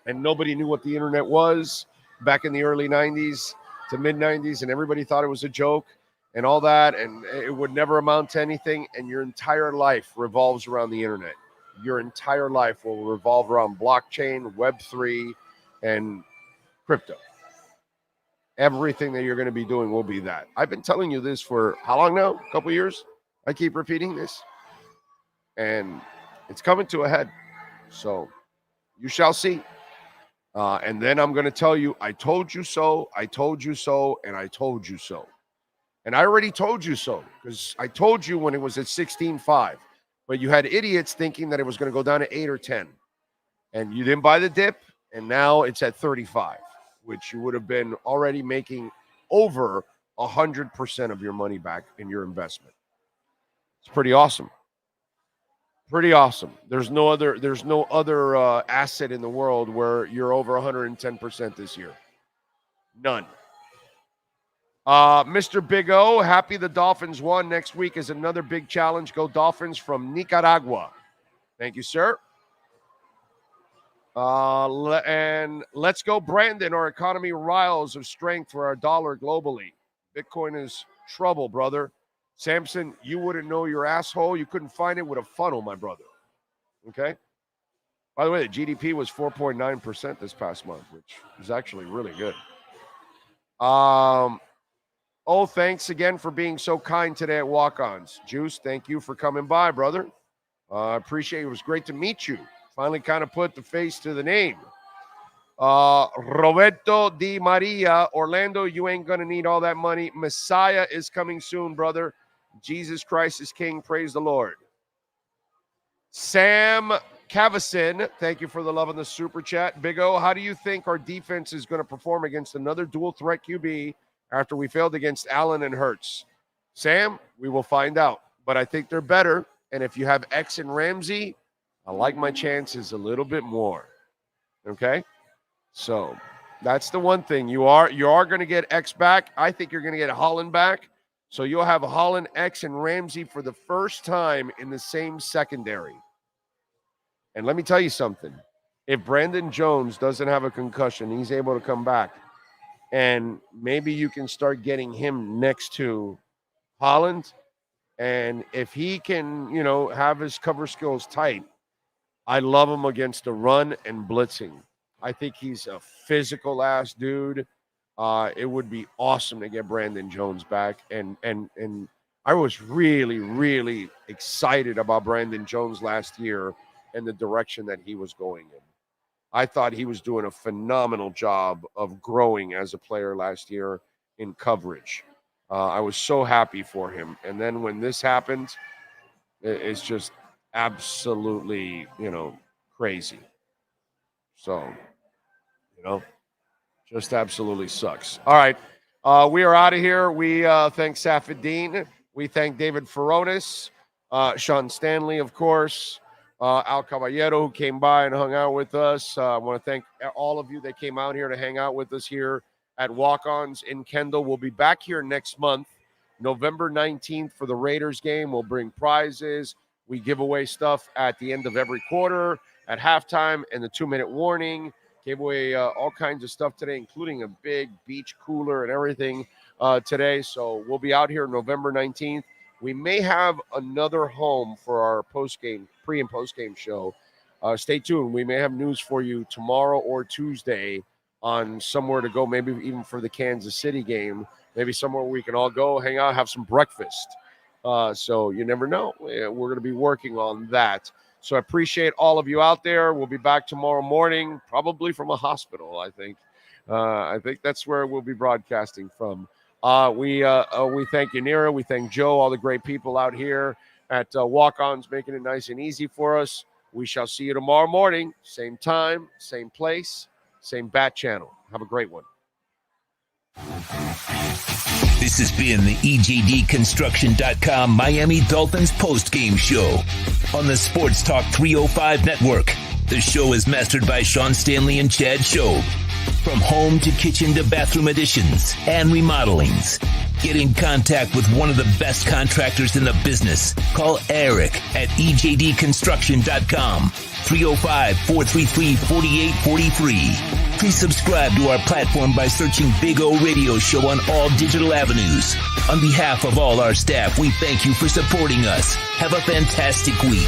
And nobody knew what the internet was back in the early 90s to mid-90s, and everybody thought it was a joke. And all that, and it would never amount to anything, and your entire life revolves around the internet. Your entire life will revolve around blockchain, Web3, and crypto. Everything that you're going to be doing will be that. I've been telling you this for how long now? A couple of years? I keep repeating this. And it's coming to a head. So you shall see. And then I'm going to tell you, I told you so, I told you so, and I told you so. And I already told you so, because I told you when it was at 16.5. But you had idiots thinking that it was going to go down to 8 or 10. And you didn't buy the dip, and now it's at 35, which you would have been already making over 100% of your money back in your investment. It's pretty awesome. Pretty awesome. There's no other asset in the world where you're over 110% this year. None. Mr. Big O, happy the Dolphins won. Next week is another big challenge. Go Dolphins from Nicaragua. Thank you, sir. And let's go, Brandon. Our economy riles of strength for our dollar globally. Bitcoin is trouble, brother. Samson, you wouldn't know your asshole. You couldn't find it with a funnel, my brother. Okay? By the way, the GDP was 4.9% this past month, which is actually really good. Oh, thanks again for being so kind today at Walk-Ons. Juice, thank you for coming by, brother. I appreciate it. It was great to meet you. Finally kind of put the face to the name. Roberto Di Maria, Orlando, you ain't going to need all that money. Messiah is coming soon, brother. Jesus Christ is King. Praise the Lord. Sam Cavison, thank you for the love on the super chat. Big O, how do you think our defense is going to perform against another dual threat QB after we failed against Allen and Hurts? Sam, we will find out. But I think they're better. And if you have X and Ramsey, I like my chances a little bit more. Okay? So that's the one thing. You are going to get X back. I think you're going to get Holland back. So you'll have Holland, X, and Ramsey for the first time in the same secondary. And let me tell you something. If Brandon Jones doesn't have a concussion, he's able to come back. And maybe you can start getting him next to Holland. And if he can, have his cover skills tight, I love him against the run and blitzing. I think he's a physical-ass dude. It would be awesome to get Brandon Jones back. And I was really, really excited about Brandon Jones last year and the direction that he was going in. I thought he was doing a phenomenal job of growing as a player last year in coverage. I was so happy for him. And then when this happened, it's just absolutely, crazy. So, just absolutely sucks. All right. We are out of here. We thank Safadine. We thank David Feronis, Sean Stanley, of course, Al Caballero, who came by and hung out with us. I want to thank all of you that came out here to hang out with us here at Walk-Ons in Kendall. We'll be back here next month, November 19th, for the Raiders game. We'll bring prizes. We give away stuff at the end of every quarter, at halftime, and the 2-minute warning. Gave away all kinds of stuff today, including a big beach cooler and everything today. So we'll be out here November 19th. We may have another home for our pre- and post-game show. Stay tuned. We may have news for you tomorrow or Tuesday on somewhere to go, maybe even for the Kansas City game, maybe somewhere we can all go, hang out, have some breakfast. So you never know. We're going to be working on that. So I appreciate all of you out there. We'll be back tomorrow morning, probably from a hospital, I think. I think that's where we'll be broadcasting from. We thank Yanira. We thank Joe, all the great people out here at Walk-Ons, making it nice and easy for us. We shall see you tomorrow morning, same time, same place, same bat channel. Have a great one. This has been the EJDConstruction.com Miami Dolphins Postgame Show on the Sports Talk 305 network. The show is mastered by Sean Stanley and Chad Shobe. From home to kitchen to bathroom additions and remodelings. Get in contact with one of the best contractors in the business. Call Eric at EJDConstruction.com. 305-433-4843. Please subscribe to our platform by searching Big O Radio Show on all digital avenues. On behalf of all our staff, we thank you for supporting us. Have a fantastic week.